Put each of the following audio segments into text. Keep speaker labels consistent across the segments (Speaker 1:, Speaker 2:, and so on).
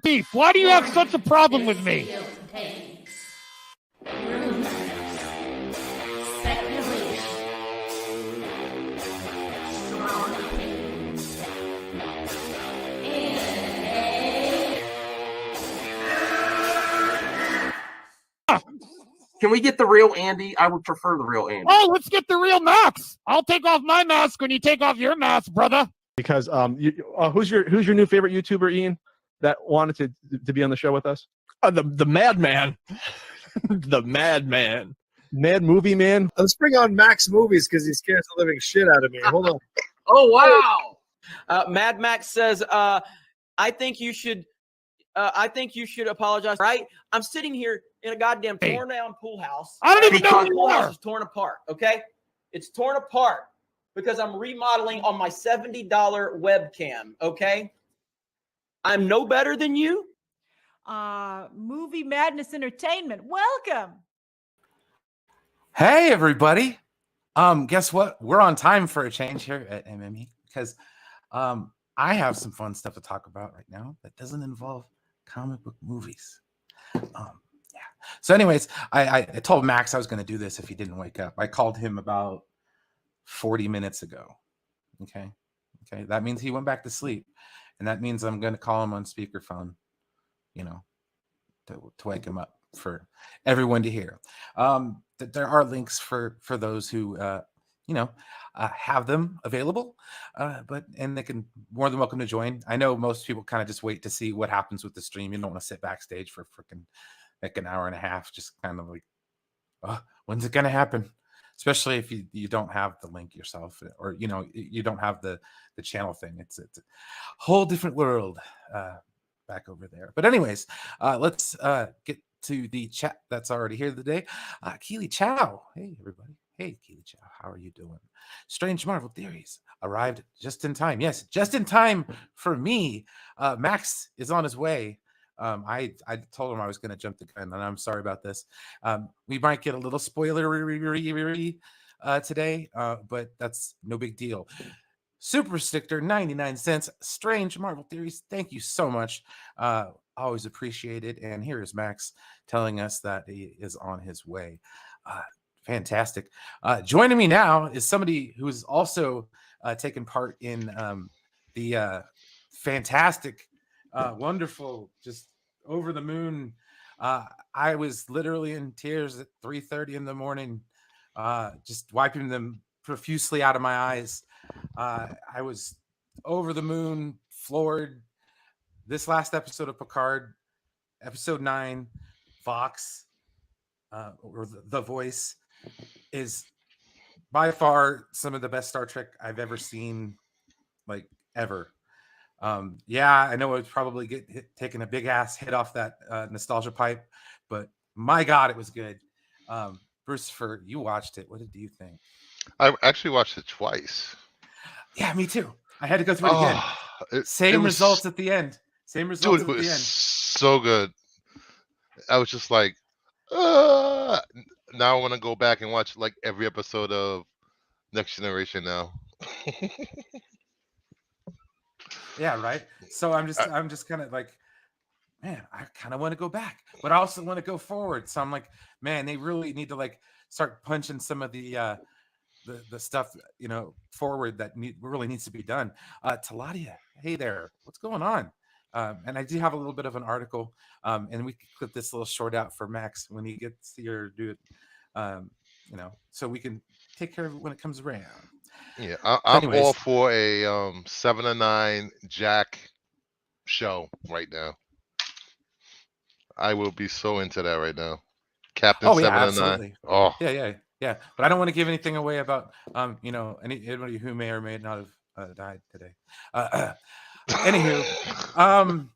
Speaker 1: Beef, why do you have such a problem with me?
Speaker 2: Can we get the real Andy? I would prefer the real Andy.
Speaker 1: Oh, let's get the real Max. I'll take off my mask when you take off your mask, brother.
Speaker 3: Because who's your new favorite YouTuber, Ian, that wanted to be on the show with us?
Speaker 4: The Madman. The Madman.
Speaker 3: Mad Movie Man.
Speaker 5: Let's bring on Max Movies because he scares the living shit out of me. Hold on.
Speaker 2: Oh, wow.
Speaker 6: Mad Max says, I think you should apologize. Right? I'm sitting here in a goddamn torn down pool house.
Speaker 1: I don't even know
Speaker 6: the pool house is torn apart. Okay, it's torn apart because I'm remodeling on my $70 webcam. Okay, I'm no better than you.
Speaker 7: Movie Madness Entertainment. Welcome.
Speaker 8: Hey, everybody. Guess what? We're on time for a change here at MME because I have some fun stuff to talk about right now that doesn't involve comic book movies. Yeah. So anyways, I told Max I was going to do this if he didn't wake up. I called him about 40 minutes ago. Okay. That means he went back to sleep. And that means I'm going to call him on speakerphone, to wake him up for everyone to hear. There are links for those who, have them available, and they can more than welcome to join. I know most people kind of just wait to see what happens with the stream. You don't want to sit backstage for freaking like an hour and a half, just kind of like, oh, when's it going to happen? Especially if you don't have the link yourself, or you don't have the channel thing. It's a whole different world back over there. But anyways, let's get to the chat that's already here today. Keely Chow, hey everybody. Hey Keely Chow, how are you doing? Strange Marvel Theories arrived just in time. Yes, just in time for me. Max is on his way. I told him I was going to jump the gun, and I'm sorry about this. We might get a little spoiler today, but that's no big deal. Super Sticker, 99 cents. Strange Marvel Theories, thank you so much. Always appreciate it. And here is Max telling us that he is on his way. Fantastic. Joining me now is somebody who is also taken part in the fantastic, wonderful, just over the moon. I was literally in tears at 3:30 in the morning, just wiping them profusely out of my eyes. I was over the moon, floored. This last episode of Picard, episode 9, Vox, or the Voice, is by far some of the best Star Trek I've ever seen, like ever. I know it's probably taking a big ass hit off that nostalgia pipe, but my God, it was good. Bruce, you watched it. What did you think?
Speaker 9: I actually watched it twice.
Speaker 8: Yeah, me too. I had to go through it again. Same results at the end. Same results at the end.
Speaker 9: So good. I was just like, now I want to go back and watch like every episode of Next Generation now.
Speaker 8: Yeah, right. So I'm just kind of like, man, I kind of want to go back, but I also want to go forward. So I'm like, man, they really need to like start punching some of the stuff forward that really needs to be done. Taladia, hey there, what's going on? And I do have a little bit of an article, and we can clip this little short out for Max when he gets here to do it, so we can take care of it when it comes around.
Speaker 9: Yeah, I'm all for a 7 to 9 Jack show right now. I will be so into that right now. Captain 7 to 9. Oh,
Speaker 8: yeah. But I don't want to give anything away about anybody who may or may not have died today. Anywho,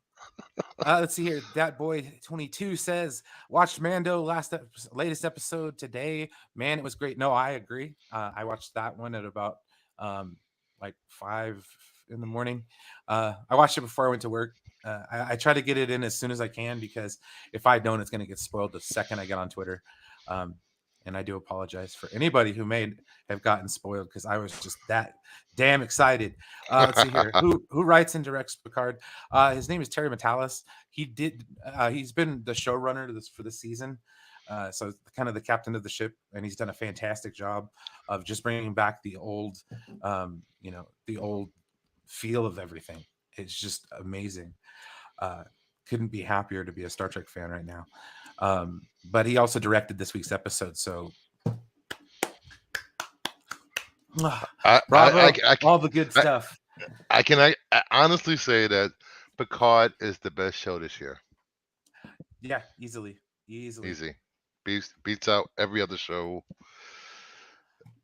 Speaker 8: let's see here. That boy 22 says, watched Mando latest episode today. Man, it was great. No, I agree. I watched that one at about like 5 in the morning. I watched it before I went to work. I try to get it in as soon as I can, because if I don't, it's going to get spoiled the second I get on Twitter. and I do apologize for anybody who may have gotten spoiled because I was just that damn excited. Let's see here. Who writes and directs Picard? His name is Terry Matalas. He's been the showrunner for this season. So kind of the captain of the ship, and he's done a fantastic job of just bringing back the old, the old feel of everything. It's just amazing. Couldn't be happier to be a Star Trek fan right now. But he also directed this week's episode, so bravo, all the good stuff.
Speaker 9: I honestly say that Picard is the best show this year.
Speaker 8: Yeah, easily.
Speaker 9: Easy. Beats out every other show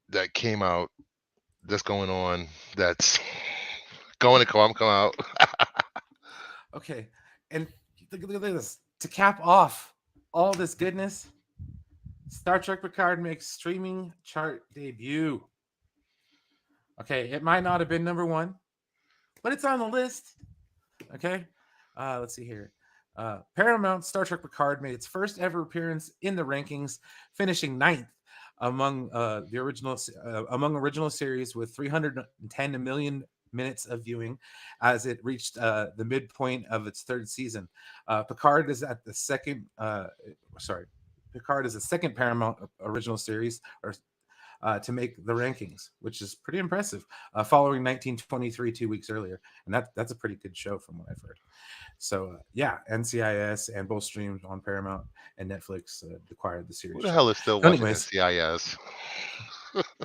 Speaker 9: that came out, that's going on, that's going to come out.
Speaker 8: Okay, and look at this. To cap off all this goodness, Star Trek Picard makes streaming chart debut. Okay, it might not have been number one, but it's on the list. Okay, let's see here. Paramount Star Trek Picard made its first ever appearance in the rankings, finishing 9th among original series with 310 million minutes of viewing as it reached the midpoint of its third season. Picard is the second Paramount original series to make the rankings, which is pretty impressive, following 1923 2 weeks earlier. And that's a pretty good show from what I've heard. So NCIS and both streamed on Paramount, and Netflix acquired the series.
Speaker 9: Who the hell is still watching NCIS?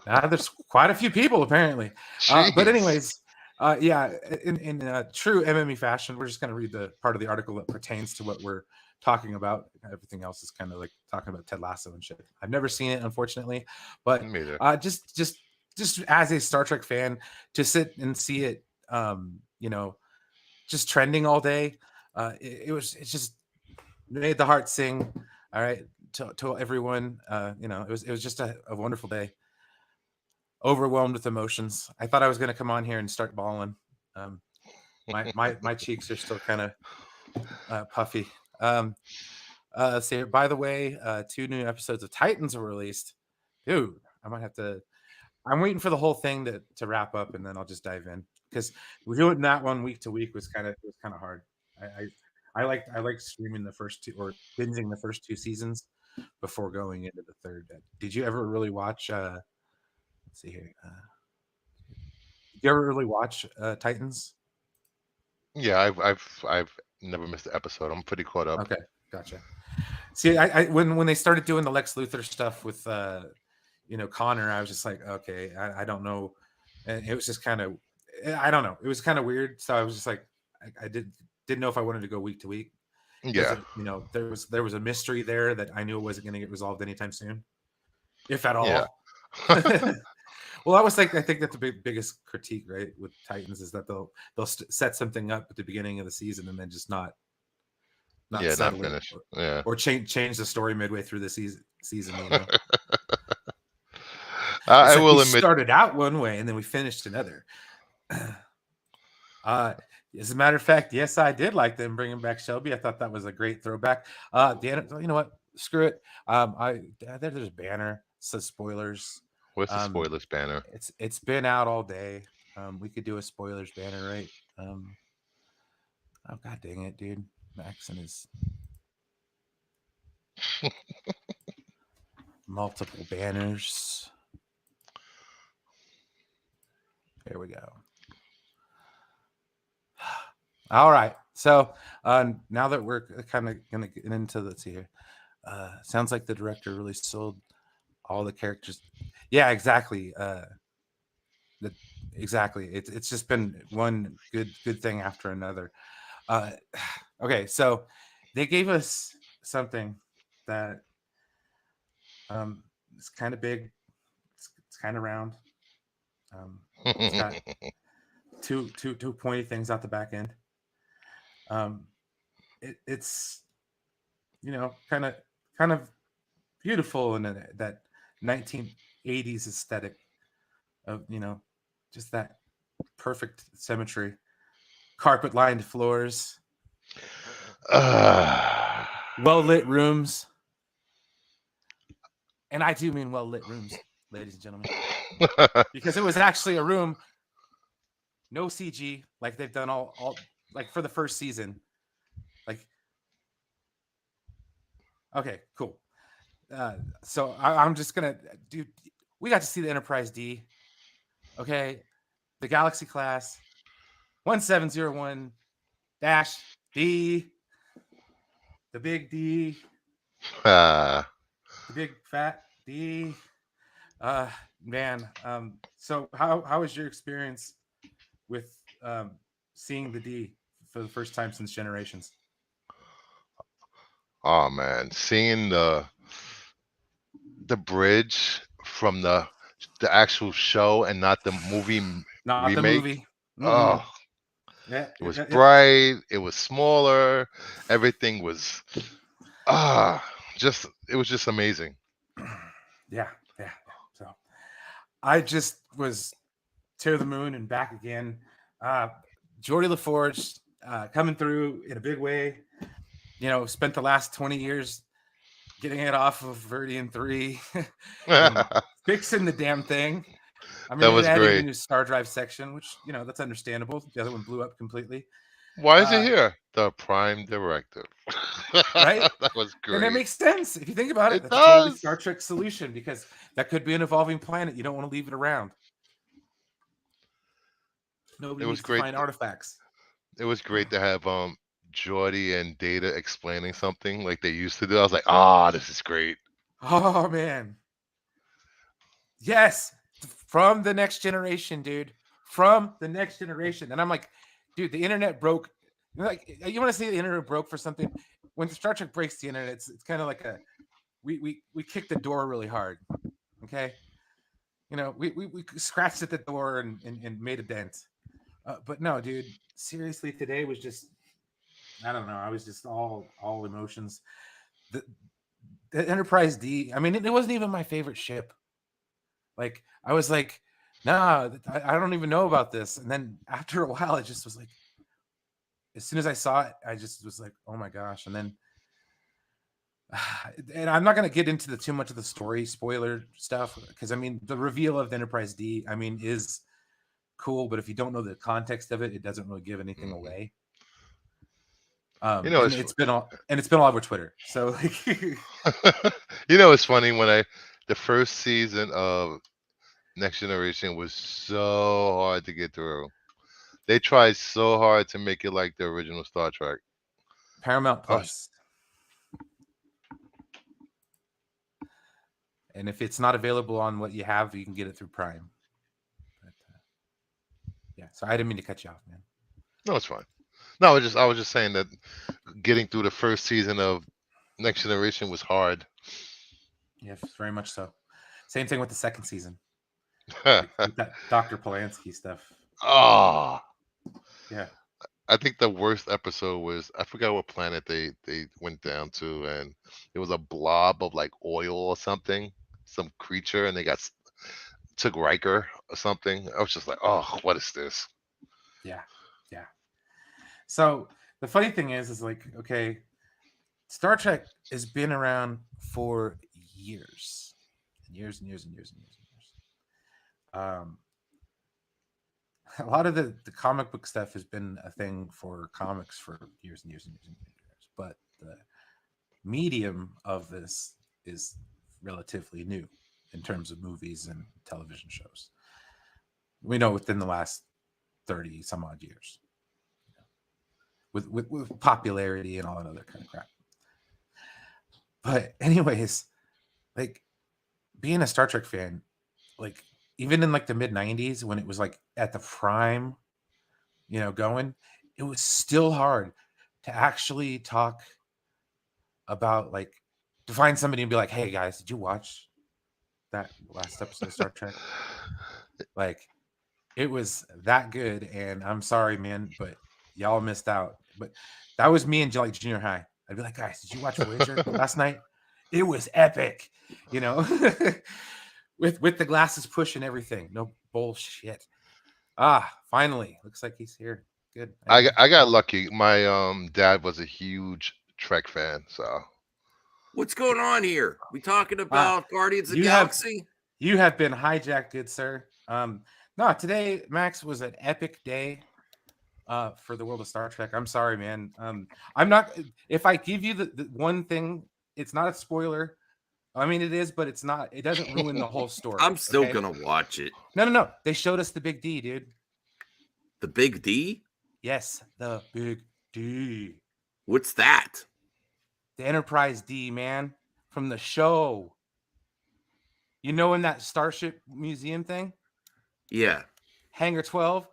Speaker 8: There's quite a few people apparently. But anyways, in true MME fashion, we're just going to read the part of the article that pertains to what we're talking about. Everything else is kind of like talking about Ted Lasso and shit. I've never seen it, unfortunately, but just as a Star Trek fan, to sit and see it, just trending all day, it just made the heart sing. All right, to everyone, it was just a wonderful day. Overwhelmed with emotions. I thought I was going to come on here and start bawling. My cheeks are still kind of puffy. Let's see. By the way, 2 new episodes of Titans were released. Dude, I might have to. I'm waiting for the whole thing to wrap up, and then I'll just dive in, because we're doing that one week to week was kind of hard. I like streaming the first 2 or binging the first 2 seasons before going into the third. Did you ever really watch? Let's see here. Did you ever really watch Titans?
Speaker 9: Yeah, I've never missed an episode. I'm pretty caught up.
Speaker 8: Okay, gotcha. See, I when they started doing the Lex Luthor stuff with Connor, I was just like, okay, I don't know, and it was just kind of, I don't know, it was kind of weird. So I was just like, I didn't know if I wanted to go week to week.
Speaker 9: Yeah,
Speaker 8: there was a mystery there that I knew it wasn't going to get resolved anytime soon, if at all.
Speaker 9: Yeah.
Speaker 8: Well, I think that's the biggest critique, right, with Titans, is that they'll set something up at the beginning of the season and then just not
Speaker 9: finish,
Speaker 8: or change the story midway through the season.
Speaker 9: I will
Speaker 8: we
Speaker 9: admit,
Speaker 8: started out one way and then we finished another. As a matter of fact, yes, I did like them bringing back Shelby. I thought that was a great throwback. You know what? Screw it. There's a banner. Says spoilers.
Speaker 9: What's the spoilers banner?
Speaker 8: It's been out all day. We could do a spoilers banner, right? Oh, god dang it, dude. Max and his multiple banners. There we go. All right. So now that we're kind of gonna get into, let's see here. Sounds like the director really sold all the characters. Yeah, exactly. Exactly. It's just been one good thing after another. Okay, so they gave us something that it's kind of big. It's kind of round. It's got two pointy things out the back end. It's kind of beautiful in that 1980s aesthetic of just that perfect symmetry, carpet lined floors, well lit rooms, And I do mean well lit rooms, ladies and gentlemen, because it was actually a room, no CG, like they've done all like for the first season. Like, okay, cool. So I'm just gonna do. We got to see the Enterprise D. Okay, the Galaxy class 1701-D, the big D, the big fat D. Man. So how was your experience with seeing the D for the first time since Generations?
Speaker 9: Oh man, seeing the bridge from the actual show and not the movie
Speaker 8: Not
Speaker 9: remake.
Speaker 8: the movie.
Speaker 9: Oh,
Speaker 8: yeah,
Speaker 9: it was bright. It was smaller. Everything was it was just amazing.
Speaker 8: Yeah. So I just was to the moon and back again. Geordie LaForge coming through in a big way. You know, spent the last 20 years getting it off of Verdian 3 and fixing the damn thing. I mean,
Speaker 9: That was
Speaker 8: it added a
Speaker 9: great.
Speaker 8: new star drive section, which, you know, that's understandable. The other one blew up completely.
Speaker 9: Why is it here? The Prime Directive.
Speaker 8: Right?
Speaker 9: That was great.
Speaker 8: And it makes sense. If you think about it,
Speaker 9: It
Speaker 8: that's a totally
Speaker 9: does.
Speaker 8: Star Trek solution, because that could be an evolving planet. You don't want to leave it around. Nobody
Speaker 9: It was
Speaker 8: needs to
Speaker 9: great.
Speaker 8: find artifacts.
Speaker 9: It was great to have Geordie and Data explaining something like they used to do. I was like, this is great.
Speaker 8: Oh, man. Yes. From the Next Generation, dude. From the Next Generation. And I'm like, dude, the internet broke. Like, you want to say the internet broke for something? When Star Trek breaks the internet, it's kind of like we kicked the door really hard. Okay. You know, we scratched at the door and made a dent. But no, dude, seriously, today was just, I don't know. I was just all emotions. The Enterprise D, I mean, it wasn't even my favorite ship. Like, I was like, nah, I don't even know about this. And then after a while, it just was like, as soon as I saw it, I just was like, oh my gosh. And then, and I'm not going to get into too much of the story spoiler stuff, because I mean, the reveal of the Enterprise D, I mean, is cool, but if you don't know the context of it, it doesn't really give anything away.
Speaker 9: You know,
Speaker 8: it's been all over Twitter. So like,
Speaker 9: you know, it's funny when the first season of Next Generation was so hard to get through. They tried so hard to make it like the original Star Trek.
Speaker 8: Paramount Plus. And if it's not available on what you have, you can get it through Prime. But, yeah, so I didn't mean to cut you off, man.
Speaker 9: No, it's fine. No, I was just saying that getting through the first season of Next Generation was hard.
Speaker 8: Yes, very much so. Same thing with the second season. With that Dr. Polanski stuff.
Speaker 9: Oh,
Speaker 8: yeah.
Speaker 9: I think the worst episode was, I forgot what planet they went down to, and it was a blob of like oil or something, some creature, and they took Riker or something. I was just like, oh, what is this?
Speaker 8: Yeah. So the funny thing is like, okay, Star Trek has been around for years. A lot of the comic book stuff has been a thing for comics for years. But the medium of this is relatively new in terms of movies and television shows. We know within the last 30 some odd years, with popularity and all that other kind of crap. But anyways, like, being a Star Trek fan, like, even in like the mid 90s when it was like at the prime, you know, going, it was still hard to actually talk about, like, to find somebody and be like, hey guys, did you watch that last episode of Star Trek? Like, it was that good. And I'm sorry, man, but y'all missed out. But that was me in like junior high. I'd be like, guys, did you watch Voyager last night? It was epic, you know, with the glasses push and everything. No bullshit. Finally, looks like he's here. Good.
Speaker 9: I got lucky. My dad was a huge Trek fan, so
Speaker 10: What's going on here? We talking about Guardians of the
Speaker 8: you have-
Speaker 10: Galaxy?
Speaker 8: You have been hijacked, good sir. No, today, Max, was an epic day for the world of Star Trek. I'm sorry, man. I'm not. If I give you the one thing, it's not a spoiler. I mean, it is, but it's not. It doesn't ruin the whole story.
Speaker 10: I'm still
Speaker 8: okay?
Speaker 10: gonna watch it.
Speaker 8: No. They showed us the big D, dude.
Speaker 10: The Big D?
Speaker 8: Yes, the big D.
Speaker 10: What's that?
Speaker 8: The Enterprise D, man, from the show. You know, in that Starship Museum thing,
Speaker 10: Yeah.
Speaker 8: Hangar 12,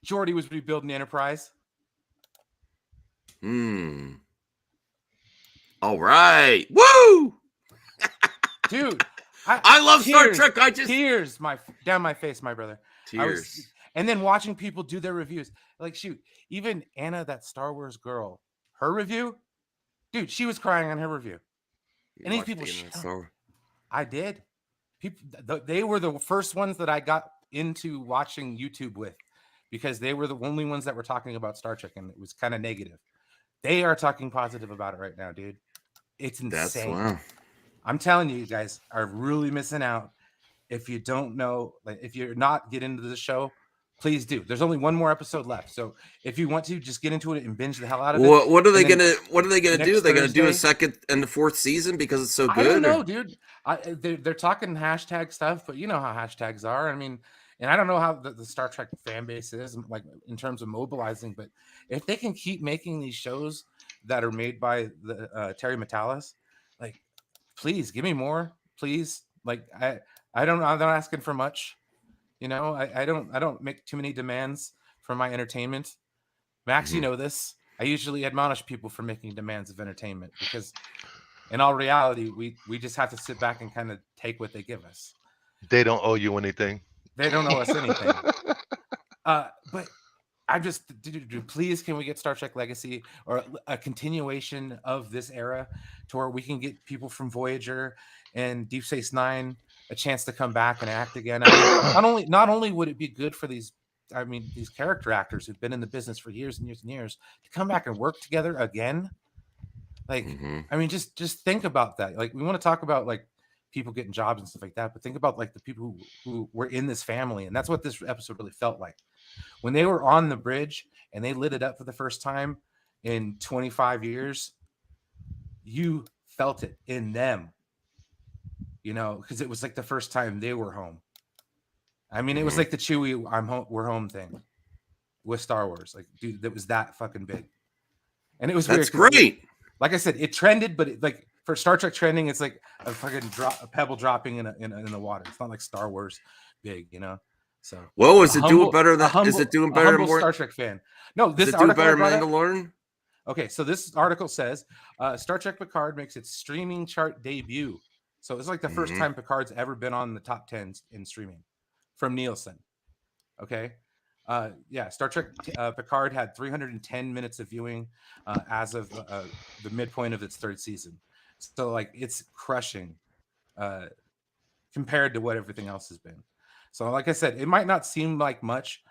Speaker 8: Geordi was rebuilding the Enterprise.
Speaker 10: All right. Woo!
Speaker 8: Dude,
Speaker 10: I love Star
Speaker 8: tears,
Speaker 10: Trek. I just
Speaker 8: tears down my face, my brother.
Speaker 10: tears.
Speaker 8: And then watching people do their reviews, like shoot, even Anna, that Star Wars girl, her review, dude, she was crying on her review.
Speaker 10: You
Speaker 8: And these
Speaker 10: watched
Speaker 8: people,
Speaker 10: the end of Star Wars?
Speaker 8: I did. People, they were the first ones that I got into watching YouTube with, because they were the only ones that were talking about Star Trek, and it was kind of negative. They are talking positive about it right now, dude. It's insane.
Speaker 10: That's wow.
Speaker 8: I'm telling you, you guys are really missing out. If you don't know, like, if you're not getting into the show, please do. There's only one more episode left, so if you want to, just get into it and binge the hell out of it.
Speaker 10: What are they
Speaker 8: And then
Speaker 10: gonna do? They're gonna do a
Speaker 8: Thursday-
Speaker 10: second and the fourth season because it's so good.
Speaker 8: I don't know,
Speaker 10: or-
Speaker 8: dude. They're talking hashtag stuff, but you know how hashtags are. I mean, and I don't know how the Star Trek fan base is, like in terms of mobilizing, but if they can keep making these shows that are made by the Terry Matalas, like, please give me more, please. Like, I'm not asking for much. You know, I don't make too many demands for my entertainment. Max, you know this. I usually admonish people for making demands of entertainment, because in all reality, we just have to sit back and kind of take what they give us.
Speaker 9: They don't owe you anything.
Speaker 8: They don't owe us anything. But I'm just, please, can we get Star Trek Legacy or a continuation of this era to where we can get people from Voyager and Deep Space Nine a chance to come back and act again? I mean, not only would it be good for these character actors who've been in the business for years and years and years to come back and work together again. Like, I mean, just think about that. Like, we want to talk about like people getting jobs and stuff like that, but think about like the people who were in this family. And that's what this episode really felt like. When they were on the bridge and they lit it up for the first time in 25 years, you felt it in them, you know, because it was like the first time they were home. I mean, it was like the Chewie we're home thing with Star Wars. Like, dude, that was that fucking big. And it was
Speaker 10: That's
Speaker 8: weird,
Speaker 10: great.
Speaker 8: like I said, it trended, but like for Star Trek trending, it's like a fucking a pebble dropping in the water. It's not like Star Wars big, you know. So,
Speaker 10: well, is it doing better than? Is it doing better than more?
Speaker 8: Star Trek fan? No, this
Speaker 10: Is it doing
Speaker 8: article
Speaker 10: better
Speaker 8: I brought
Speaker 10: than
Speaker 8: up-
Speaker 10: Mandalorian?
Speaker 8: Okay, so this article says Star Trek Picard makes its streaming chart debut. So it's like the first time Picard's ever been on the top 10 in streaming from Nielsen. Okay. Yeah, Star Trek Picard had 310 minutes of viewing as of the midpoint of its third season. So like it's crushing compared to what everything else has been. So like I said, it might not seem like much,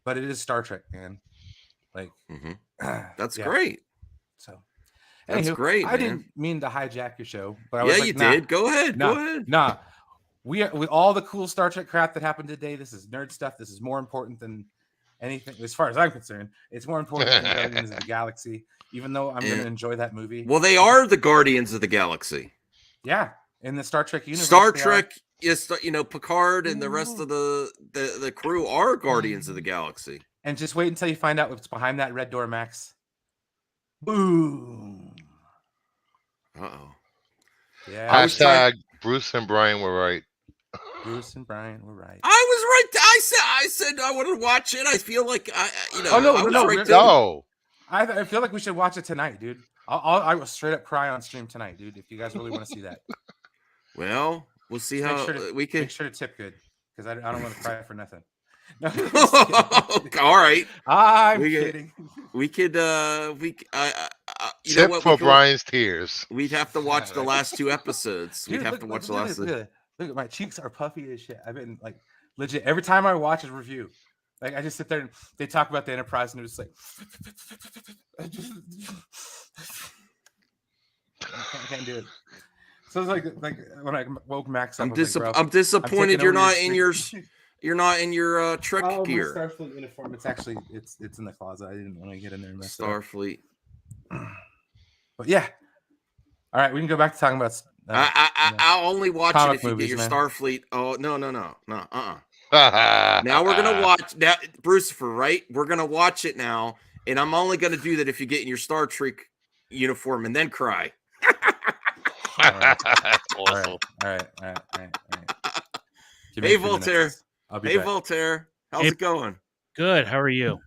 Speaker 8: but it is Star Trek, man. Like
Speaker 10: That's
Speaker 8: yeah.
Speaker 10: great.
Speaker 8: So
Speaker 10: That's great.
Speaker 8: I
Speaker 10: man.
Speaker 8: didn't mean to hijack your show, but I was like,
Speaker 10: you
Speaker 8: nah,
Speaker 10: did. Go ahead.
Speaker 8: nah,
Speaker 10: Go ahead.
Speaker 8: Nah, we are with all the cool Star Trek crap that happened today. This is nerd stuff. This is more important than anything, as far as I'm concerned. It's more important than Guardians of the Galaxy, even though I'm going to enjoy that movie.
Speaker 10: Well, they are the Guardians of the Galaxy.
Speaker 8: Yeah, in the Star Trek universe.
Speaker 10: Star
Speaker 8: they are.
Speaker 10: Trek, yes, you know, Picard and the rest of the crew are Guardians of the Galaxy.
Speaker 8: And just wait until you find out what's behind that red door, Max. Boom.
Speaker 10: Uh-oh.
Speaker 8: Yeah.
Speaker 9: Hashtag Bruce and Brian were right.
Speaker 8: Bruce and Brian were right.
Speaker 10: I was right. I said I want to watch it. I feel like
Speaker 8: Oh, no,
Speaker 10: I was
Speaker 8: no,
Speaker 10: right
Speaker 9: No.
Speaker 8: I feel like we should watch it tonight, dude. I will straight up cry on stream tonight, dude. If you guys really want to see that,
Speaker 10: Well, we'll see how we can.
Speaker 8: make sure to tip good, because I don't want to cry for nothing. No,
Speaker 10: All right.
Speaker 8: I'm
Speaker 10: We get-
Speaker 8: kidding.
Speaker 10: We could. You know
Speaker 9: Tip
Speaker 10: what?
Speaker 9: for Brian's tears.
Speaker 10: We'd have to watch the
Speaker 8: right.
Speaker 10: last two episodes. We'd
Speaker 8: Dude,
Speaker 10: have to watch the last.
Speaker 8: Look at my cheeks are puffy as shit. I've been like legit every time I watch a review. Like I just sit there and they talk about the Enterprise and it's like can't do it. So it's like when I woke Max up,
Speaker 10: I'm disappointed you're not in your Trek
Speaker 8: my
Speaker 10: gear.
Speaker 8: Starfleet uniform. It's actually it's in the closet. I didn't want to get in there and mess it up.
Speaker 10: Starfleet.
Speaker 8: But yeah. All right, we can go back to talking about.
Speaker 10: I'll only watch it if you
Speaker 8: movies,
Speaker 10: get your
Speaker 8: man.
Speaker 10: Starfleet. Oh no. Now we're gonna watch that, Brucifer. Right? We're gonna watch it now, and I'm only gonna do that if you get in your Star Trek uniform and then cry.
Speaker 8: All right.
Speaker 9: Awesome.
Speaker 8: All right.
Speaker 10: Hey, Voltaire.
Speaker 8: I'll be
Speaker 10: Hey,
Speaker 8: back.
Speaker 10: Voltaire. How's it going?
Speaker 11: Good. How are you?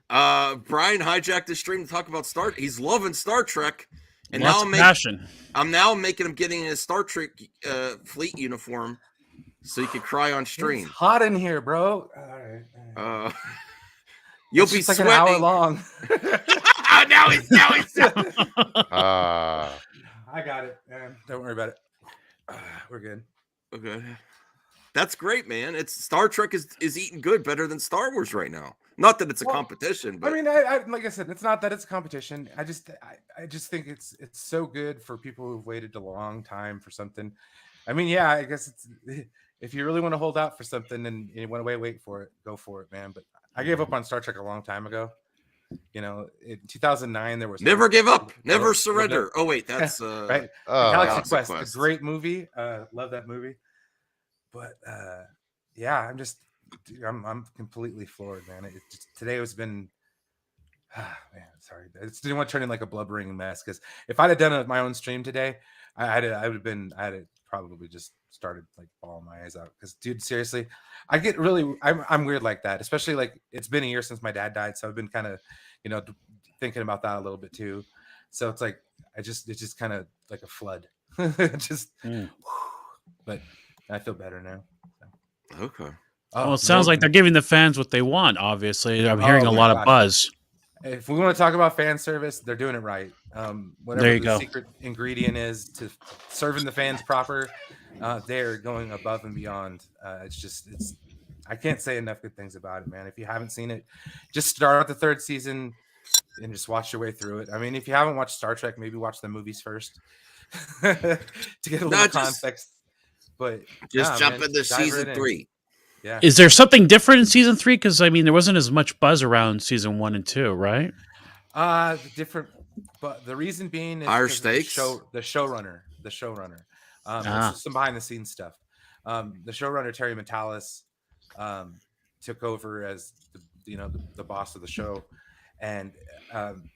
Speaker 10: Brian hijacked the stream to talk about He's loving Star Trek, and
Speaker 11: Lots of passion.
Speaker 10: I'm now making him getting his Star Trek fleet uniform, so he can cry on stream.
Speaker 8: It's hot in here, bro. All right.
Speaker 10: You'll
Speaker 8: It's
Speaker 10: be
Speaker 8: just like
Speaker 10: sweating.
Speaker 8: an hour long.
Speaker 10: now he's.
Speaker 8: I got it, man. Don't worry about it. We're good.
Speaker 10: Okay. That's great, man. It's Star Trek is eating good, better than Star Wars right now. Not that it's a competition, but
Speaker 8: I mean, I like I said, it's not that it's a competition. I just think it's so good for people who've waited a long time for something. I mean, yeah, I guess it's if you really want to hold out for something and you want to wait for it, go for it, man. But I gave up on Star Trek a long time ago. You know, in 2009 there was
Speaker 10: never give up, never surrender. Oh wait, that's
Speaker 8: right.
Speaker 10: Galaxy
Speaker 8: Quest,
Speaker 10: Quest.
Speaker 8: a great movie. Love that movie. But yeah, I'm completely floored, man. Today has been man, sorry. I just didn't want to turn in like a blubbering mess because if I'd have done my own stream today, I had probably just started like bawling my eyes out because, dude, seriously, I'm weird like that, especially like it's been a year since my dad died, so I've been kind of thinking about that a little bit too. So it's like it's just kind of like a flood. But I feel better now. So.
Speaker 10: Okay.
Speaker 11: Well, it sounds like they're giving the fans what they want. Obviously, I'm hearing a lot of buzz.
Speaker 8: If we want to talk about fan service, they're doing it right. Whatever
Speaker 11: There you
Speaker 8: the
Speaker 11: go.
Speaker 8: secret ingredient is to serving the fans proper, they're going above and beyond. I can't say enough good things about it, man. If you haven't seen it, just start the third season and just watch your way through it. I mean, if you haven't watched Star Trek, maybe watch the movies first to get a little context. But
Speaker 10: just jump into season 3.
Speaker 8: Yeah.
Speaker 11: Is there something different in season 3? Because I mean, there wasn't as much buzz around season 1 and 2, right?
Speaker 8: Different, but the reason being is
Speaker 10: higher stakes.
Speaker 8: The showrunner. Some behind the scenes stuff. The showrunner Terry Matalas took over as the boss of the show, and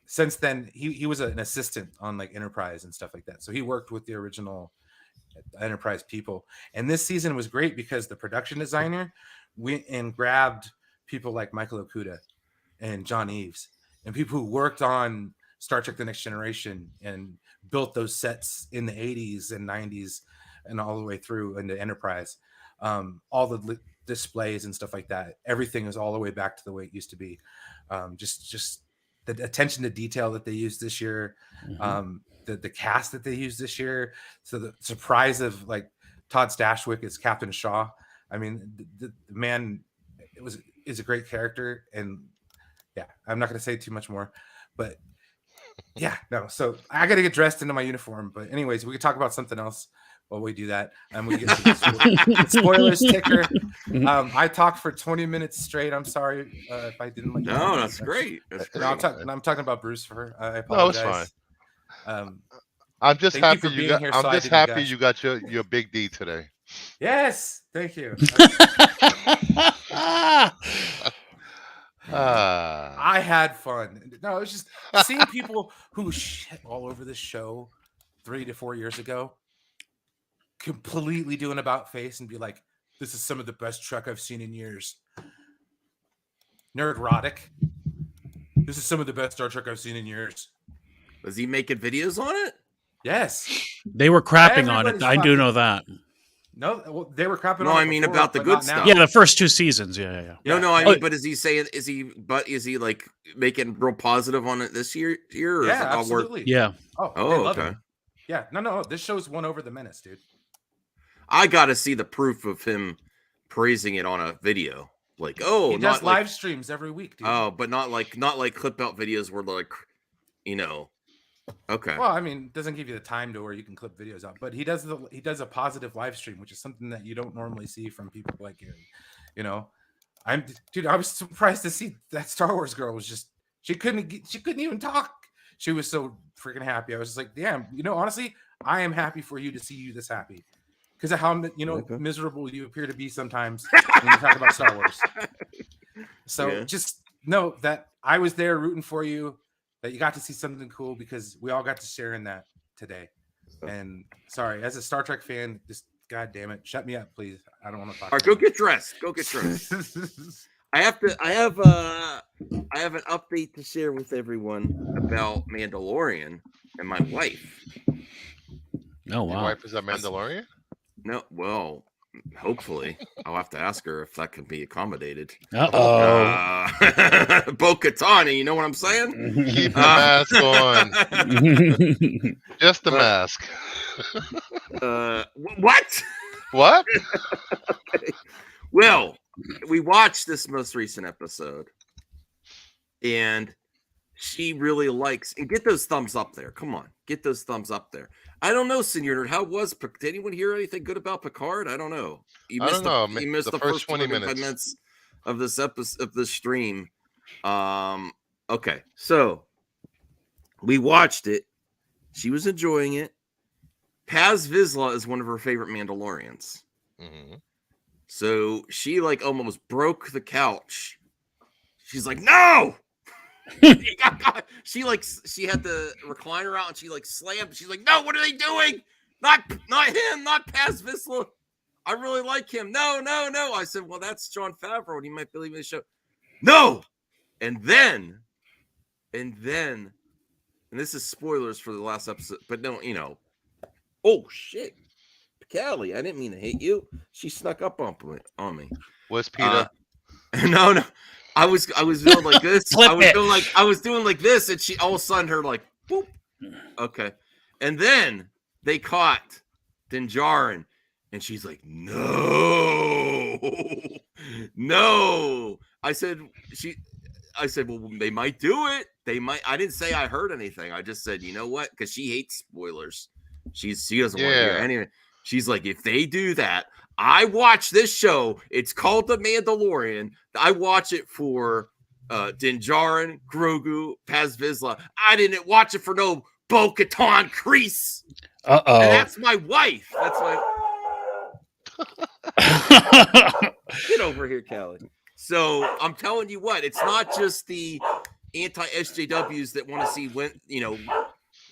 Speaker 8: since then he was an assistant on like Enterprise and stuff like that. So he worked with the original Enterprise people, and this season was great because the production designer went and grabbed people like Michael Okuda and John Eves and people who worked on Star Trek: The Next Generation and built those sets in the 80s and 90s and all the way through into Enterprise. All the displays and stuff like that, everything is all the way back to the way it used to be. Just the attention to detail that they used this year. The cast that they used this year. So the surprise of like Todd Stashwick as Captain Shaw. I mean, the man is a great character, and yeah, I'm not going to say too much more, but yeah, no. So I got to get dressed into my uniform. But anyways, we can talk about something else while we do that. And we get to the spoilers ticker. I talked for 20 minutes straight. I'm sorry if I didn't.
Speaker 10: No, that's great. That's great.
Speaker 8: I'm talking about Brucifer. I apologize.
Speaker 9: No, it's fine. I'm just happy you got your big D today.
Speaker 8: Yes, thank you. I had fun. No, it was just seeing people who shit all over this show 3 to 4 years ago completely do an about face and be like, this is some of the best Trek I've seen in years. Nerdrotic. This is some of the best Star Trek I've seen in years.
Speaker 10: Was he making videos on it?
Speaker 8: Yes.
Speaker 11: They were crapping on it. I do know that.
Speaker 8: No, well, they were crapping
Speaker 10: on it. No, I mean about the good stuff.
Speaker 11: Yeah, the first 2 seasons. Yeah.
Speaker 10: No, I mean, but is he like making real positive on it this year? Or
Speaker 8: yeah, absolutely.
Speaker 11: Yeah.
Speaker 10: Oh, okay.
Speaker 8: Him. Yeah, no. This show's won over the Menace, dude.
Speaker 10: I got to see the proof of him praising it on a video. Like,
Speaker 8: he does live streams every week, dude.
Speaker 10: Oh, but not like clip out videos where like, Okay.
Speaker 8: Well, I mean, it doesn't give you the time to where you can clip videos out, but he does a positive live stream, which is something that you don't normally see from people like Gary. You know, I was surprised to see that Star Wars girl was just she couldn't even talk. She was so freaking happy. I was just like, damn, honestly, I am happy for you to see you this happy because of how miserable you appear to be sometimes when you talk about Star Wars. So just know that I was there rooting for you. That you got to see something cool because we all got to share in that today. And sorry, as a Star Trek fan, just God damn it, shut me up, please. I don't want to talk.
Speaker 10: All right, go get dressed. Go get dressed. I have an update to share with everyone about Mandalorian and my wife.
Speaker 11: Oh wow,
Speaker 9: Your wife is a Mandalorian?
Speaker 10: No, well, hopefully I'll have to ask her if that can be accommodated. Bo-Katan, you know what I'm saying?
Speaker 9: Keep the mask on. Just the mask.
Speaker 10: What?
Speaker 9: What?
Speaker 10: Okay. Well, we watched this most recent episode, and she really likes. And get those thumbs up there. Come on, get those thumbs up there. I don't know, Senor. How was? Did anyone hear anything good about Picard? I don't know. You missed the first 20 minutes of this episode of the stream. Okay, so we watched it. She was enjoying it. Paz Vizsla is one of her favorite Mandalorians.
Speaker 9: Mm-hmm.
Speaker 10: So she almost broke the couch. She's like, no. She had the recliner out and she slammed. She's like, no, what are they doing? Not him, not Paz Vizsla. I really like him. No. I said, well, that's Jon Favreau, and he might believe in the show. No. And then, and this is spoilers for the last episode, but no, oh shit, Callie, I didn't mean to hit you. She snuck up on me.
Speaker 9: Where's Peter?
Speaker 10: No. I was doing like this. I was doing like this, and she all of a sudden her boop. Okay, and then they caught Din Djarin, and she's like, no. I said, well, they might do it. They might. I didn't say I heard anything. I just said, you know what? Because she hates spoilers. She doesn't want to hear anything. She's like, if they do that, I watch this show. It's called The Mandalorian. I watch it for Din Djarin, Grogu, Paz Vizsla. I didn't watch it for no Bo-Katan Kreese.
Speaker 11: Uh-oh.
Speaker 10: And that's my wife. That's my. Get over here, Callie. So I'm telling you what, it's not just the anti-SJWs that want to see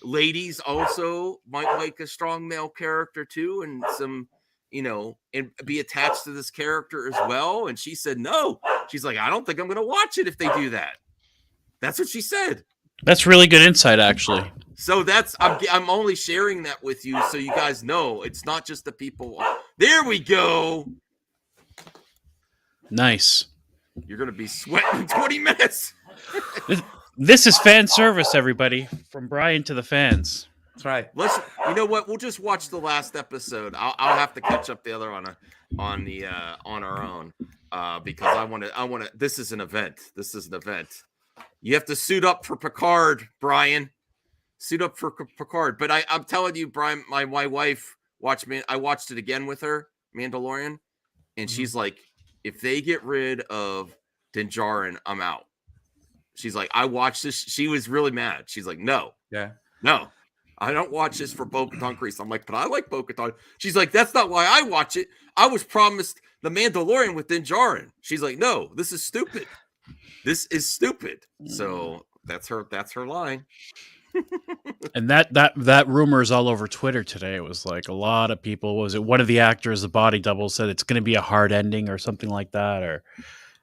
Speaker 10: ladies also might like a strong male character too, and some, and be attached to this character as well. And she said no. She's like, I don't think I'm going to watch it if they do that. That's what she said.
Speaker 11: That's really good insight, actually.
Speaker 10: So I'm only sharing that with you so you guys know it's not just the people. There we go.
Speaker 11: Nice.
Speaker 10: You're going to be sweating in 20 minutes.
Speaker 11: This is fan service, everybody. From Brian to the fans.
Speaker 8: That's right.
Speaker 10: You know what? We'll just watch the last episode. I'll have to catch up the other on our own because I want to. This is an event. You have to suit up for Picard, Brian. Suit up for Picard. But I'm telling you, Brian, my wife watched me. I watched it again with her, Mandalorian, and she's like, if they get rid of Din Djarin, I'm out. She's like, I watched this. She was really mad. She's like, no, I don't watch this for Bo-Katan Kreese. I'm like, but I like Bo-Katan. She's like, that's not why I watch it. I was promised The Mandalorian with Din Djarin. She's like, no, this is stupid. This is stupid. So that's her line.
Speaker 11: And that rumor is all over Twitter today. It was like a lot of people. Was it one of the actors, the body double, said it's going to be a hard ending or something like that, or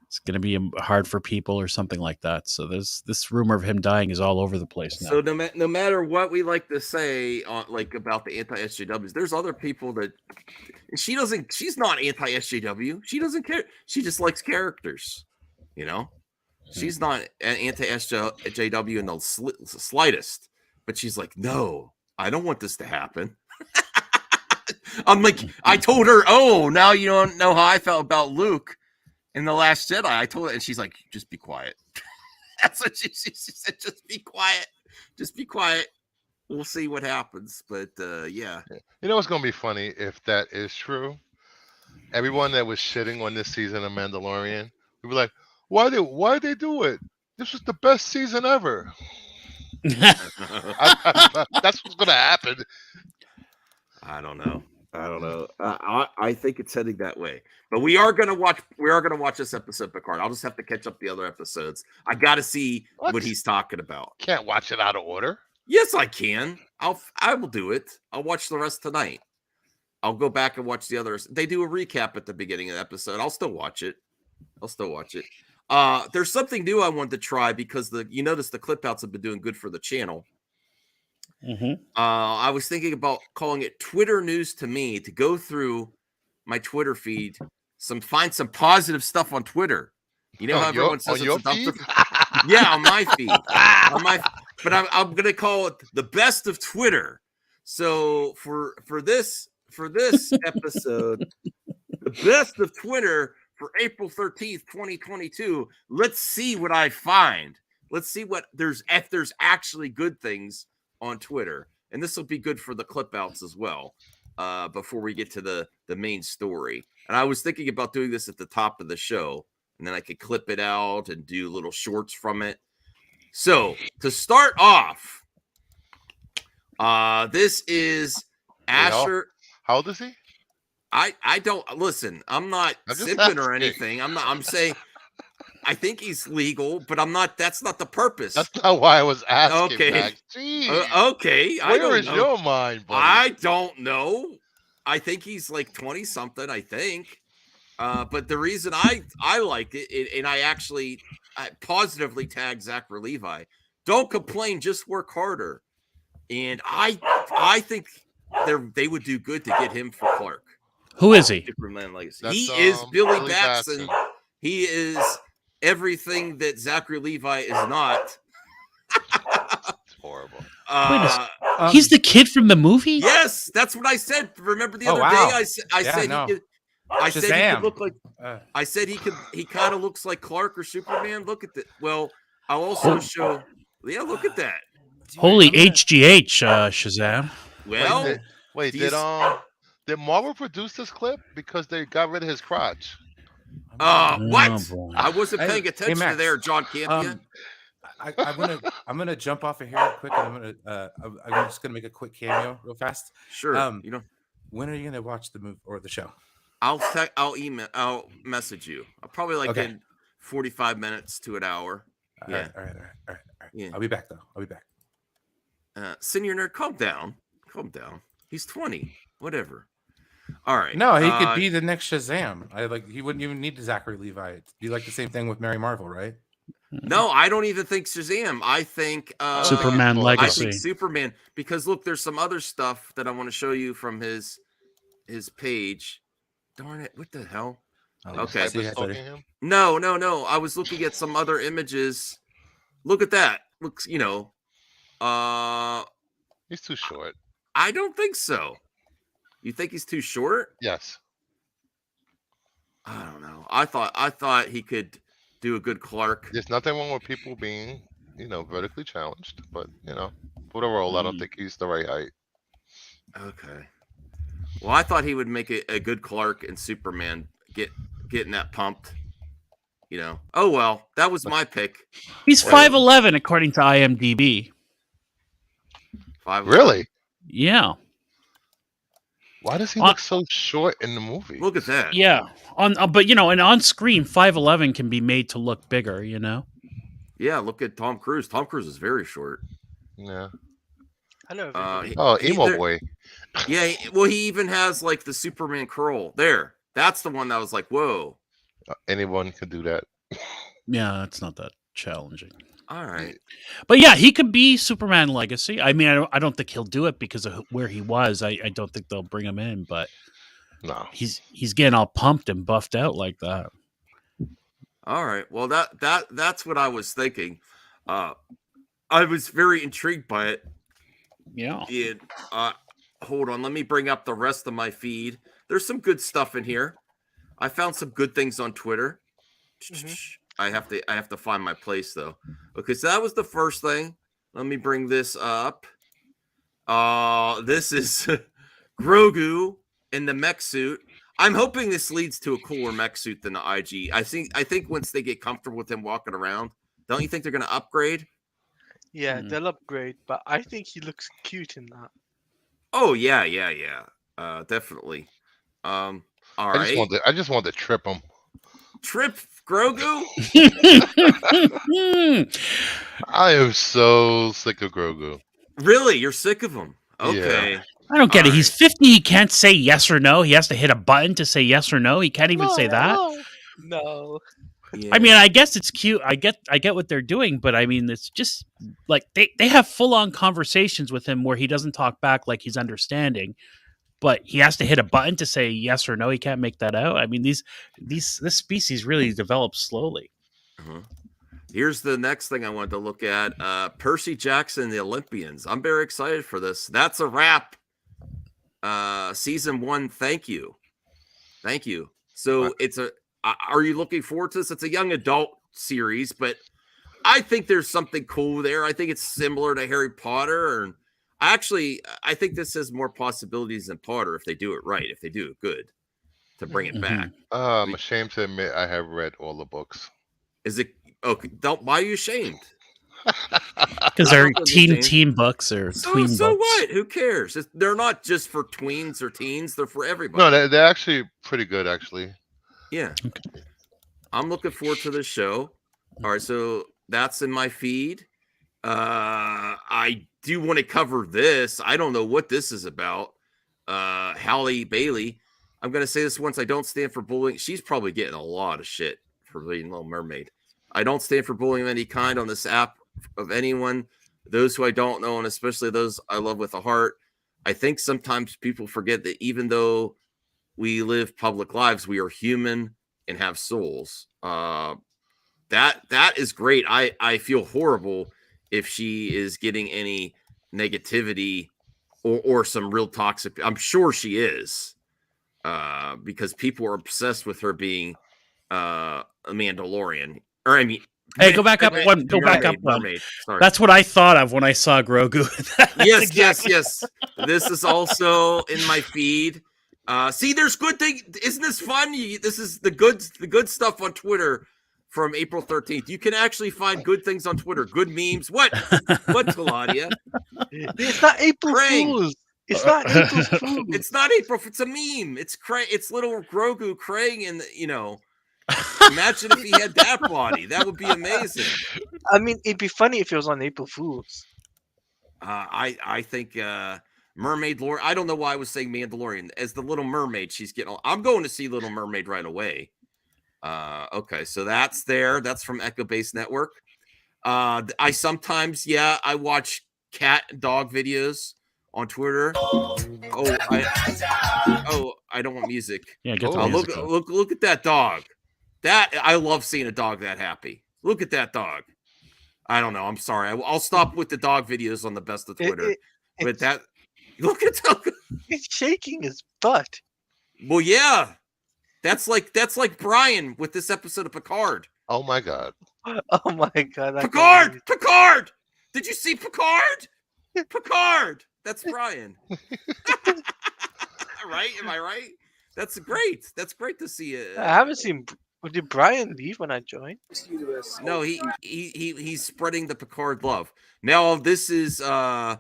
Speaker 11: it's going to be hard for people or something like that. So this rumor of him dying is all over the place now.
Speaker 10: So no matter what we like to say about the anti-SJWs, there's other people that she's not anti-SJW. She doesn't care. She just likes characters, She's not an anti-SJW in the slightest, but she's like, no, I don't want this to happen. I'm like, I told her, oh, now you don't know how I felt about Luke in The Last Jedi. I told her, and she's like, just be quiet. That's what she said. Just be quiet. Just be quiet. we'll see what happens. But yeah.
Speaker 9: You know what's gonna be funny if that is true? Everyone that was shitting on this season of Mandalorian, we were like, why did they do it? This was the best season ever. That's what's gonna happen.
Speaker 10: I don't know. I think it's heading that way. But we are gonna watch this episode, Picard. I'll just have to catch up the other episodes. I gotta see what he's talking about.
Speaker 9: Can't watch it out of order.
Speaker 10: Yes, I can. I will do it. I'll watch the rest tonight. I'll go back and watch the others. They do a recap at the beginning of the episode. I'll still watch it. There's something new I wanted to try because you notice the clip outs have been doing good for the channel.
Speaker 11: Mm-hmm.
Speaker 10: I was thinking about calling it Twitter News to Me, to go through my Twitter feed, find some positive stuff on Twitter. You know how everyone says it's a dumpster? Yeah, on my feed. But I'm gonna call it the best of Twitter. So for this episode, the best of Twitter for April 13th, 2022. Let's see what I find. Let's see if there's actually good things on Twitter. And this will be good for the clip outs as well, before we get to the main story. And I was thinking about doing this at the top of the show, and then I could clip it out and do little shorts from it. So to start off, this is Asher.
Speaker 9: How old is he?
Speaker 10: I don't listen. I'm not simping or anything. I'm saying I think he's legal, but I'm not. That's not the purpose.
Speaker 9: That's not why I was asking.
Speaker 10: Okay.
Speaker 9: Max.
Speaker 10: Okay.
Speaker 9: Where is your mind, buddy?
Speaker 10: I don't know. I think he's like 20 something. I think. But the reason I like it, and I positively tag Zachary Levi. Don't complain. Just work harder. And I think they would do good to get him for Clark.
Speaker 11: Who is he?
Speaker 10: Superman Legacy. He is Billy Batson. He is everything that Zachary Levi is not.
Speaker 9: It's horrible.
Speaker 11: He's the kid from the movie?
Speaker 10: Yes, that's what I said. Remember the other day I said he could look like I said he kind of looks like Clark or Superman. Look at that. Well, I'll also show. Yeah, look at that.
Speaker 11: Holy HGH, Shazam.
Speaker 10: Well,
Speaker 9: wait, did Marvel produce this clip because they got rid of his crotch?
Speaker 10: What?
Speaker 11: Boy.
Speaker 10: I wasn't paying attention to there, John Campion.
Speaker 8: I'm gonna jump off of here quick, and I'm just gonna make a quick cameo real fast.
Speaker 10: Sure.
Speaker 8: When are you gonna watch the movie or the show?
Speaker 10: I'll message you. I'll probably in 45 minutes to an hour.
Speaker 8: All right. Yeah. I'll be back though. I'll be back.
Speaker 10: Senior nerd, calm down. He's 20. Whatever. All right.
Speaker 8: No, he could be the next Shazam. He wouldn't even need Zachary Levi. It'd be like the same thing with Mary Marvel, right?
Speaker 10: No, I don't even think Shazam. I think
Speaker 11: Superman Legacy.
Speaker 10: I think Superman, because look, there's some other stuff that I want to show you from his page. Darn it! What the hell? Okay. No. I was looking at some other images. Look at that. Looks,
Speaker 9: he's too short.
Speaker 10: I don't think so. You think he's too short?
Speaker 9: Yes.
Speaker 10: I don't know. I thought he could do a good Clark.
Speaker 9: There's nothing wrong with people being, vertically challenged, but for the role, I don't think he's the right height.
Speaker 10: Okay. Well, I thought he would make a good Clark and Superman getting that pumped. Oh well, that was my pick.
Speaker 11: He's 5'11" according to IMDb.
Speaker 10: 5'11".
Speaker 9: Really?
Speaker 11: Yeah.
Speaker 9: Why does he look so short in the movie?
Speaker 10: Look at that.
Speaker 11: Yeah. And on screen, 5'11" can be made to look bigger.
Speaker 10: Yeah. Look at Tom Cruise. Tom Cruise is very short.
Speaker 9: Yeah.
Speaker 12: I know.
Speaker 9: Emo boy.
Speaker 10: Yeah. Well, he even has like the Superman curl there. That's the one that was like, whoa.
Speaker 9: Anyone could do that.
Speaker 11: Yeah, that's not that challenging.
Speaker 10: All right.
Speaker 11: But yeah, he could be Superman Legacy. I mean, I don't think he'll do it because of where he was. I don't think they'll bring him in, but
Speaker 9: no,
Speaker 11: he's getting all pumped and buffed out like that.
Speaker 10: All right. Well, that's what I was thinking. I was very intrigued by it.
Speaker 11: Yeah.
Speaker 10: And, hold on, let me bring up the rest of my feed. There's some good stuff in here. I found some good things on Twitter. Mm-hmm. I have to find my place though. Okay, so that was the first thing. Let me bring this up. This is Grogu in the mech suit. I'm hoping this leads to a cooler mech suit than the IG. I think once they get comfortable with him walking around, don't you think they're going to upgrade?
Speaker 12: Yeah, they'll upgrade, but I think he looks cute in that.
Speaker 10: Oh yeah. Definitely. All right.
Speaker 9: I just want to trip him.
Speaker 10: Trip Grogu?
Speaker 9: I am so sick of Grogu.
Speaker 10: Really? You're sick of him? Okay.
Speaker 9: Yeah.
Speaker 11: I don't get it. He's 50. He can't say yes or no. He has to hit a button to say yes or no. He can't even say that.
Speaker 12: No.
Speaker 10: Yeah.
Speaker 11: I mean, I guess it's cute. I get what they're doing, but I mean, it's just like they have full on conversations with him where he doesn't talk back like he's understanding, but he has to hit a button to say yes or no. He can't make that out. I mean, this species really develops slowly.
Speaker 10: Uh-huh. Here's the next thing I wanted to look at. Percy Jackson, the Olympians. I'm very excited for this. That's a wrap. Season 1. Thank you. So are you looking forward to this? It's a young adult series, but I think there's something cool there. I think it's similar to Harry Potter, and I think this has more possibilities than Potter if they do it right, if they do it good, to bring it back.
Speaker 9: I'm ashamed to admit I have read all the books.
Speaker 10: Is it okay? Why are you ashamed?
Speaker 11: Because they're teen books or tween books.
Speaker 10: So what? Who cares? They're not just for tweens or teens. They're for everybody.
Speaker 9: No, they're actually pretty good, actually.
Speaker 10: Yeah. Okay. I'm looking forward to this show. All right, so that's in my feed. I do want to cover this. I don't know what this is about. Halle Bailey. I'm going to say this once. I don't stand for bullying. She's probably getting a lot of shit for being Little Mermaid. I don't stand for bullying of any kind on this app of anyone. Those who I don't know, and especially those I love with a heart. I think sometimes people forget that even though we live public lives, we are human and have souls. That is great. I feel horrible if she is getting any negativity or some real toxic. I'm sure she is, because people are obsessed with her being a Mandalorian. Or I mean,
Speaker 11: hey, go back up one. Go back up one. Sorry. That's what I thought of when I saw Grogu.
Speaker 10: Yes. This is also in my feed. See, there's good thing. Isn't this fun? This is the good stuff on Twitter from April 13th. You can actually find good things on Twitter. Good memes. What, Claudia?
Speaker 12: It's not April Fools. It's not April Fools.
Speaker 10: It's not April. It's a meme. It's little Grogu craying in the, Imagine if he had that body. That would be amazing.
Speaker 12: I mean, it'd be funny if it was on April Fools.
Speaker 10: I think Mermaid Lord. I don't know why I was saying Mandalorian. As the Little Mermaid, she's getting. I'm going to see Little Mermaid right away. Okay, so that's there. That's from Echo Base Network. I sometimes, I watch cat and dog videos on Twitter. I don't want music.
Speaker 11: Yeah, get the music.
Speaker 10: Look at that dog. I love seeing a dog that happy. Look at that dog. I don't know. I'm sorry. I'll stop with the dog videos on the best of Twitter. But look at dog.
Speaker 12: He's shaking his butt.
Speaker 10: Well, yeah. That's like Brian with this episode of Picard.
Speaker 9: Oh my god.
Speaker 12: Oh my god.
Speaker 10: Picard! Did you see Picard? Picard! That's Brian. Right? Am I right? That's great. That's great to see it.
Speaker 12: I haven't seen. Did Brian leave when I joined?
Speaker 10: No, he's spreading the Picard love. Now this is I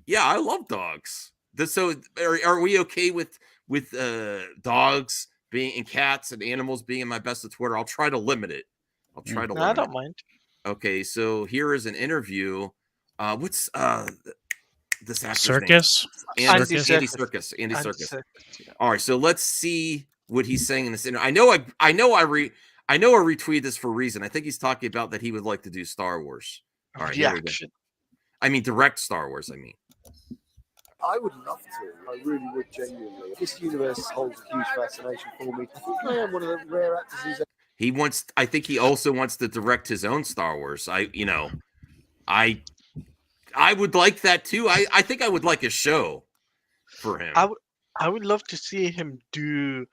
Speaker 10: love dogs. So are we okay with dogs being and cats and animals being in my best of Twitter? I'll try to limit it.
Speaker 12: I don't mind.
Speaker 10: Okay, so here is an interview. What's this actor's
Speaker 11: Circus?
Speaker 10: name? Andy Serkis. Andy Serkis. Yeah. All right, so let's see what he's saying in this interview. I know I retweeted this for a reason. I think he's talking about that he would like to do Star Wars. All right,
Speaker 12: Reaction.
Speaker 10: I mean, direct Star Wars. I mean,
Speaker 5: I would love to. I really would genuinely. This universe holds a huge fascination for me. I think I am one of the rare actors who's.
Speaker 10: I think he also wants to direct his own Star Wars. I would like that too. I think I would like a show for him.
Speaker 12: I would love to see him do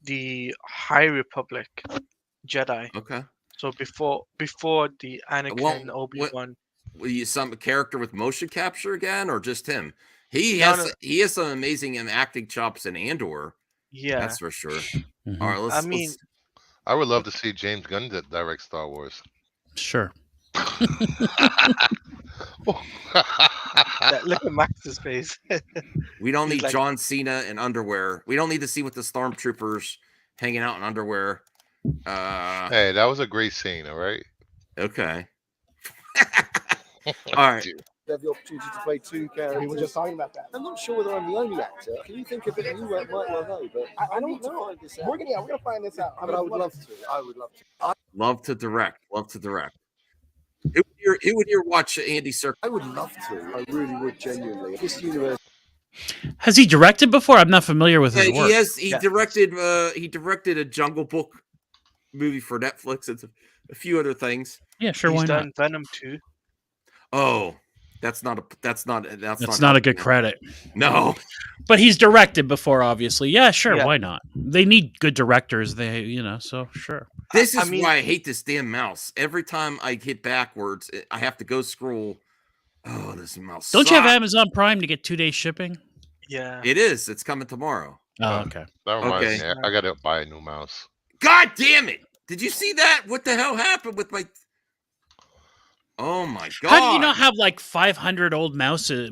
Speaker 12: the High Republic Jedi.
Speaker 10: Okay.
Speaker 12: So before the Anakin Obi-Wan.
Speaker 10: Will you some character with motion capture again, or just him? He
Speaker 12: No,
Speaker 10: has
Speaker 12: no.
Speaker 10: he has some amazing acting chops in Andor.
Speaker 12: Yeah.
Speaker 10: That's for sure.
Speaker 11: Mhm.
Speaker 10: All right, let's.
Speaker 12: I mean,
Speaker 10: let's-
Speaker 9: I would love to see James Gunn direct Star Wars.
Speaker 11: Sure.
Speaker 12: look at Max's face.
Speaker 10: we don't
Speaker 12: He's
Speaker 10: need
Speaker 12: like-
Speaker 10: John Cena in underwear. We don't need to see what the stormtroopers hanging out in underwear.
Speaker 9: Hey, that was a great scene. All right.
Speaker 10: Okay. All right.
Speaker 5: They have the opportunity to play two characters.
Speaker 13: We were just talking about that.
Speaker 5: I'm not sure whether I'm the only actor. Can you think of it? You might well know, but
Speaker 13: I
Speaker 5: need
Speaker 13: don't
Speaker 5: to
Speaker 13: know.
Speaker 5: find this out.
Speaker 13: We're gonna find this out.
Speaker 5: But I would love to. I would love to.
Speaker 10: Love to direct. Love to direct. Who would you watch Andy Serkis?
Speaker 5: I would love to. I really would genuinely. This universe.
Speaker 11: Has he directed before? I'm not familiar with his work.
Speaker 10: He directed a Jungle Book movie for Netflix and a few other things.
Speaker 11: Yeah, sure.
Speaker 12: He's
Speaker 11: Why
Speaker 12: done
Speaker 11: not?
Speaker 12: Venom 2.
Speaker 10: Oh, that's not
Speaker 11: a good credit.
Speaker 10: No,
Speaker 11: but he's directed before, obviously. Yeah, sure.
Speaker 12: Yeah.
Speaker 11: Why not? They need good directors. So sure.
Speaker 10: This is why I hate this damn mouse. Every time I hit backwards, I have to go scroll. Oh, this mouse.
Speaker 11: Don't you have
Speaker 10: sucks.
Speaker 11: Amazon Prime to get 2-day shipping?
Speaker 12: Yeah.
Speaker 10: It is. It's coming tomorrow.
Speaker 11: Oh, okay.
Speaker 9: That reminds
Speaker 10: Okay.
Speaker 9: me. I gotta buy a new mouse.
Speaker 10: God damn it! Did you see that? What the hell happened with my? Oh my god!
Speaker 11: How do you not have like 500 old mouses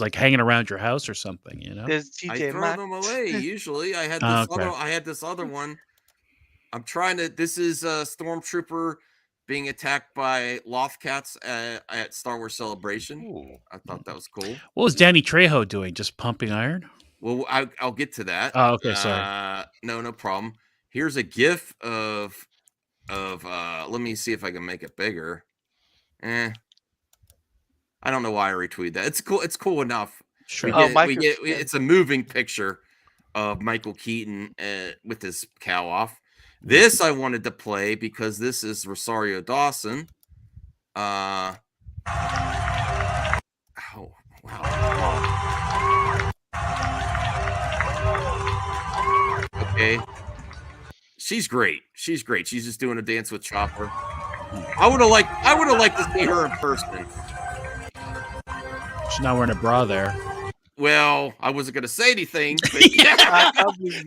Speaker 11: like hanging around your house or something? You know,
Speaker 12: There's
Speaker 10: I
Speaker 12: TJ
Speaker 10: throw
Speaker 12: Maxx.
Speaker 10: them away. Usually, I had this
Speaker 11: Oh, okay.
Speaker 10: other. I had this other one. I'm trying to. This is a stormtrooper being attacked by Lothcats at Star Wars Celebration.
Speaker 9: Ooh.
Speaker 10: I thought that was cool.
Speaker 11: what was Danny Trejo doing? Just pumping iron?
Speaker 10: Well, I'll get to that.
Speaker 11: Oh, okay, sorry.
Speaker 10: No problem. Here's a GIF of. Let me see if I can make it bigger. I don't know why I retweeted that. It's cool. It's cool enough.
Speaker 11: Sure.
Speaker 10: It's a moving picture of Michael Keaton with his cow off. This I wanted to play because this is Rosario Dawson. Oh wow. Okay. She's great. She's great. She's just doing a dance with Chopper. I would have liked to see her in person.
Speaker 11: She's not wearing a bra there.
Speaker 10: Well, I wasn't going to say anything. But yeah.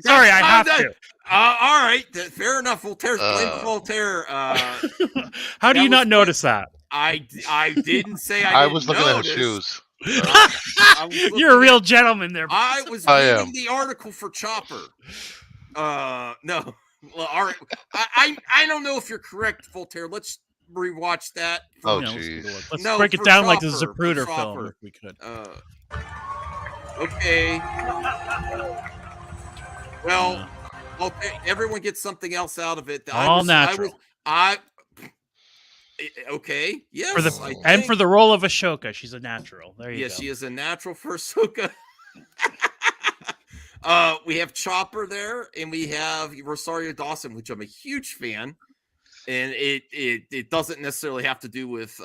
Speaker 11: Sorry, I have to.
Speaker 10: All right, fair enough. Voltaire.
Speaker 11: How do you not notice that?
Speaker 10: I didn't say
Speaker 9: I
Speaker 10: didn't
Speaker 9: was looking at her
Speaker 10: notice.
Speaker 9: shoes.
Speaker 11: You're a real gentleman there.
Speaker 10: I was
Speaker 9: I
Speaker 10: reading
Speaker 9: am.
Speaker 10: the article for Chopper. No. Well, all right. I don't know if you're correct, Voltaire. Let's rewatch that.
Speaker 9: Oh,
Speaker 11: You know,
Speaker 9: jeez.
Speaker 11: Let's
Speaker 10: No,
Speaker 11: break it
Speaker 10: for
Speaker 11: down like the
Speaker 10: Chopper, for
Speaker 11: Zapruder film,
Speaker 10: Chopper.
Speaker 11: if we could.
Speaker 10: Okay. Well, okay, everyone gets something else out of it.
Speaker 11: All natural.
Speaker 10: Okay. Yes.
Speaker 11: For
Speaker 10: I
Speaker 11: the role of Ashoka, she's a natural. There you
Speaker 10: yeah,
Speaker 11: go.
Speaker 10: she is a natural for Ahsoka. We have Chopper there, and we have Rosario Dawson, which I'm a huge fan. And it doesn't necessarily have to do with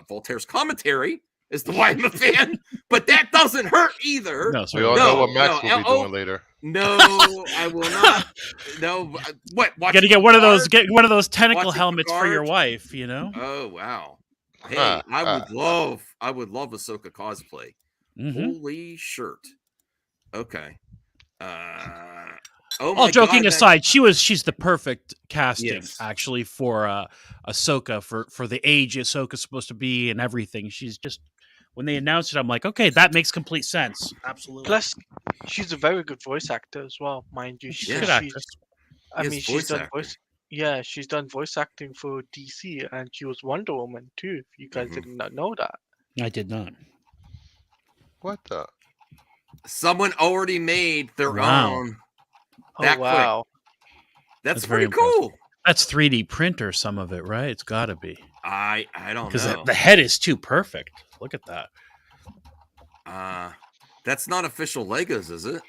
Speaker 10: Voltaire's commentary as to why I'm a fan, but that doesn't hurt either.
Speaker 11: No,
Speaker 9: We all know what Max will be doing later.
Speaker 10: No, I will not. No, what?
Speaker 11: You got to get one of those.
Speaker 10: Picard?
Speaker 11: Get one of those tentacle
Speaker 10: Watching
Speaker 11: helmets for your
Speaker 10: Picard?
Speaker 11: wife. You know.
Speaker 10: Oh wow! Hey,
Speaker 9: Ah,
Speaker 10: I would love Ahsoka cosplay.
Speaker 11: Mhm.
Speaker 10: Holy shirt. Okay. Oh
Speaker 11: All
Speaker 10: my
Speaker 11: joking
Speaker 10: God,
Speaker 11: aside, she's the perfect casting
Speaker 10: Yes.
Speaker 11: actually for Ahsoka for the age Ahsoka's supposed to be and everything. She's just when they announced it, I'm like, okay, that makes complete sense. Absolutely.
Speaker 12: Plus, she's a very good voice actor as well, mind you.
Speaker 11: She's a good actress.
Speaker 12: I
Speaker 10: Yes,
Speaker 12: mean,
Speaker 10: voice
Speaker 12: she's done
Speaker 10: actor.
Speaker 12: voice. Yeah, she's done voice acting for DC, and she was Wonder Woman too. If you guys
Speaker 10: Mhm.
Speaker 12: did not know that.
Speaker 11: I did not.
Speaker 9: What the?
Speaker 10: Someone already made their
Speaker 11: Wow.
Speaker 10: own.
Speaker 12: Oh
Speaker 10: That quick.
Speaker 12: wow!
Speaker 10: That's
Speaker 11: very
Speaker 10: pretty cool.
Speaker 11: That's 3D printer, some of it, right? It's got to be
Speaker 10: I don't
Speaker 11: because
Speaker 10: know.
Speaker 11: the head is too perfect. Look at that.
Speaker 10: That's not official Legos, is it?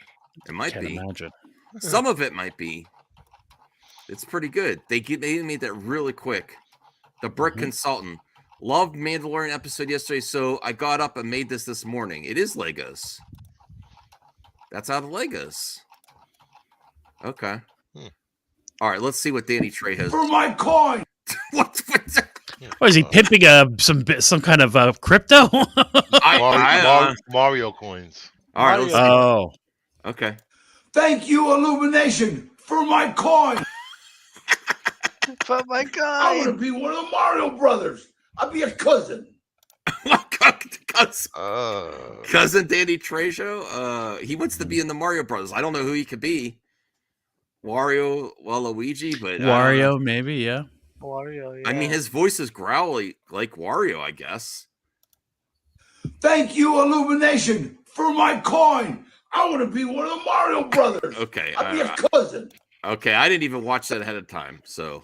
Speaker 10: It might
Speaker 11: Can't
Speaker 10: be.
Speaker 11: imagine.
Speaker 10: Some of it might be. It's pretty good. They made that really quick. The Brick
Speaker 11: Mm-hmm.
Speaker 10: Consultant loved Mandalorian episode yesterday, so I got up and made this morning. It is Legos. That's out of Legos. Okay.
Speaker 9: Hmm.
Speaker 10: All right. Let's see what Danny Trejo's.
Speaker 1: For my coin!
Speaker 10: what?
Speaker 11: What is he pimping some kind of crypto?
Speaker 9: Mario coins.
Speaker 10: All right. Let's see.
Speaker 11: Oh,
Speaker 10: okay.
Speaker 14: Thank you, Illumination, for my coin.
Speaker 12: For my coin.
Speaker 14: I want to be one of the Mario brothers. I'll be a cousin.
Speaker 10: Cousin Danny Trejo. He wants to be in the Mario Brothers. I don't know who he could be. Wario, Waluigi, but
Speaker 11: Wario, maybe, yeah.
Speaker 12: Wario, yeah.
Speaker 10: I mean, his voice is growly like Wario, I guess.
Speaker 14: Thank you, Illumination, for my coin. I want to be one of the Mario brothers.
Speaker 10: Okay.
Speaker 14: I'll be a cousin.
Speaker 10: Okay, I didn't even watch that ahead of time, so.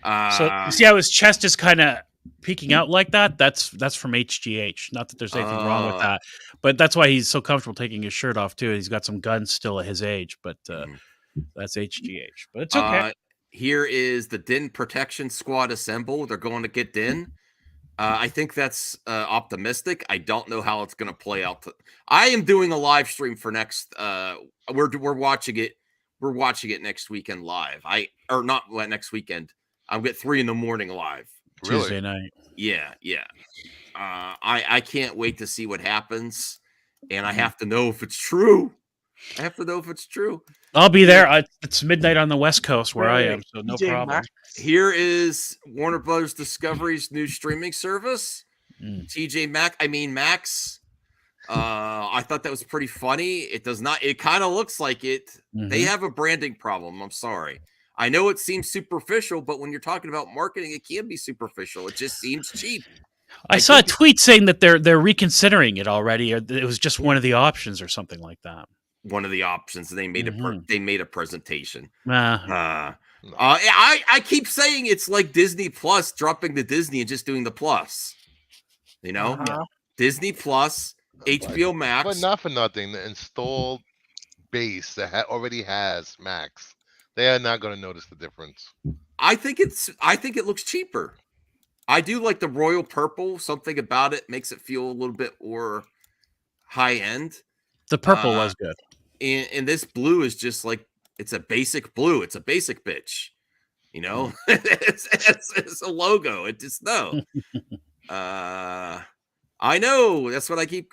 Speaker 11: So you see how his chest is kind of peeking out like that? That's from HGH. Not that there's anything wrong with that, but that's why he's so comfortable taking his shirt off too. He's got some guns still at his age, but that's HGH. But it's okay.
Speaker 10: Here is the Din Protection Squad assemble. They're going to get Din. I think that's optimistic. I don't know how it's going to play out. I am doing a live stream for next. We're watching it. We're watching it next weekend live. Not next weekend. I'll get 3 a.m. live.
Speaker 11: Tuesday night.
Speaker 10: Yeah. I can't wait to see what happens, and I have to know if it's true.
Speaker 11: I'll be there. It's midnight on the West Coast where I am, so no problem.
Speaker 10: Here is Warner Brothers Discovery's new streaming service. Max. I thought that was pretty funny. It does not. It kind of looks like it. They have a branding problem. I'm sorry. I know it seems superficial, but when you're talking about marketing, it can be superficial. It just seems cheap.
Speaker 11: I saw a tweet saying that they're reconsidering it already, or it was just one of the options, or something like that.
Speaker 10: One of the options. They made a presentation.
Speaker 11: Uh-huh.
Speaker 10: I keep saying it's like Disney Plus dropping the Disney and just doing the Plus. You know, Disney Plus, HBO Max.
Speaker 9: But not for nothing, the installed base that already has Max, they are not going to notice the difference.
Speaker 10: I think it looks cheaper. I do like the royal purple. Something about it makes it feel a little bit more high end.
Speaker 11: The purple was good.
Speaker 10: And this blue is just like, it's a basic blue. It's a basic bitch. You know, it's a logo. It just no. I know. That's what I keep.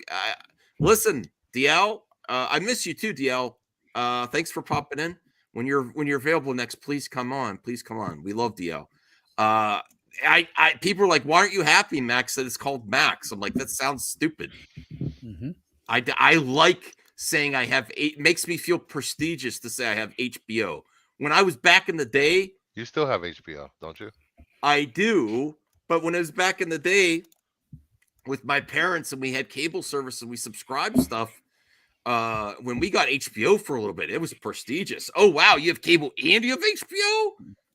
Speaker 10: Listen, DL. I miss you too, DL. Thanks for popping in. When you're available next, please come on. Please come on. We love DL. People are like, why aren't you happy, Max? That it's called Max. I'm like, that sounds stupid. I like saying I have it makes me feel prestigious to say I have HBO. When I was back in the day,
Speaker 9: you still have HBO, don't you?
Speaker 10: I do, but when I was back in the day with my parents and we had cable service and we subscribed stuff, when we got HBO for a little bit, it was prestigious. Oh wow, you have cable and you have HBO?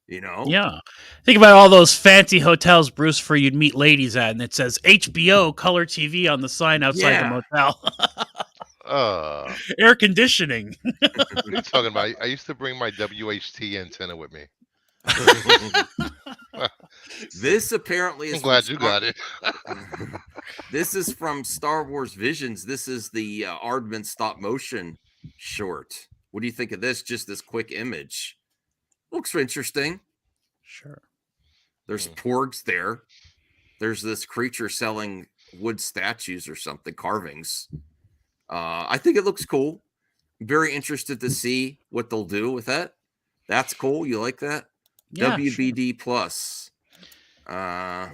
Speaker 10: You know?
Speaker 11: Yeah. Think about all those fancy hotels, Bruce, where you'd meet ladies at, and it says HBO color TV on the sign outside the motel. Air conditioning.
Speaker 9: What are you talking about? I used to bring my WHT antenna with me.
Speaker 10: This apparently is.
Speaker 9: I'm glad you got it.
Speaker 10: This is from Star Wars Visions. This is the Aardman stop motion short. What do you think of this? Just this quick image. Looks interesting.
Speaker 11: Sure.
Speaker 10: There's porgs there. There's this creature selling wood statues or something, carvings. I think it looks cool. Very interested to see what they'll do with that. That's cool. You like that?
Speaker 11: Yeah,
Speaker 10: WBD Plus. All right.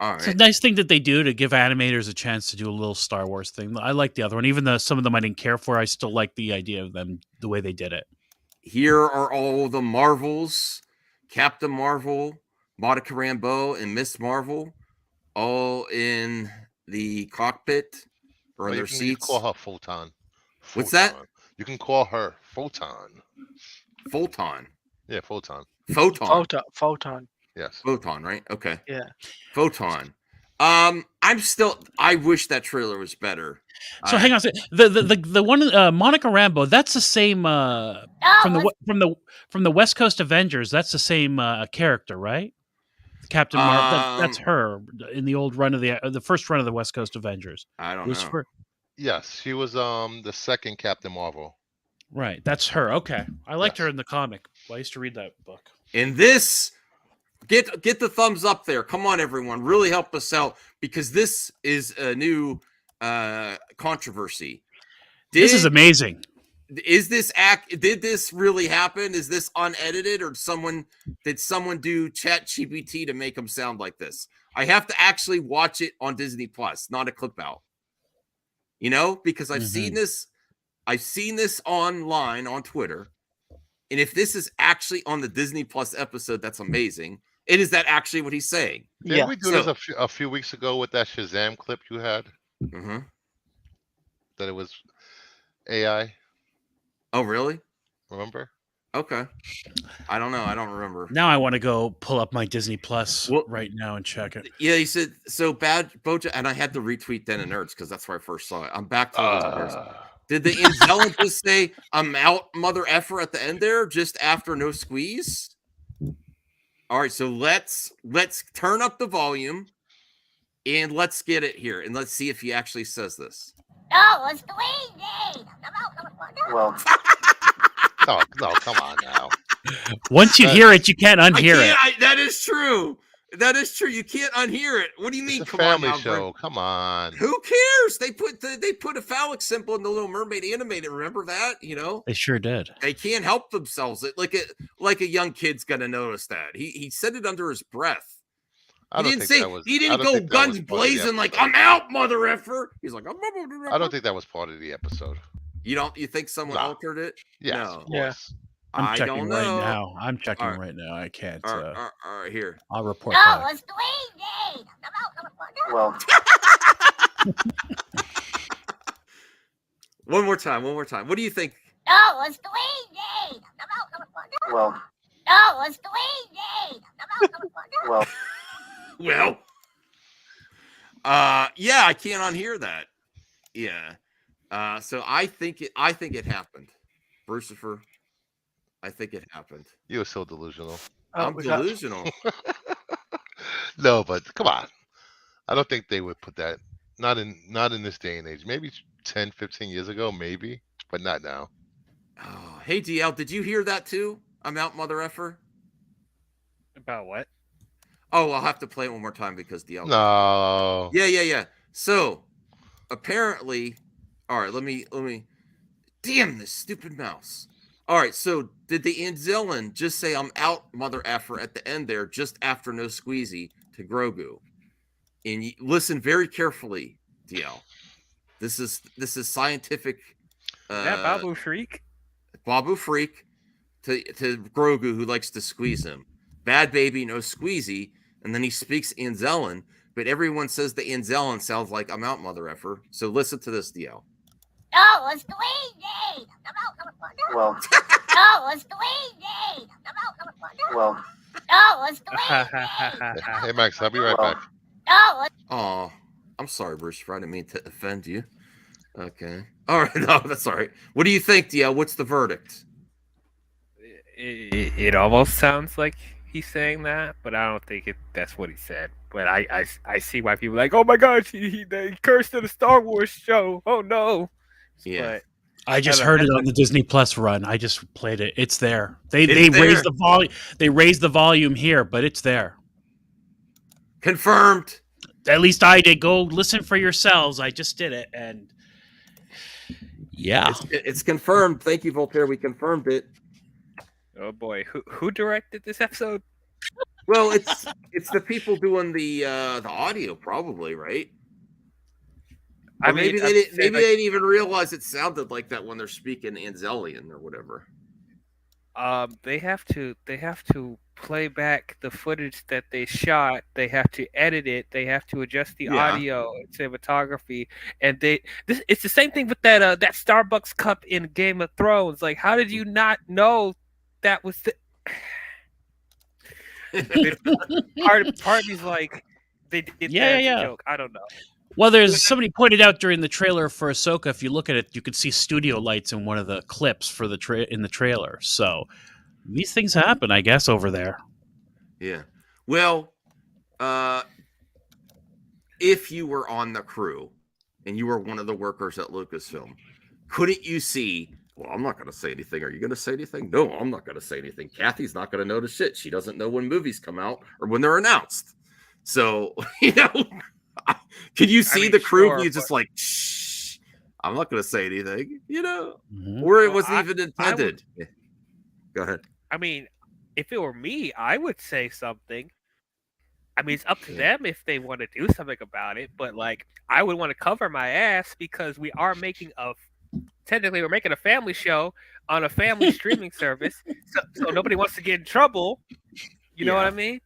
Speaker 11: It's a nice thing that they do to give animators a chance to do a little Star Wars thing. I like the other one. Even though some of them I didn't care for, I still like the idea of them, the way they did it.
Speaker 10: Here are all the Marvels. Captain Marvel, Monica Rambeau, and Miss Marvel, all in the cockpit or in their seats.
Speaker 9: You can call her Photon.
Speaker 10: What's that?
Speaker 9: You can call her Photon.
Speaker 10: Photon.
Speaker 9: Yeah, Photon.
Speaker 12: Photon.
Speaker 9: Yes.
Speaker 10: Photon, right? Okay.
Speaker 12: Yeah.
Speaker 10: Photon. I wish that trailer was better.
Speaker 11: So hang on a second. The one Monica Rambeau, that's the same from the West Coast Avengers. That's the same character, right? Captain Marvel. That's her in the old run of the first run of the West Coast Avengers.
Speaker 10: I don't know.
Speaker 9: Yes, she was the second Captain Marvel.
Speaker 11: Right, that's her. Okay, I liked her in the comic. I used to read that book.
Speaker 10: In this Get the thumbs up there. Come on, everyone. Really help us out because this is a new controversy.
Speaker 11: This is amazing.
Speaker 10: Is this did this really happen? Is this unedited or did someone do ChatGPT to make them sound like this? I have to actually watch it on Disney Plus, not a clip out. You know, because I've seen this online on Twitter. And if this is actually on the Disney Plus episode, that's amazing. And is that actually what he's saying?
Speaker 9: Didn't we do this a few weeks ago with that Shazam clip you had?
Speaker 10: Mm-hmm.
Speaker 9: That it was AI.
Speaker 10: Oh, really?
Speaker 9: Remember?
Speaker 10: Okay. I don't know. I don't remember.
Speaker 11: Now I want to go pull up my Disney Plus right now and check it.
Speaker 10: Yeah, he said so bad Boja, and I had to retweet Den of Nerds because that's where I first saw it. I'm back to Nerds. Did the Angelin just say I'm out, mother effer at the end there, just after no squeeze? All right, so let's turn up the volume and let's get it here and let's see if he actually says this.
Speaker 15: No, it's squeezy.
Speaker 9: Well, no, come on now.
Speaker 11: Once you hear it, you can't unhear it.
Speaker 10: That is true. That is true. You can't unhear it. What do you mean?
Speaker 9: It's a
Speaker 10: Come
Speaker 9: family
Speaker 10: on now,
Speaker 9: show.
Speaker 10: Brent.
Speaker 9: Come on.
Speaker 10: Who cares? They put a phallic symbol in the Little Mermaid animated. Remember that? You know
Speaker 11: They sure did.
Speaker 10: they can't help themselves. Like a young kid's gonna notice that. He said it under his breath.
Speaker 9: I don't
Speaker 10: He didn't
Speaker 9: think
Speaker 10: say
Speaker 9: that was-
Speaker 10: he
Speaker 9: I
Speaker 10: didn't
Speaker 9: don't
Speaker 10: go
Speaker 9: think that was
Speaker 10: guns
Speaker 9: part of the
Speaker 10: blazing like
Speaker 9: episode.
Speaker 10: I'm out, mother effer. He's like
Speaker 9: I don't think that was part of the episode.
Speaker 10: You think someone altered it?
Speaker 9: Yes,
Speaker 10: No.
Speaker 9: of course.
Speaker 11: I'm
Speaker 10: I
Speaker 11: checking
Speaker 10: don't
Speaker 11: right
Speaker 10: know.
Speaker 11: now. I'm checking
Speaker 10: All right.
Speaker 11: right now. I can't.
Speaker 10: All right, here.
Speaker 11: I'll report
Speaker 15: No,
Speaker 11: back.
Speaker 15: it's squeezy.
Speaker 9: Well,
Speaker 10: One more time. What do you think?
Speaker 15: No, it's squeezy.
Speaker 9: well,
Speaker 15: No, it's squeezy.
Speaker 9: well.
Speaker 10: Yeah, I can't unhear that. Yeah. So I think it happened. Brucifer, I think it happened.
Speaker 9: You were so delusional.
Speaker 10: I'm delusional.
Speaker 9: No, but come on. I don't think they would put that. Not in this day and age. Maybe 10, 15 years ago, maybe, but not now.
Speaker 10: Oh, hey DL, did you hear that too? I'm out, mother effer.
Speaker 16: About what?
Speaker 10: Oh, I'll have to play it one more time because DL.
Speaker 9: No.
Speaker 10: Yeah. So apparently, all right. Let me. Damn this stupid mouse. All right. So did the Anzelin just say I'm out, mother effer at the end there, just after no squeezy to Grogu? And listen very carefully, DL. This is scientific.
Speaker 16: That Babu Freak?
Speaker 10: Babu Freak to Grogu, who likes to squeeze him. Bad baby, no squeezy. And then he speaks Anzelin, but everyone says the Anzelin sounds like I'm out, mother effer. So listen to this, DL.
Speaker 15: No, it's squeezy.
Speaker 9: Well,
Speaker 15: No, it's squeezy.
Speaker 9: well.
Speaker 15: No, it's squeezy.
Speaker 9: Hey, Max, I'll be right back.
Speaker 15: No, it's
Speaker 10: Oh, I'm sorry, Bruce. I didn't mean to offend you. Okay. All right. No, that's all right. What do you think, DL? What's the verdict?
Speaker 16: It almost sounds like he's saying that, but I don't think that's what he said. But I see why people are like, oh my gosh, he cursed at a Star Wars show. Oh no.
Speaker 10: Yeah.
Speaker 16: But
Speaker 11: I just heard it on the Disney Plus run. I just played it. It's there. They
Speaker 10: It's there.
Speaker 11: raised the volume. They raised the volume here, but it's there.
Speaker 10: Confirmed.
Speaker 11: At least I did. Go listen for yourselves. I just did it, and yeah,
Speaker 10: It's confirmed. Thank you, Voltaire. We confirmed it.
Speaker 16: oh boy, who directed this episode?
Speaker 10: Well, it's the people doing the audio, probably, right? Or maybe they didn't. Maybe they didn't even realize it sounded like that when they're speaking Anzelian or whatever.
Speaker 16: They have to play back the footage that they shot. They have to edit it. They have to adjust the audio and cinematography. And it's the same thing with that Starbucks cup in Game of Thrones. Like, how did you not know that was the part of me's like they did that as a joke. I don't know.
Speaker 11: Well, there's somebody pointed out during the trailer for Ahsoka. If you look at it, you could see studio lights in one of the clips for the in the trailer. So these things happen, I guess, over there.
Speaker 10: Yeah. Well, if you were on the crew and you were one of the workers at Lucasfilm, couldn't you see Well, I'm not going to say anything. Are you going to say anything? No, I'm not going to say anything. Kathy's not going to notice shit. She doesn't know when movies come out or when they're announced. So, can you see the crew?
Speaker 16: Sure,
Speaker 10: You just like, shh. I'm not going to say anything,
Speaker 11: Mm-hmm.
Speaker 10: or it wasn't even intended. Go ahead.
Speaker 16: I mean, if it were me, I would say something. I mean, it's up to them if they want to do something about it, but like, I would want to cover my ass because we are making technically we're making a family show on a family streaming service, so nobody wants to get in trouble. You know what I mean?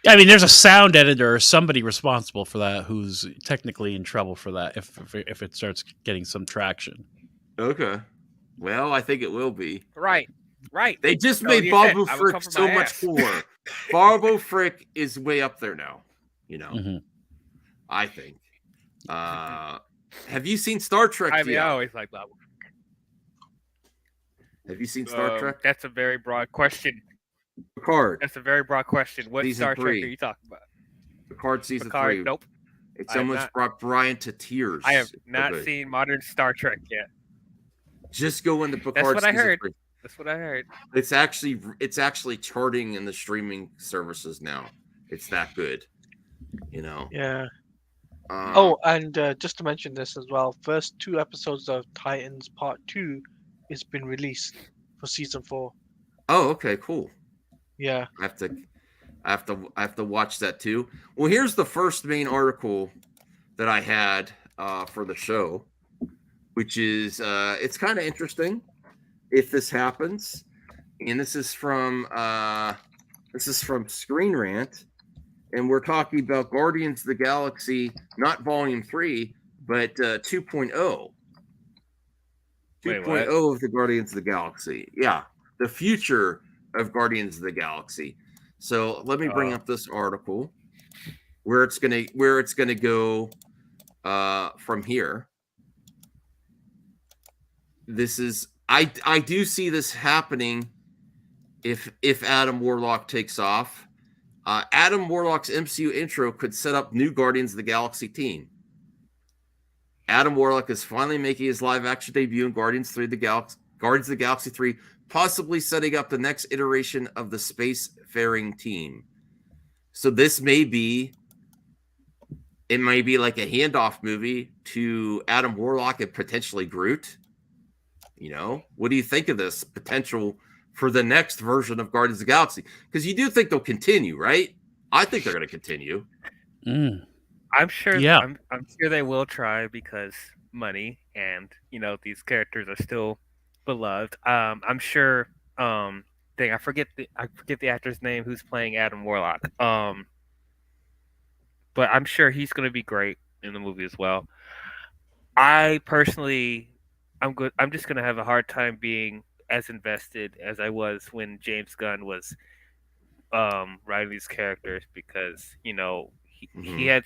Speaker 11: I mean, there's a sound editor or somebody responsible for that who's technically in trouble for that if it starts getting some traction.
Speaker 10: Okay. Well, I think it will be.
Speaker 16: Right.
Speaker 10: They just
Speaker 16: So
Speaker 10: made
Speaker 16: you said,
Speaker 10: Babu
Speaker 16: I would
Speaker 10: Frick
Speaker 16: cover
Speaker 10: so
Speaker 16: my
Speaker 10: much
Speaker 16: ass.
Speaker 10: cooler. Babu Frick is way up there now. I think. Have you seen Star Trek?
Speaker 16: I mean, I
Speaker 10: Gia?
Speaker 16: always like Babu.
Speaker 10: Have you seen Star Trek?
Speaker 16: That's a very broad question.
Speaker 10: Picard.
Speaker 16: That's a very broad question. What
Speaker 10: Season
Speaker 16: Star
Speaker 10: 3.
Speaker 16: Trek are you talking about?
Speaker 10: Picard season
Speaker 16: Picard,
Speaker 10: 3.
Speaker 16: nope.
Speaker 10: It's
Speaker 16: I have
Speaker 10: almost
Speaker 16: not-
Speaker 10: brought Brian to tears.
Speaker 16: I have
Speaker 10: It's so
Speaker 16: not
Speaker 10: good.
Speaker 16: seen modern Star Trek yet.
Speaker 10: Just go into Picard.
Speaker 16: That's what I
Speaker 10: season
Speaker 16: heard.
Speaker 10: 3.
Speaker 16: That's what I heard.
Speaker 10: It's actually charting in the streaming services now. It's that good.
Speaker 12: Yeah.
Speaker 10: Um,
Speaker 12: and just to mention this as well, first 2 episodes of Titans Part 2 has been released for season 4.
Speaker 10: Oh, okay, cool.
Speaker 12: Yeah.
Speaker 10: I have to watch that too. Well, here's the first main article that I had for the show, which is it's kind of interesting if this happens, and this is from Screen Rant, and we're talking about Guardians of the Galaxy, not Volume 3, but 2.0. 2.0 of the Guardians of the Galaxy. Yeah, the future of Guardians of the Galaxy. So let me bring up this article where it's gonna go from here. This is I do see this happening if Adam Warlock takes off. Adam Warlock's MCU intro could set up new Guardians of the Galaxy team. Adam Warlock is finally making his live-action debut in Guardians of the Galaxy 3, possibly setting up the next iteration of the spacefaring team. So this may be like a handoff movie to Adam Warlock and potentially Groot. What do you think of this potential for the next version of Guardians of the Galaxy? Because you do think they'll continue, right? I think they're going to continue.
Speaker 16: I'm sure.
Speaker 11: Yeah.
Speaker 16: I'm sure they will try because money, and these characters are still beloved. I'm sure. I forget the actor's name who's playing Adam Warlock. But I'm sure he's going to be great in the movie as well. I personally, I'm good. I'm just going to have a hard time being as invested as I was when James Gunn was writing these characters because he had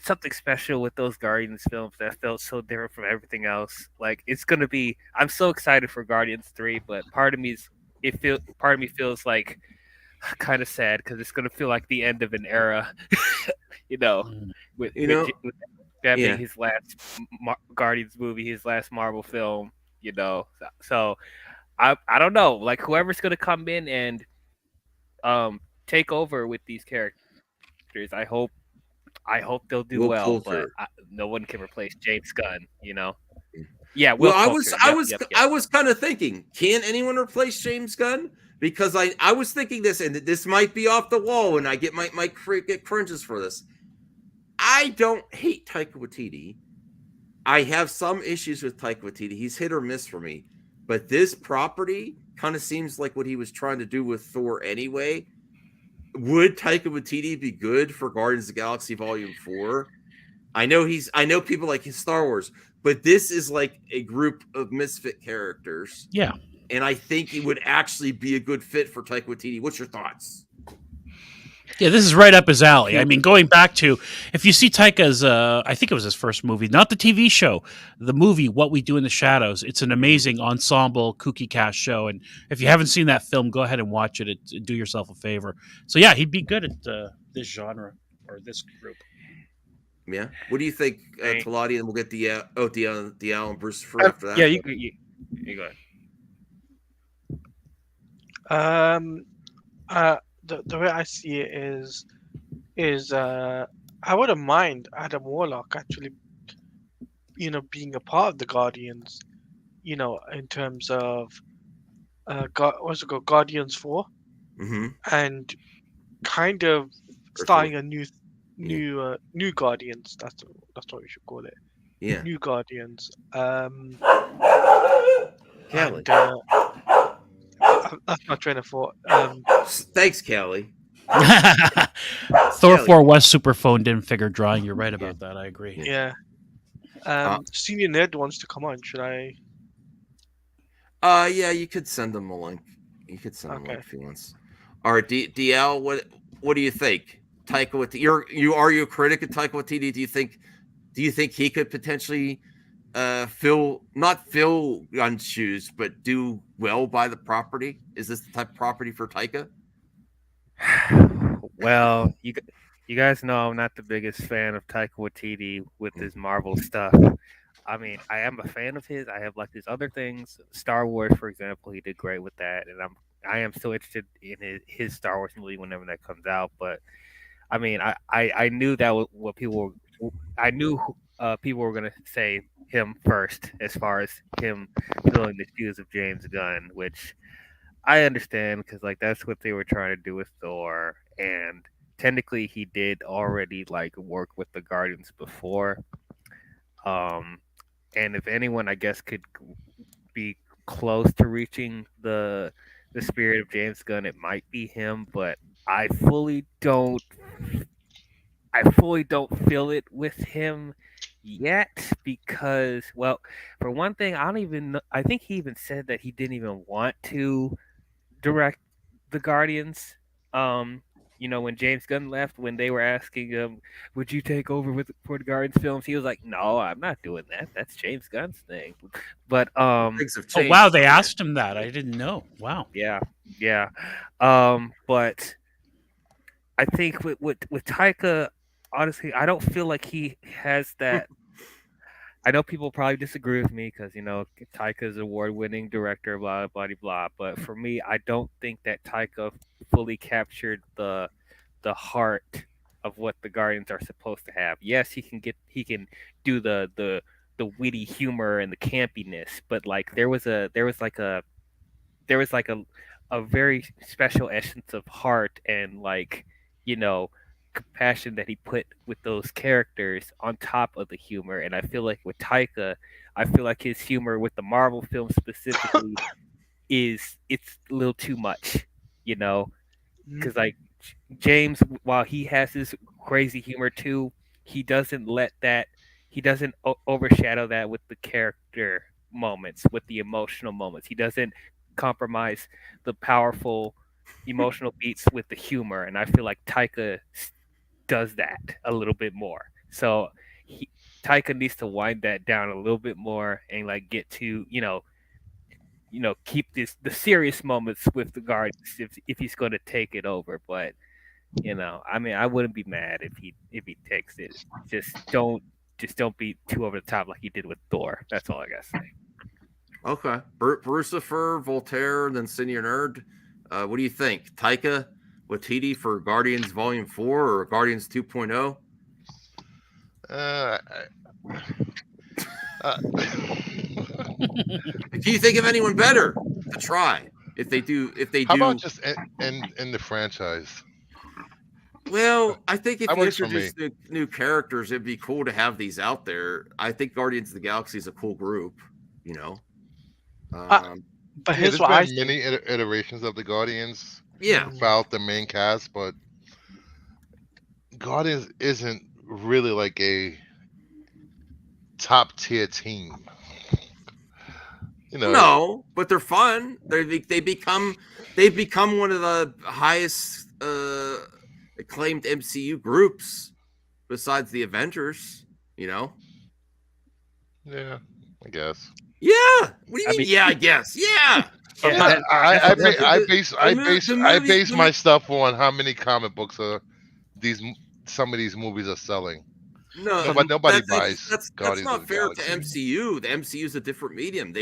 Speaker 16: something special with those Guardians films that felt so different from everything else. Like I'm so excited for Guardians 3, but part of me feels like kind of sad because it's gonna feel like the end of an era. with that being his last Guardians movie, his last Marvel film. So I don't know. Like whoever's gonna come in and take over with these characters, I hope they'll do well. But no one can replace James Gunn. Yeah.
Speaker 10: Well, I was kind of thinking, can anyone replace James Gunn? Because I was thinking this, and this might be off the wall, and I might get cringes for this. I don't hate Taika Waititi. I have some issues with Taika Waititi. He's hit or miss for me. But this property kind of seems like what he was trying to do with Thor anyway. Would Taika Waititi be good for Guardians of the Galaxy Volume 4? I know people like his Star Wars, but this is like a group of misfit characters.
Speaker 11: Yeah.
Speaker 10: And I think it would actually be a good fit for Taika Waititi. What's your thoughts?
Speaker 11: Yeah, this is right up his alley. I mean, going back to, if you see Taika's, I think it was his first movie, not the TV show, the movie, What We Do in the Shadows. It's an amazing ensemble, kooky cast show. And if you haven't seen that film, go ahead and watch it. Do yourself a favor. So yeah, he'd be good at this genre or this group.
Speaker 10: Yeah. What do you think, Talati? And we'll get DL and Bruce for after that.
Speaker 16: Yeah, you go ahead.
Speaker 12: The way I see it is I wouldn't mind Adam Warlock actually, being a part of the Guardians, in terms of what's it called, Guardians 4, and kind of starting a new Guardians. That's what we should call it.
Speaker 10: Yeah.
Speaker 12: New Guardians.
Speaker 10: Kelly.
Speaker 12: And, that's my train of thought.
Speaker 10: Thanks, Kelly.
Speaker 11: Thor 4 West Superphone didn't figure drawing. You're right about that. I agree.
Speaker 12: Yeah. Senior Ned wants to come on. Should I?
Speaker 10: Yeah, you could send him a link. You could send him a link if he wants. All right, DL, what do you think? Taika Waititi, are you a critic of Taika Waititi? Do you think he could potentially not fill Gunn's shoes, but do well by the property? Is this the type of property for Taika?
Speaker 16: Well, you guys know I'm not the biggest fan of Taika Waititi with his Marvel stuff. I mean, I am a fan of his. I have liked his other things. Star Wars, for example, he did great with that, and I am still interested in his Star Wars movie whenever that comes out. But I mean, I knew that was what people were. I knew people were going to say him first, as far as him filling the shoes of James Gunn, which I understand because that's what they were trying to do with Thor, and technically he did already work with the Guardians before. And if anyone, I guess, could be close to reaching the spirit of James Gunn, it might be him. But I fully don't feel it with him yet because, well, for one thing, I don't even know. I think he even said that he didn't even want to direct the Guardians. When James Gunn left, when they were asking him, "Would you take over for the Guardians films?" He was like, "No, I'm not doing that. That's James Gunn's thing." But
Speaker 10: things have
Speaker 11: oh
Speaker 10: changed.
Speaker 11: wow, they asked him that. I didn't know. Wow.
Speaker 16: Yeah. But I think with Taika, honestly, I don't feel like he has that. I know people probably disagree with me because Taika's award-winning director, blah blah blah blah. But for me, I don't think that Taika fully captured the heart of what the Guardians are supposed to have. Yes, he can do the witty humor and the campiness, but there was a very special essence of heart and compassion that he put with those characters on top of the humor. And I feel like with Taika, his humor with the Marvel film specifically it's a little too much, because James, while he has his crazy humor too, he doesn't overshadow that with the character moments, with the emotional moments. He doesn't compromise the powerful emotional beats with the humor, and I feel like Taika does that a little bit more. So Taika needs to wind that down a little bit more and get to keep the serious moments with the Guardians if he's going to take it over. But I mean, I wouldn't be mad if he takes it. Just don't be too over the top like he did with Thor. That's all I gotta say.
Speaker 10: Okay, Brucifer, Voltaire, and then Senior Nerd. What do you think, Taika Waititi for Guardians Volume 4 or Guardians 2.0? Do you think of anyone better to try if they do?
Speaker 9: How about just in the franchise?
Speaker 10: Well, I think if
Speaker 9: That
Speaker 10: you
Speaker 9: works for
Speaker 10: introduce new characters, it'd be cool to have these out there. I think Guardians of the Galaxy is a cool group,
Speaker 12: But here's what
Speaker 9: there's been many iterations of the Guardians.
Speaker 10: Yeah.
Speaker 9: Without the main cast, but Guardians isn't really like a top tier team.
Speaker 10: No, but they're fun. They've become one of the highest acclaimed MCU groups besides the Avengers.
Speaker 9: Yeah, I guess.
Speaker 10: Yeah. What do you mean? Yeah, I guess. Yeah.
Speaker 9: I base my stuff on how many comic books some of these movies are selling.
Speaker 10: No,
Speaker 9: But nobody
Speaker 10: that- that's-
Speaker 9: buys
Speaker 10: That's
Speaker 9: Guardians
Speaker 10: not
Speaker 9: of the
Speaker 10: fair to
Speaker 9: Galaxy.
Speaker 10: MCU. The MCU is a different medium.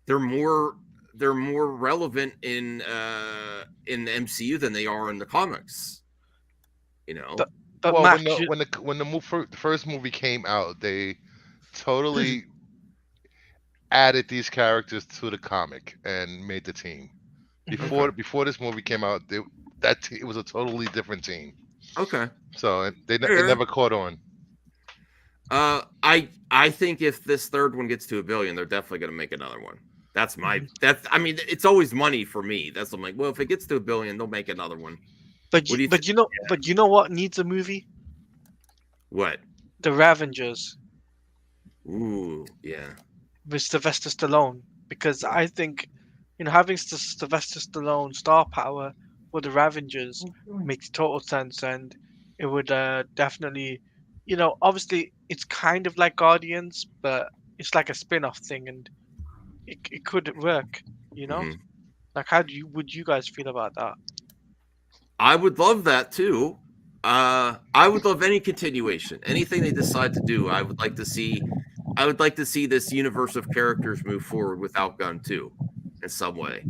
Speaker 10: They're more relevant in the MCU than they are in the comics. You know.
Speaker 12: But
Speaker 9: Well,
Speaker 12: Max,
Speaker 9: when the first movie came out, they totally added these characters to the comic and made the team. Before this movie came out, it was a totally different team.
Speaker 10: Okay.
Speaker 9: So it
Speaker 10: Fair.
Speaker 9: never caught on.
Speaker 10: I think if this third one gets to $1 billion, they're definitely going to make another one. I mean, it's always money for me. That's I'm like, well, if it gets to $1 billion, they'll make another one.
Speaker 12: but you know what needs a movie?
Speaker 10: What?
Speaker 12: The Ravengers
Speaker 10: Ooh, yeah.
Speaker 12: with Sylvester Stallone, because I think having Sylvester Stallone star power for the Ravengers makes total sense, and it would definitely, obviously it's kind of like Guardians, but it's like a spin-off thing, and it could work. Like how would you guys feel about that?
Speaker 10: I would love that too. I would love any continuation, anything they decide to do. I would like to see this universe of characters move forward without Gunn too, in some way.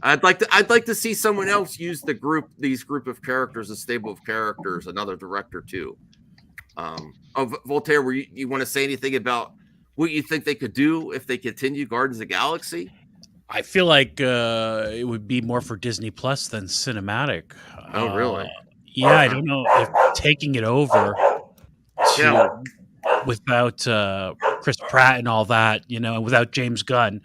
Speaker 10: I'd like to see someone else use these group of characters, a stable of characters, another director too. Voltaire, you want to say anything about what you think they could do if they continue Guardians of the Galaxy?
Speaker 11: I feel like it would be more for Disney Plus than cinematic.
Speaker 10: Oh, really?
Speaker 11: Yeah, I don't know if taking it over without Chris Pratt and all that, and without James Gunn,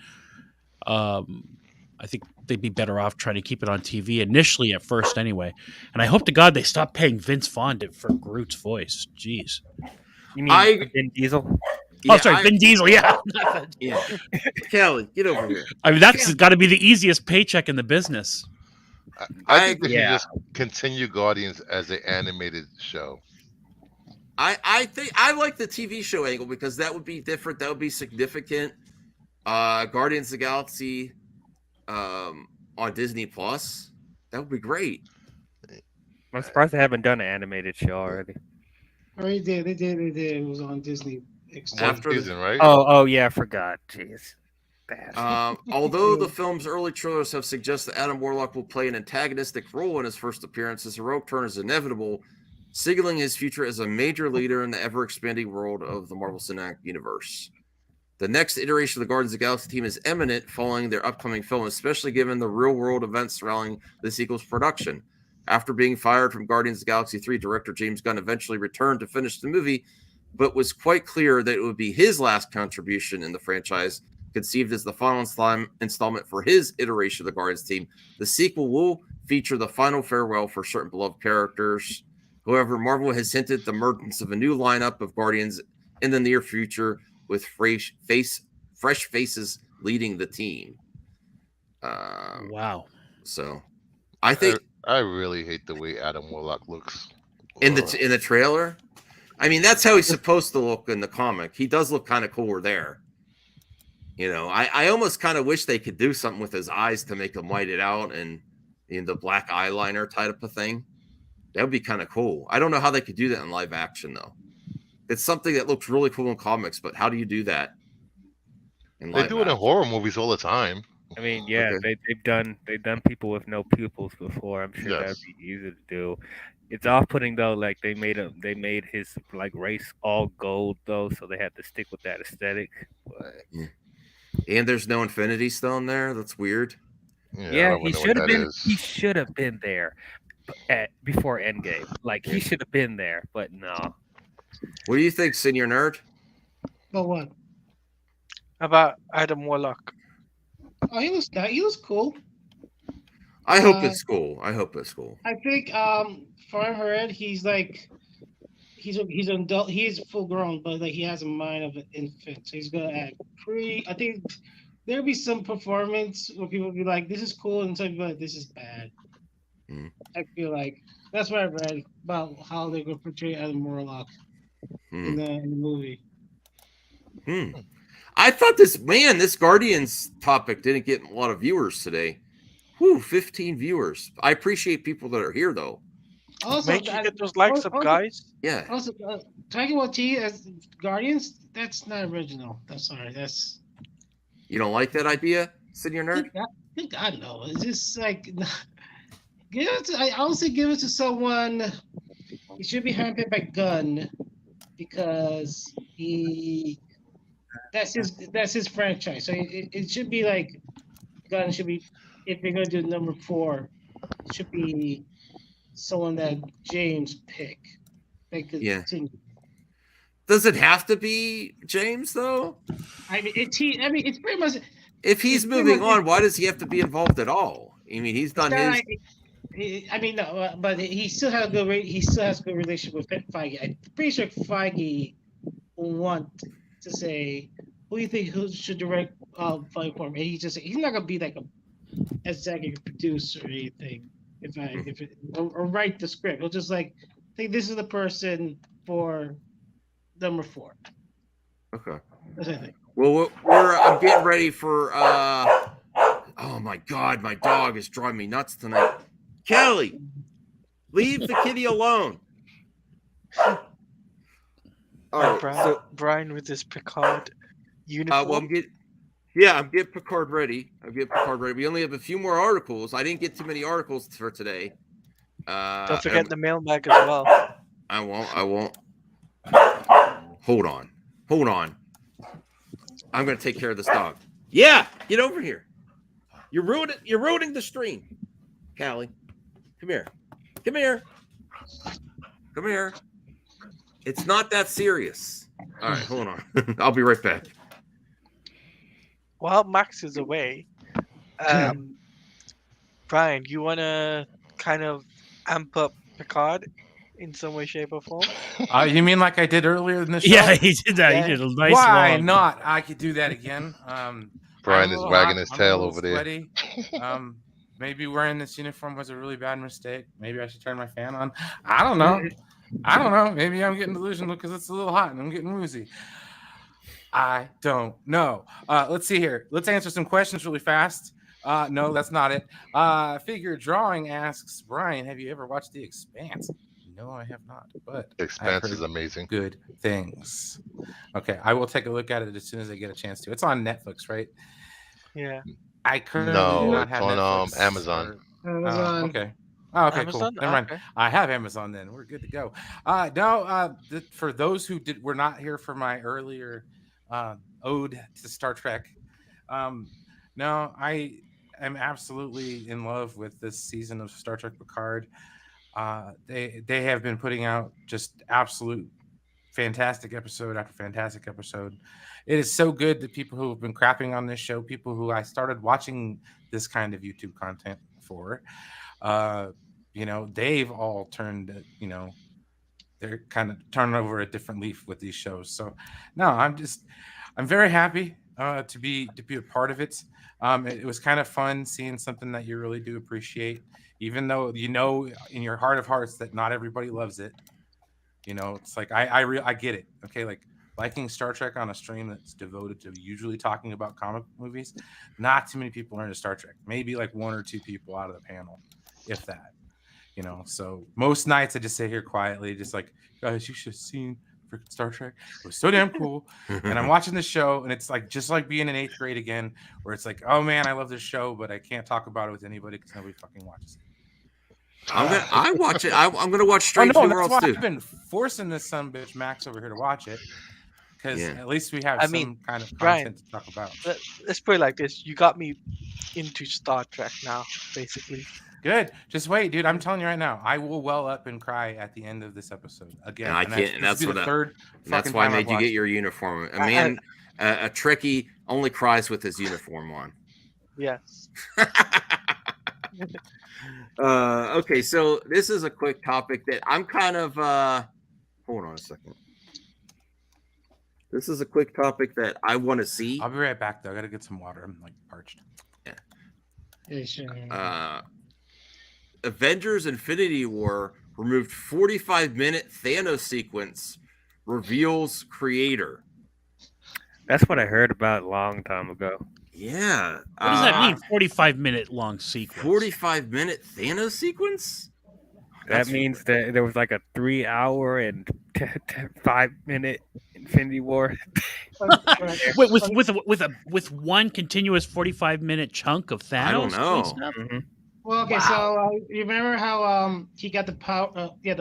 Speaker 11: I think they'd be better off trying to keep it on TV initially at first anyway. And I hope to God they stop paying Vince Vaughn for Groot's voice. Jeez.
Speaker 16: You mean Vin Diesel?
Speaker 11: Oh, sorry, Vin Diesel. Yeah.
Speaker 10: Yeah. Kelly, get over here.
Speaker 11: I mean, that's got to be the easiest paycheck in the business.
Speaker 9: I think they should just continue Guardians as an animated show.
Speaker 10: I think I like the TV show angle because that would be different. That would be significant. Guardians of the Galaxy on Disney Plus. That would be great.
Speaker 16: I'm surprised they haven't done an animated show already.
Speaker 13: Oh, they did. It was on Disney.
Speaker 10: After
Speaker 9: season, right?
Speaker 16: Oh yeah, I forgot. Jeez.
Speaker 10: Although the film's early trailers have suggested Adam Warlock will play an antagonistic role in his first appearance, his heroic turn is inevitable, signaling his future as a major leader in the ever-expanding world of the Marvel Cinematic Universe. The next iteration of the Guardians of the Galaxy team is imminent following their upcoming film, especially given the real-world events surrounding the sequel's production. After being fired from Guardians of the Galaxy 3, director James Gunn eventually returned to finish the movie, but was quite clear that it would be his last contribution in the franchise, conceived as the final installment for his iteration of the Guardians team. The sequel will feature the final farewell for certain beloved characters. However, Marvel has hinted the emergence of a new lineup of Guardians in the near future, with fresh faces leading the team.
Speaker 11: Wow.
Speaker 10: So, I think
Speaker 9: I really hate the way Adam Warlock looks
Speaker 10: in the trailer. I mean, that's how he's supposed to look in the comic. He does look kind of cooler there. I almost kind of wish they could do something with his eyes to make him whited out and in the black eyeliner type of thing. That would be kind of cool. I don't know how they could do that in live action though. It's something that looks really cool in comics, but how do you do that?
Speaker 9: They do it in horror movies all the time.
Speaker 16: I mean, yeah,
Speaker 10: Okay.
Speaker 16: they've done people with no pupils before. I'm sure that'd be easy to do. It's off-putting though. Like they made his race all gold though, so they had to stick with that aesthetic. But
Speaker 10: And there's no Infinity Stone there. That's weird.
Speaker 16: yeah, he should have been. He should have been there before Endgame. Like he should have been there, but no.
Speaker 10: What do you think, Senior Nerd?
Speaker 13: But what?
Speaker 12: About Adam Warlock.
Speaker 13: Oh, he was cool.
Speaker 10: I hope it's cool. I hope it's cool.
Speaker 13: I think from what I heard, he's an adult. He's full grown, but he has a mind of an infant. So he's gonna act I think there'll be some performance where people will be like, "This is cool," and some people like, "This is bad." I feel like that's what I read about how they're gonna portray Adam Warlock in the movie.
Speaker 10: I thought this Guardians topic didn't get a lot of viewers today. 15 viewers. I appreciate people that are here though.
Speaker 13: Also,
Speaker 12: Make you get those likes up, guys.
Speaker 10: Yeah.
Speaker 13: Also, Taika Waititi as Guardians, that's not original. That's sorry. That's
Speaker 10: You don't like that idea, Senior Nerd?
Speaker 13: Good God, no. It's just like give it to, I would say give it to someone. He should be handpicked by Gunn because that's his franchise. So it should be like Gunn should be, if they're gonna do number 4, it should be someone that James pick. They could continue.
Speaker 10: Does it have to be James though?
Speaker 13: I mean, it's pretty much.
Speaker 10: If he's moving on, why does he have to be involved at all? I mean, he's done his.
Speaker 13: I mean, no, but he still has a good. He still has a good relationship with Feige. I'm pretty sure Feige will want to say, "Who do you think who should direct Flight Form?" And he's not gonna be like a executive producer or anything. Or write the script, he'll just like think this is the person for number 4.
Speaker 10: Okay.
Speaker 13: That's what I think.
Speaker 10: Well, I'm getting ready for. Oh my God, my dog is driving me nuts tonight. Kelly, leave the kitty alone. All right,
Speaker 12: Brian with his Picard uniform.
Speaker 10: Well, I'm getting Picard ready. We only have a few more articles. I didn't get too many articles for today.
Speaker 12: Don't forget the mailbag as well.
Speaker 10: I won't. Hold on. I'm gonna take care of this dog. Yeah, get over here. You're ruining the stream. Callie, come here. It's not that serious. All right, hold on. I'll be right back.
Speaker 12: While Max is away, Brian, you want to kind of amp up Picard in some way, shape, or form?
Speaker 8: You mean like I did earlier in the show?
Speaker 11: Yeah, he did that. He did a nice
Speaker 8: Why
Speaker 11: long.
Speaker 8: not? I could do that again.
Speaker 9: Brian is wagging his tail over there.
Speaker 8: Sweaty. Maybe wearing this uniform was a really bad mistake. Maybe I should turn my fan on. I don't know. Maybe I'm getting delusional because it's a little hot and I'm getting woozy. I don't know. Let's see here. Let's answer some questions really fast. No, that's not it. Figure Drawing asks, Brian, have you ever watched The Expanse? No, I have not. But
Speaker 9: Expanse is amazing.
Speaker 8: Good things. Okay, I will take a look at it as soon as I get a chance to. It's on Netflix, right?
Speaker 12: Yeah.
Speaker 8: I currently do not have
Speaker 9: on
Speaker 8: Netflix
Speaker 9: Amazon.
Speaker 8: Okay. Oh, okay,
Speaker 12: Amazon?
Speaker 8: cool. Never mind.
Speaker 12: Okay.
Speaker 8: I have Amazon then. We're good to go. For those who were not here for my earlier ode to Star Trek, no, I am absolutely in love with this season of Star Trek Picard. They have been putting out just absolute fantastic episode after fantastic episode. It is so good that people who have been crapping on this show, people who I started watching this kind of YouTube content for, they've all turned, they're kind of turning over a different leaf with these shows. So no, I'm very happy to be a part of it. It was kind of fun seeing something that you really do appreciate, even though in your heart of hearts that not everybody loves it. It's like I get it. Okay, like liking Star Trek on a stream that's devoted to usually talking about comic movies. Not too many people are into Star Trek. Maybe like 1 or 2 people out of the panel, if that. So most nights I just sit here quietly, just like, guys, you should have seen freaking Star Trek. It was so damn cool. And I'm watching the show, and it's like just like being in 8th grade again, where it's like, oh man, I love this show, but I can't talk about it with anybody because nobody fucking watches it.
Speaker 10: I watch it. I'm gonna watch Strange New Worlds too.
Speaker 8: I've been forcing this sumbitch Max over here to watch it because at least we have some kind of content
Speaker 12: Brian,
Speaker 8: to talk about.
Speaker 12: Let's put it like this: you got me into Star Trek now, basically.
Speaker 8: Good. Just wait, dude. I'm telling you right now, I will well up and cry at the end of this episode again.
Speaker 10: And I can't. And that's
Speaker 8: that's
Speaker 10: why I made you get your uniform. A man, a Trekkie only cries with his uniform on.
Speaker 12: Yes.
Speaker 10: Okay, so this is a quick topic that I'm kind of hold on a second. This is a quick topic that I want to see.
Speaker 8: I'll be right back though. I gotta get some water. I'm like parched.
Speaker 13: Yeah, sure.
Speaker 10: Avengers Infinity War removed 45-minute Thanos sequence, reveals creator.
Speaker 16: That's what I heard about a long time ago.
Speaker 10: Yeah.
Speaker 11: What does that mean? 45-minute long sequence.
Speaker 10: 45-minute Thanos sequence?
Speaker 16: That means that there was like a 3 hour and 5 minute Infinity War.
Speaker 11: Wait, with one continuous 45-minute chunk of Thanos?
Speaker 10: I don't know.
Speaker 11: stuff?
Speaker 13: Well, okay, so you remember how he got the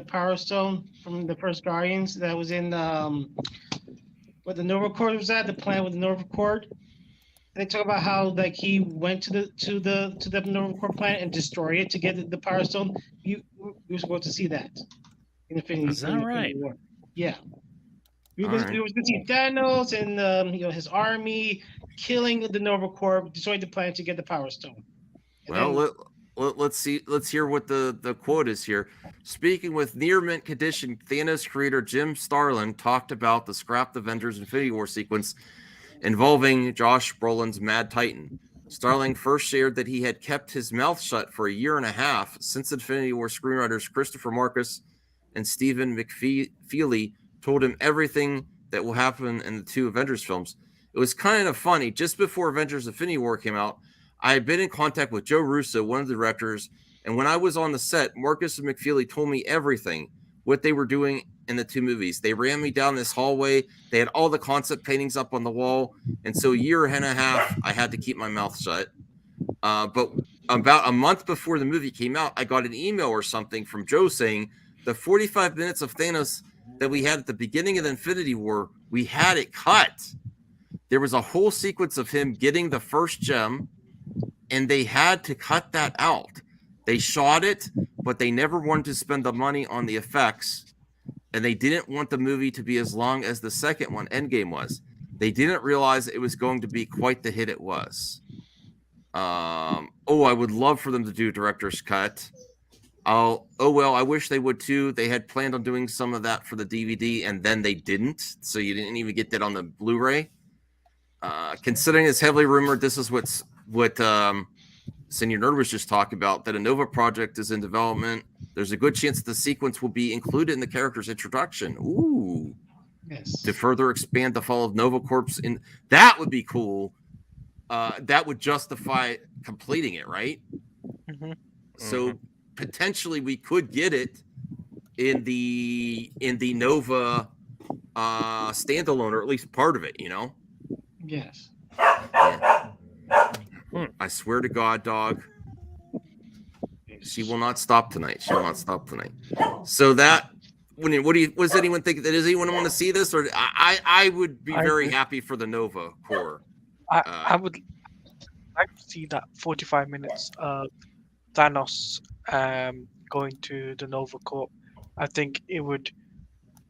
Speaker 13: Power Stone from the first Guardians that was in what the Nova Corps was at, the planet with the Nova Corps. They talk about how like he went to the Nova Corps planet and destroyed it to get the Power Stone. We were supposed to see that in Infinity.
Speaker 11: Is that right?
Speaker 13: War. Yeah. We were going to see Thanos and his army killing the Nova Corps, destroyed the planet to get the Power Stone.
Speaker 10: Well, let's see. Let's hear what the quote is here. Speaking with near mint condition, Thanos creator Jim Starlin talked about the scrapped Avengers Infinity War sequence involving Josh Brolin's Mad Titan. Starling first shared that he had kept his mouth shut for a year and a half since Infinity War screenwriters Christopher Marcus and Stephen McFeely told him everything that will happen in the two Avengers films. It was kind of funny. Just before Avengers Infinity War came out, I had been in contact with Joe Russo, one of the directors, and when I was on the set, Marcus and McFeely told me everything, what they were doing in the two movies. They ran me down this hallway. They had all the concept paintings up on the wall, and so a year and a half, I had to keep my mouth shut. But about a month before the movie came out, I got an email or something from Joe saying the 45 minutes of Thanos that we had at the beginning of the Infinity War, we had it cut. There was a whole sequence of him getting the first gem, and they had to cut that out. They shot it, but they never wanted to spend the money on the effects, and they didn't want the movie to be as long as the second one, Endgame, was. They didn't realize it was going to be quite the hit it was. I would love for them to do a director's cut. I wish they would too. They had planned on doing some of that for the DVD, and then they didn't, so you didn't even get that on the Blu-ray. Considering it's heavily rumored, this is what Senior Nerd was just talking about, that a Nova project is in development. There's a good chance that the sequence will be included in the character's introduction. Ooh.
Speaker 13: Yes.
Speaker 10: To further expand the fall of Nova Corps. That would be cool. That would justify completing it, right?
Speaker 16: Mm-hmm.
Speaker 10: So potentially we could get it in the Nova standalone, or at least part of it,
Speaker 13: Yes.
Speaker 10: I swear to God, dog, she will not stop tonight. She will not stop tonight. So that, what does anyone think? Does anyone want to see this? Or I would be very happy for the Nova Corps.
Speaker 12: I would like to see that 45 minutes of Thanos going to the Nova Corps. I think it would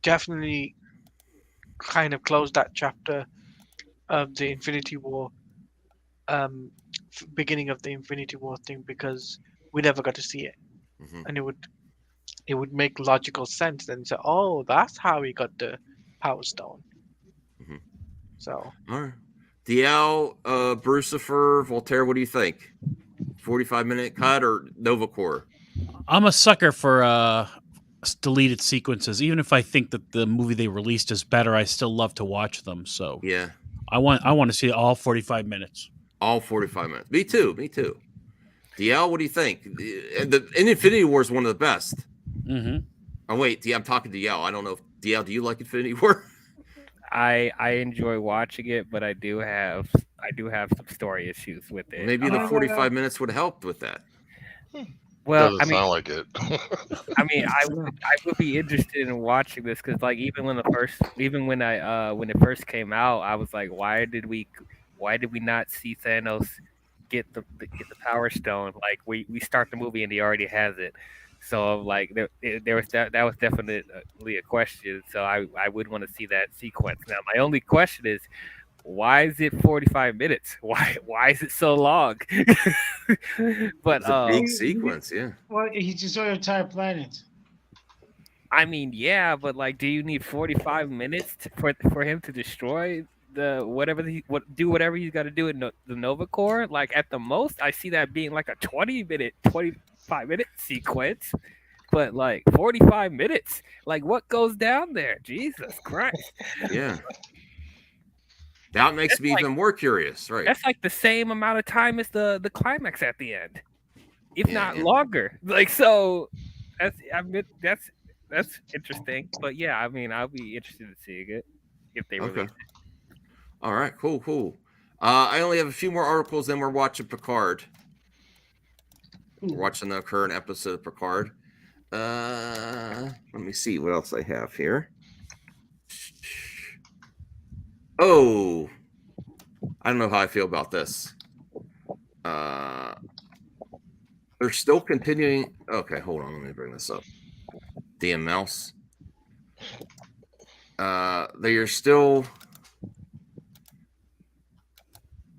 Speaker 12: definitely kind of close that chapter of the Infinity War, beginning of the Infinity War thing, because we never got to see it, and it would make logical sense and say, oh, that's how he got the Power Stone. So,
Speaker 10: all right, DL, Brucifer, Voltaire, what do you think? 45-minute cut or Nova Corps?
Speaker 11: I'm a sucker for deleted sequences. Even if I think that the movie they released is better, I still love to watch them. So
Speaker 10: yeah,
Speaker 11: I want to see all 45 minutes.
Speaker 10: All 45 minutes. Me too. DL, what do you think? The Infinity War is one of the best. Oh wait, I'm talking to DL. I don't know if DL, do you like Infinity War?
Speaker 16: I enjoy watching it, but I do have some story issues with it.
Speaker 10: Maybe the 45 minutes would help with that.
Speaker 16: Well,
Speaker 9: Doesn't sound like it.
Speaker 16: I mean, I would be interested in watching this because, like, even when it first came out, I was like, why did we not see Thanos get the Power Stone? Like, we start the movie and he already has it. So like there was that was definitely a question. So I would want to see that sequence. Now my only question is, why is it 45 minutes? Why is it so long? But
Speaker 10: it's a big sequence, yeah.
Speaker 13: Well, he destroyed the entire planet.
Speaker 16: I mean, yeah, but like, do you need 45 minutes for him to destroy whatever he's got to do in the Nova Corps? Like, at the most, I see that being like a 25-minute sequence. But like 45 minutes, like what goes down there? Jesus Christ!
Speaker 10: Yeah. That makes me even more curious, right?
Speaker 16: That's like the same amount of time as the climax at the end, if not longer. Like, so, that's interesting. But yeah, I mean, I'll be interested in seeing it if they release it.
Speaker 10: All right, cool. I only have a few more articles, then we're watching Picard. We're watching the current episode of Picard. Let me see what else I have here. Oh, I don't know how I feel about this. They're still continuing. Okay, hold on. Let me bring this up. DM mouse. They are still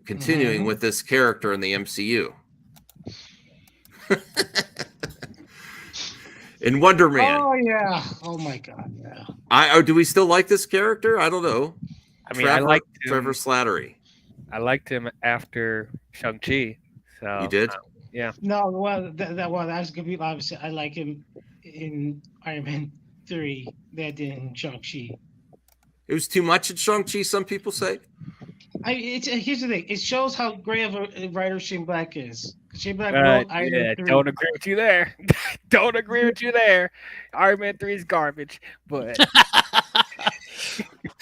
Speaker 10: continuing with this character in the MCU. In Wonder Man.
Speaker 13: Oh yeah. Oh my God. Yeah.
Speaker 10: Do we still like this character? I don't know.
Speaker 16: I mean, I liked him.
Speaker 10: Trevor Slattery.
Speaker 16: I liked him after Shang-Chi. So
Speaker 10: You did?
Speaker 16: Yeah.
Speaker 13: No, well, that's gonna be obviously. I like him in Iron Man 3. That in Shang-Chi.
Speaker 10: It was too much in Shang-Chi, some people say.
Speaker 13: Here's the thing. It shows how great of a writer Shane Black is. Shane Black wrote Iron Man 3.
Speaker 16: Don't agree with you there. Don't agree with you there. Iron Man 3 is garbage, but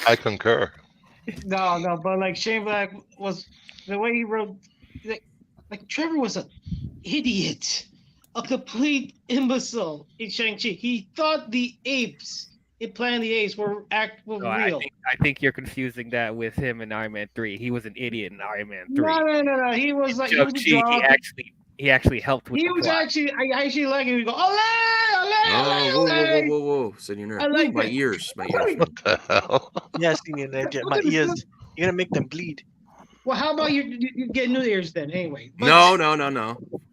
Speaker 9: I concur.
Speaker 13: No, but like Shane Black was the way he wrote, like Trevor was an idiot, a complete imbecile in Shang-Chi. He thought the apes in Planet of the Apes were real.
Speaker 16: I think you're confusing that with him in Iron Man 3. He was an idiot in Iron Man 3.
Speaker 13: No. He was like
Speaker 16: Shang-Chi, he actually helped with
Speaker 13: He
Speaker 16: the
Speaker 13: was
Speaker 16: plot.
Speaker 13: actually, I actually like him. He go, Olay!
Speaker 10: Whoa. Senior nerd.
Speaker 13: I like
Speaker 10: my
Speaker 13: that.
Speaker 10: ears.
Speaker 9: What the hell?
Speaker 12: Yeah, Senior Nerd, my ears. You're gonna make them bleed.
Speaker 13: Well, how about you get new ears then? Anyway. But-
Speaker 10: No.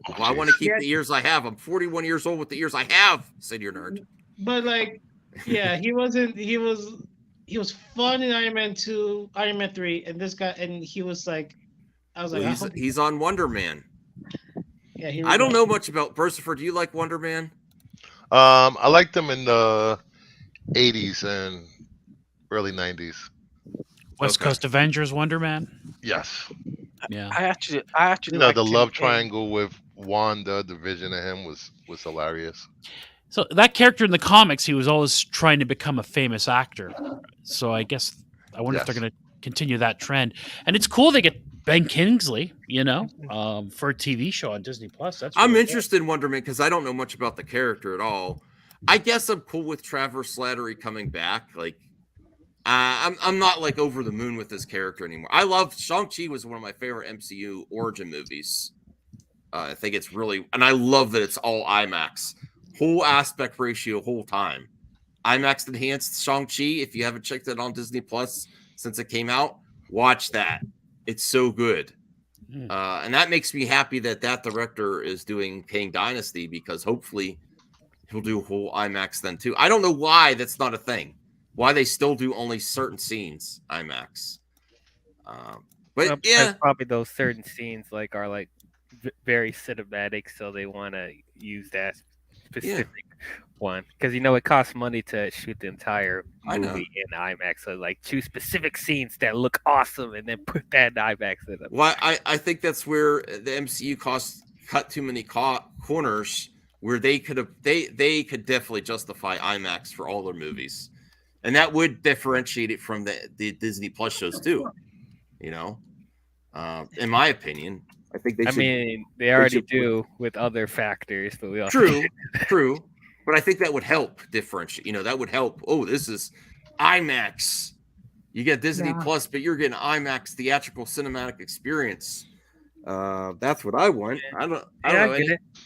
Speaker 10: Well, I want to keep the ears I have. I'm 41 years old with the ears I have, Senior nerd.
Speaker 13: But like, yeah, he wasn't. He was fun in Iron Man 2, Iron Man 3, and this guy, and he was like, I was like, I hope
Speaker 10: He's on Wonder Man.
Speaker 13: yeah, he
Speaker 10: I don't know much about Bercifer. Do you like Wonder Man?
Speaker 9: I liked them in the 80s and early 90s.
Speaker 11: West Coast Avengers, Wonder Man.
Speaker 9: Yes.
Speaker 11: Yeah.
Speaker 12: I actually.
Speaker 9: You know, the
Speaker 12: liked him
Speaker 9: love
Speaker 12: in-
Speaker 9: triangle with Wanda, the vision of him was hilarious.
Speaker 11: So that character in the comics, he was always trying to become a famous actor. So I guess I wonder if they're going to continue that trend. And it's cool they get Ben Kingsley, for a TV show on Disney Plus.
Speaker 10: I'm
Speaker 11: really
Speaker 10: interested in Wonder Man because I don't know much about the character at all. I guess I'm cool with Trevor Slattery coming back. Like, I'm not like over the moon with this character anymore. I love Shang-Chi was one of my favorite MCU origin movies. I think it's really, and I love that it's all IMAX, whole aspect ratio, whole time. IMAX enhanced Shang-Chi. If you haven't checked it on Disney Plus since it came out, watch that. It's so good. And that makes me happy that director is doing Kang Dynasty because hopefully he'll do whole IMAX then too. I don't know why that's not a thing. Why they still do only certain scenes IMAX. But yeah,
Speaker 16: probably those certain scenes are very cinematic, so they want to use that specific one because it costs money to shoot the entire movie in IMAX. So choose specific scenes that look awesome and then put that in IMAX in them.
Speaker 10: Well, I think that's where the MCU cut too many corners where they could definitely justify IMAX for all their movies, and that would differentiate it from the Disney Plus shows too. In my opinion, I think they should.
Speaker 16: I mean, they already do with other factors, but we also
Speaker 10: true. But I think that would help differentiate. That would help. Oh, this is IMAX. You get Disney Plus, but you're getting IMAX theatrical cinematic experience. That's what I want. I don't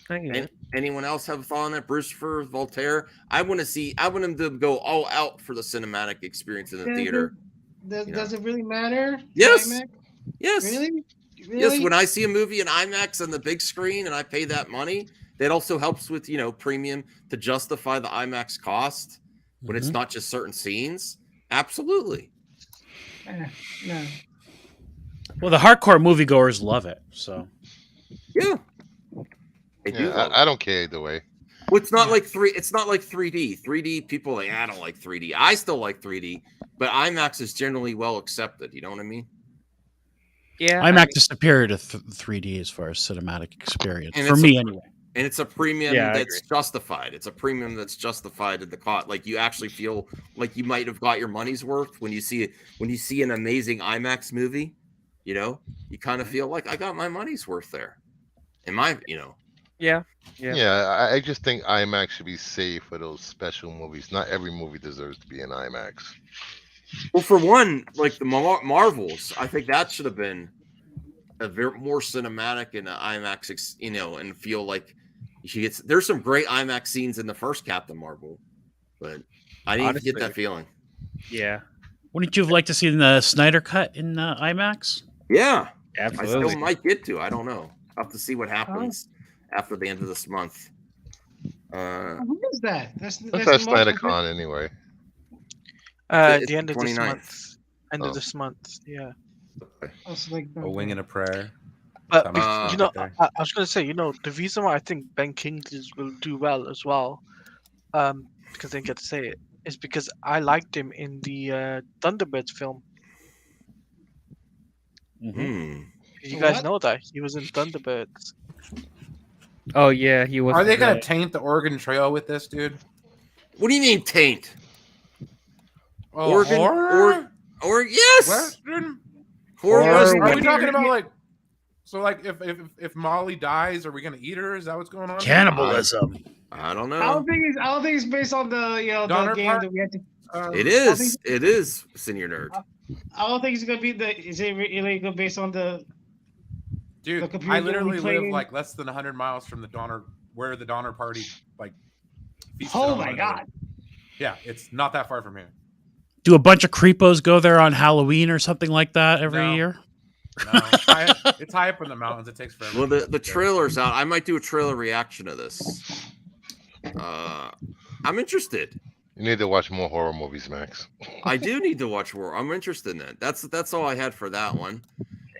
Speaker 10: know. Anyone else have a thought on that? Bruce Voltaire. I want them to go all out for the cinematic experience in the theater.
Speaker 13: Does it really matter?
Speaker 10: Yes.
Speaker 13: IMAX?
Speaker 10: Yes.
Speaker 13: Really?
Speaker 10: Yes. When I see a movie in IMAX on the big screen and I pay that money, that also helps with premium to justify the IMAX cost when it's not just certain scenes. Absolutely.
Speaker 13: No.
Speaker 11: Well, the hardcore moviegoers love it. So.
Speaker 10: Yeah.
Speaker 9: I don't care either way.
Speaker 10: Well, it's not like 3D. 3D people I don't like 3D. I still like 3D, but IMAX is generally well accepted. You know what I mean?
Speaker 16: Yeah.
Speaker 11: IMAX is superior to 3D as far as cinematic experience
Speaker 10: And
Speaker 11: for me, anyway.
Speaker 10: And it's a premium
Speaker 16: Yeah, I
Speaker 10: that's
Speaker 16: agree.
Speaker 10: justified. It's a premium that's justified in the cost. Like you actually feel like you might have got your money's worth when you see an amazing IMAX movie. You know, you kind of feel like I got my money's worth there.
Speaker 16: Yeah.
Speaker 9: I just think IMAX should be safe for those special movies. Not every movie deserves to be in IMAX.
Speaker 10: Well, for one, like the Marvels, I think that should have been a more cinematic in an IMAX, and feel like there's some great IMAX scenes in the first Captain Marvel, but I didn't even get that feeling.
Speaker 16: Yeah.
Speaker 11: Wouldn't you have liked to see the Snyder cut in IMAX?
Speaker 10: Yeah,
Speaker 16: absolutely.
Speaker 10: I still might get to. I don't know. I'll have to see what happens after the end of this month.
Speaker 13: When is that? That's
Speaker 9: Snyder Con anyway.
Speaker 12: The end of this
Speaker 10: 29th.
Speaker 12: month. End of this month. Yeah.
Speaker 8: A Wing and a Prayer.
Speaker 12: But
Speaker 8: Something
Speaker 12: I was gonna say, the reason why I think Ben Kingsley will do well as well, because I didn't get to say it, is because I liked him in the Thunderbirds film.
Speaker 10: Mm-hmm.
Speaker 12: You guys know that he was in Thunderbirds.
Speaker 16: Oh yeah, he was.
Speaker 8: Are they gonna taint the Oregon Trail with this, dude?
Speaker 10: What do you mean taint?
Speaker 8: Oh,
Speaker 10: Oregon,
Speaker 8: horror?
Speaker 10: or yes,
Speaker 8: Western?
Speaker 10: Horror Western.
Speaker 8: Are we talking about if Molly dies, are we gonna eat her? Is that what's going on?
Speaker 11: Cannibalism.
Speaker 10: I don't know.
Speaker 13: I don't think it's based on the
Speaker 8: Donner
Speaker 13: the game
Speaker 8: Park?
Speaker 13: that we had to.
Speaker 10: It is. It is, Senior Nerd.
Speaker 13: I don't think it's gonna be is it really based on the?
Speaker 8: Dude,
Speaker 13: the computer
Speaker 8: I literally
Speaker 13: we play
Speaker 8: live
Speaker 13: in?
Speaker 8: like less than 100 miles from the Donner, where the Donner Party feasted
Speaker 13: Oh
Speaker 8: on
Speaker 13: my
Speaker 8: one
Speaker 13: god!
Speaker 8: another. Yeah, it's not that far from here.
Speaker 11: Do a bunch of creepos go there on Halloween or something like that every
Speaker 8: No.
Speaker 11: year?
Speaker 8: No, it's high up in the mountains. It takes forever.
Speaker 10: Well, the trailer's out. I might do a trailer reaction to this. I'm interested.
Speaker 9: You need to watch more horror movies, Max.
Speaker 10: I do need to watch more. I'm interested in that. That's all I had for that one.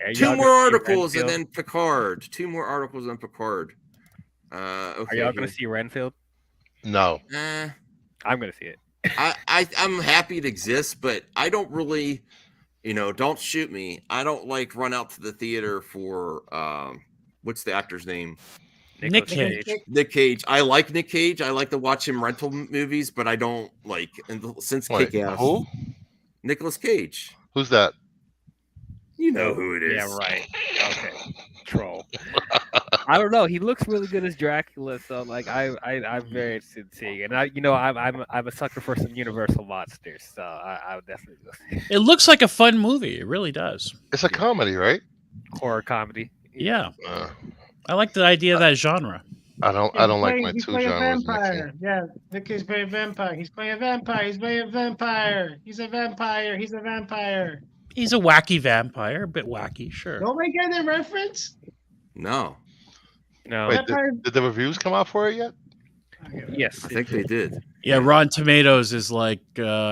Speaker 16: Yeah,
Speaker 10: Two
Speaker 16: y'all
Speaker 10: more
Speaker 16: gonna see
Speaker 10: articles and
Speaker 16: Renfield?
Speaker 10: then Picard. Two more articles and Picard. Okay,
Speaker 16: Are y'all gonna see Renfield?
Speaker 9: No.
Speaker 16: I'm gonna see it.
Speaker 10: I'm happy it exists, but I don't really, don't shoot me. I don't run out to the theater for what's the actor's name?
Speaker 11: Nick Cage.
Speaker 10: Nick Cage. I like Nick Cage. I like to watch him rental movies, but I don't since Kick-Ass.
Speaker 9: Who?
Speaker 10: Nicolas Cage.
Speaker 9: Who's that?
Speaker 10: You know who it is.
Speaker 16: Yeah, right. Okay. Troll. I don't know. He looks really good as Dracula, so I'm very interested in seeing it. And I'm a sucker for some Universal monsters, so I would definitely go see it.
Speaker 11: It looks like a fun movie. It really does.
Speaker 9: It's a comedy, right?
Speaker 16: Horror comedy.
Speaker 11: Yeah. I like the idea of that genre.
Speaker 9: I don't like my
Speaker 13: He's
Speaker 9: two
Speaker 13: playing a
Speaker 9: genres
Speaker 13: vampire.
Speaker 9: mixing.
Speaker 13: Yeah, Nick is playing a vampire. He's playing a vampire. He's playing a vampire. He's a vampire. He's a vampire.
Speaker 11: He's a wacky vampire, a bit wacky, sure.
Speaker 13: Nobody get that reference?
Speaker 10: No.
Speaker 9: Wait, did the reviews come out for it yet?
Speaker 16: Yes,
Speaker 10: I think they did.
Speaker 11: Yeah, Rotten Tomatoes is I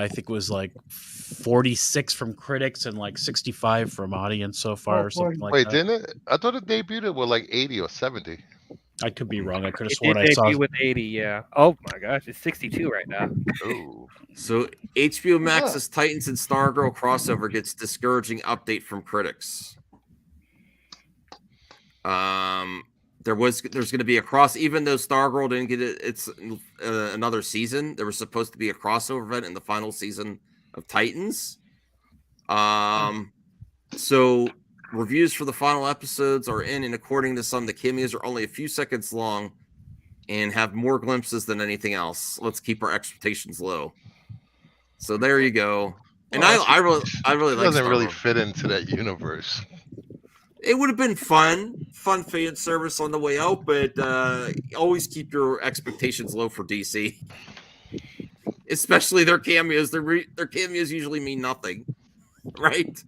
Speaker 11: think it was 46 from critics and 65 from audience so far, or something like
Speaker 9: Wait,
Speaker 11: that.
Speaker 9: didn't it? I thought it debuted with 80 or 70.
Speaker 11: I could be wrong. I could have
Speaker 16: It
Speaker 11: sworn
Speaker 16: did
Speaker 11: I saw.
Speaker 16: debut with 80, yeah. Oh my gosh, it's 62 right now.
Speaker 9: Ooh.
Speaker 10: So HBO Max's Titans and Stargirl crossover gets discouraging update from critics. There's going to be a even though Stargirl didn't get it's another season. There was supposed to be a crossover event in the final season of Titans. So reviews for the final episodes are in, and according to some, the cameos are only a few seconds long and have more glimpses than anything else. Let's keep our expectations low. So there you go. And I really like.
Speaker 9: Doesn't really
Speaker 10: Stargirl.
Speaker 9: fit into that universe.
Speaker 10: It would have been fun fan service on the way out, but always keep your expectations low for DC, especially their cameos. Their cameos usually mean nothing, right?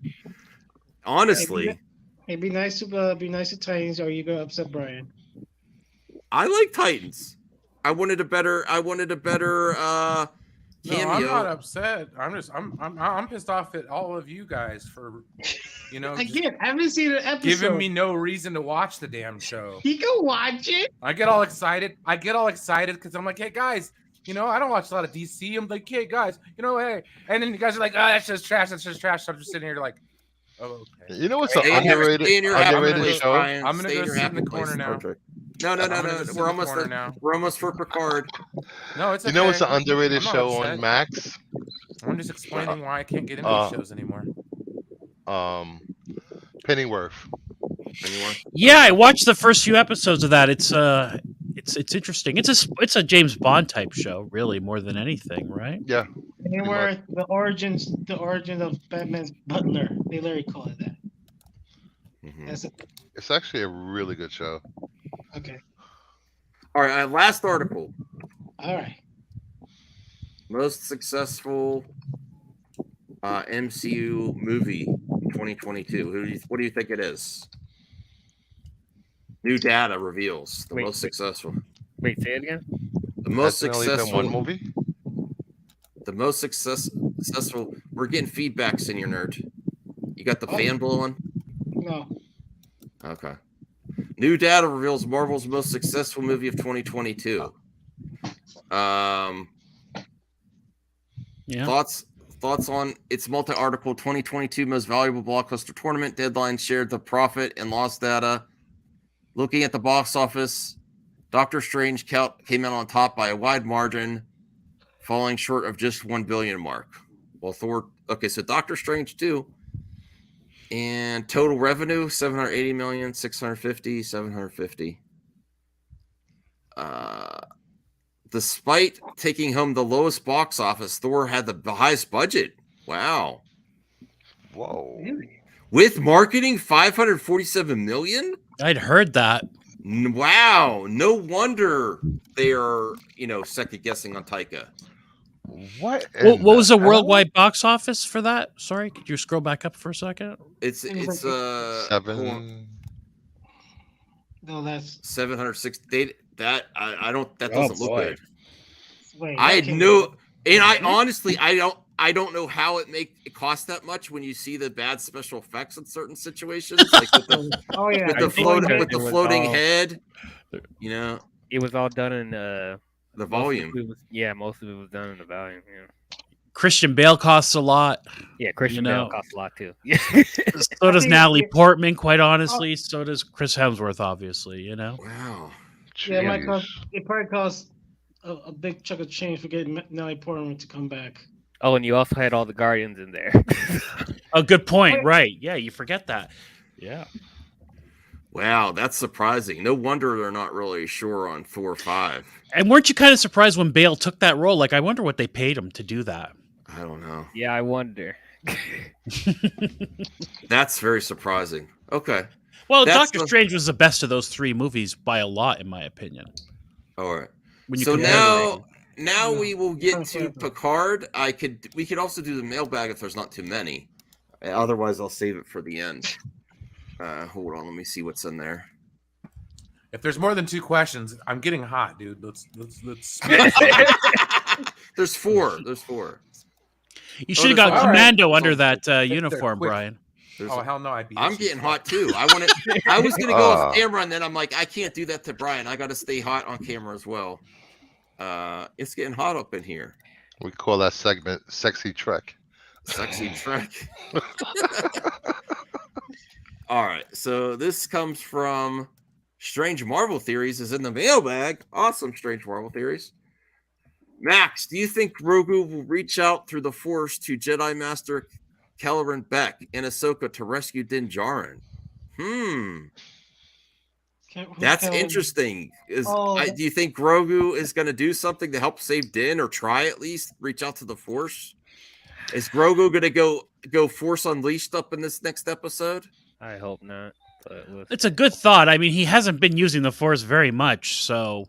Speaker 10: Honestly,
Speaker 13: Hey, be nice to Titans, or you gonna upset Brian.
Speaker 10: I like Titans. I wanted a better
Speaker 8: No,
Speaker 10: cameo.
Speaker 8: I'm not upset. I'm pissed off at all of you guys for,
Speaker 13: Again, I haven't seen an episode.
Speaker 8: giving me no reason to watch the damn show.
Speaker 13: You can watch it.
Speaker 8: I get all excited because I'm like, hey guys, I don't watch a lot of DC. I'm like, hey guys, hey, and then you guys are like, that's just trash. So I'm just sitting here like, oh, okay.
Speaker 9: You know what's an
Speaker 10: Stay in your
Speaker 9: underrated
Speaker 10: happy
Speaker 9: underrated
Speaker 10: place,
Speaker 9: show?
Speaker 10: Brian.
Speaker 8: I'm gonna
Speaker 10: Stay
Speaker 8: go
Speaker 10: in your
Speaker 8: sit in
Speaker 10: happy
Speaker 8: the corner
Speaker 10: place,
Speaker 8: now.
Speaker 10: Patrick. No.
Speaker 8: I'm gonna just sit in
Speaker 10: We're
Speaker 8: the
Speaker 10: almost
Speaker 8: corner
Speaker 10: there.
Speaker 8: now.
Speaker 10: We're almost for Picard.
Speaker 8: No, it's
Speaker 9: You
Speaker 8: okay.
Speaker 9: know, it's an underrated
Speaker 8: I'm not
Speaker 9: show
Speaker 8: upset.
Speaker 9: on Max.
Speaker 8: I'm just explaining why I can't get into these shows anymore.
Speaker 9: Pennyworth.
Speaker 11: Yeah, I watched the first few episodes of that. It's interesting. It's a James Bond type show, really, more than anything, right?
Speaker 9: Yeah.
Speaker 13: Pennyworth, the origin of Batman's butler. They literally call it that. That's it.
Speaker 9: It's actually a really good show.
Speaker 13: Okay.
Speaker 10: All right, last article.
Speaker 13: All right.
Speaker 10: Most successful MCU movie 2022. What do you think it is? New data reveals the most successful.
Speaker 16: Wait, say it again.
Speaker 10: The most
Speaker 9: That's only been
Speaker 10: successful
Speaker 9: one movie.
Speaker 10: The most successful. We're getting feedback, Senior Nerd. You got the fan blowing?
Speaker 13: No.
Speaker 10: Okay. New data reveals Marvel's most successful movie of 2022.
Speaker 11: Yeah.
Speaker 10: Thoughts on its multi-article 2022 most valuable blockbuster tournament. Deadline shared the profit and loss data. Looking at the box office, Doctor Strange came out on top by a wide margin, falling short of just 1 billion mark. Well, Thor. Okay, so Doctor Strange 2. And total revenue, 780 million, 650, 750. Despite taking home the lowest box office, Thor had the highest budget. Wow.
Speaker 9: Whoa.
Speaker 10: With marketing, 547 million?
Speaker 11: I'd heard that.
Speaker 10: Wow. No wonder they are, second guessing on Taika.
Speaker 9: What
Speaker 11: was the worldwide box office for that? Sorry, could you scroll back up for a second?
Speaker 10: It's
Speaker 9: 7.
Speaker 13: No, that's
Speaker 10: 760. That doesn't look good.
Speaker 13: Wait,
Speaker 10: I
Speaker 13: that
Speaker 10: had
Speaker 13: can't
Speaker 10: no,
Speaker 13: be-
Speaker 10: and I honestly, I don't know how it costs that much when you see the bad special effects in certain situations, like with the,
Speaker 13: Oh, yeah.
Speaker 10: with the
Speaker 16: I think
Speaker 10: floating
Speaker 16: it was
Speaker 10: floating
Speaker 16: all-
Speaker 10: head.
Speaker 16: It was all done in
Speaker 10: the volume.
Speaker 16: Most of it was done in the volume. Yeah.
Speaker 11: Christian Bale costs a lot.
Speaker 16: Yeah, Christian
Speaker 11: you
Speaker 16: Bale
Speaker 11: know.
Speaker 16: costs a lot too.
Speaker 11: So does
Speaker 13: think
Speaker 11: Natalie
Speaker 13: it-
Speaker 11: Portman, quite honestly. So does Chris Hemsworth, obviously,
Speaker 10: Wow.
Speaker 13: Yeah, it might cost. It probably costs a big chunk of change for getting Natalie Portman to come back.
Speaker 16: Oh, and you also had all the Guardians in there.
Speaker 11: Oh, good point. Right. Yeah, you forget that. Yeah.
Speaker 10: Wow, that's surprising. No wonder they're not really sure on 4 or 5.
Speaker 11: And weren't you kind of surprised when Bale took that role? Like, I wonder what they paid him to do that.
Speaker 10: I don't know.
Speaker 16: Yeah, I wonder.
Speaker 10: That's very surprising. Okay.
Speaker 11: Well,
Speaker 10: That's
Speaker 11: Doctor
Speaker 10: the-
Speaker 11: Strange was the best of those 3 movies by a lot, in my opinion.
Speaker 10: All right.
Speaker 11: When you
Speaker 10: So
Speaker 11: compare
Speaker 10: now we will get to Picard. We could also do the mailbag if there's not too many. Otherwise, I'll save it for the end. Hold on, let me see what's in there.
Speaker 8: If there's more than 2 questions, I'm getting hot, dude. Let's.
Speaker 10: There's 4. There's 4.
Speaker 11: You should have
Speaker 10: there's
Speaker 11: got
Speaker 10: one.
Speaker 11: Commando
Speaker 10: All right.
Speaker 11: under that
Speaker 8: They're
Speaker 11: uniform,
Speaker 8: quick.
Speaker 11: Brian.
Speaker 10: There's
Speaker 8: Oh hell no! I'd be.
Speaker 10: I'm
Speaker 8: itchy.
Speaker 10: getting hot too. I was gonna go off camera, and then I'm like, I can't do that to Brian. I got to stay hot on camera as well. It's getting hot up in here.
Speaker 9: We call that segment "Sexy Trek."
Speaker 10: Sexy Trek. All right, so this comes from Strange Marvel Theories. Is in the mailbag. Awesome, Strange Marvel Theories. Max, do you think Grogu will reach out through the Force to Jedi Master Kelleran Beck and Ahsoka to rescue Din Djarin? That's interesting. Do you think Grogu is going to do something to help save Din, or try at least reach out to the Force? Is Grogu going to go Force Unleashed up in this next episode?
Speaker 16: I hope not. But
Speaker 11: It's a good thought. I mean, he hasn't been using the Force very much, so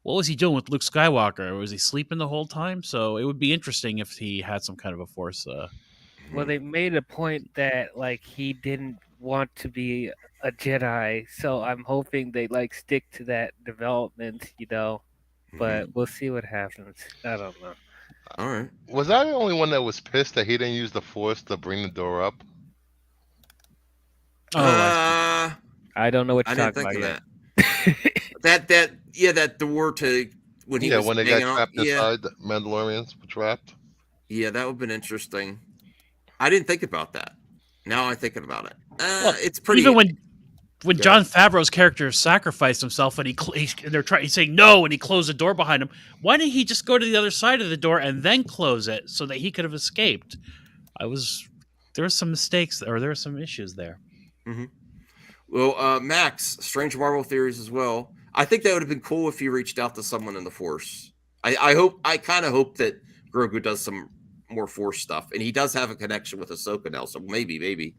Speaker 11: what was he doing with Luke Skywalker? Was he sleeping the whole time? So it would be interesting if he had some kind of a Force.
Speaker 16: Well, they made a point that he didn't want to be a Jedi, so I'm hoping they stick to that development, But we'll see what happens. I don't know.
Speaker 10: All right.
Speaker 9: Was I the only one that was pissed that he didn't use the Force to bring the door up?
Speaker 16: I don't know what you're
Speaker 10: I didn't
Speaker 16: talking
Speaker 10: think
Speaker 16: about
Speaker 10: of that. that door to when he was
Speaker 9: when they got
Speaker 10: hanging out.
Speaker 9: trapped inside, the Mandalorians were trapped.
Speaker 10: Yeah, that would have been interesting. I didn't think about that. Now I'm thinking about it. It's pretty.
Speaker 11: when
Speaker 10: Yeah.
Speaker 11: Jon Favreau's character sacrificed himself and he's saying no and he closed the door behind him, why didn't he just go to the other side of the door and then close it so that he could have escaped? There were some mistakes, or there were some issues there.
Speaker 10: Mm-hmm. Well, Max, Strange Marvel Theories as well. I think that would have been cool if you reached out to someone in the Force. I kind of hope that Grogu does some more Force stuff, and he does have a connection with Ahsoka now, so maybe.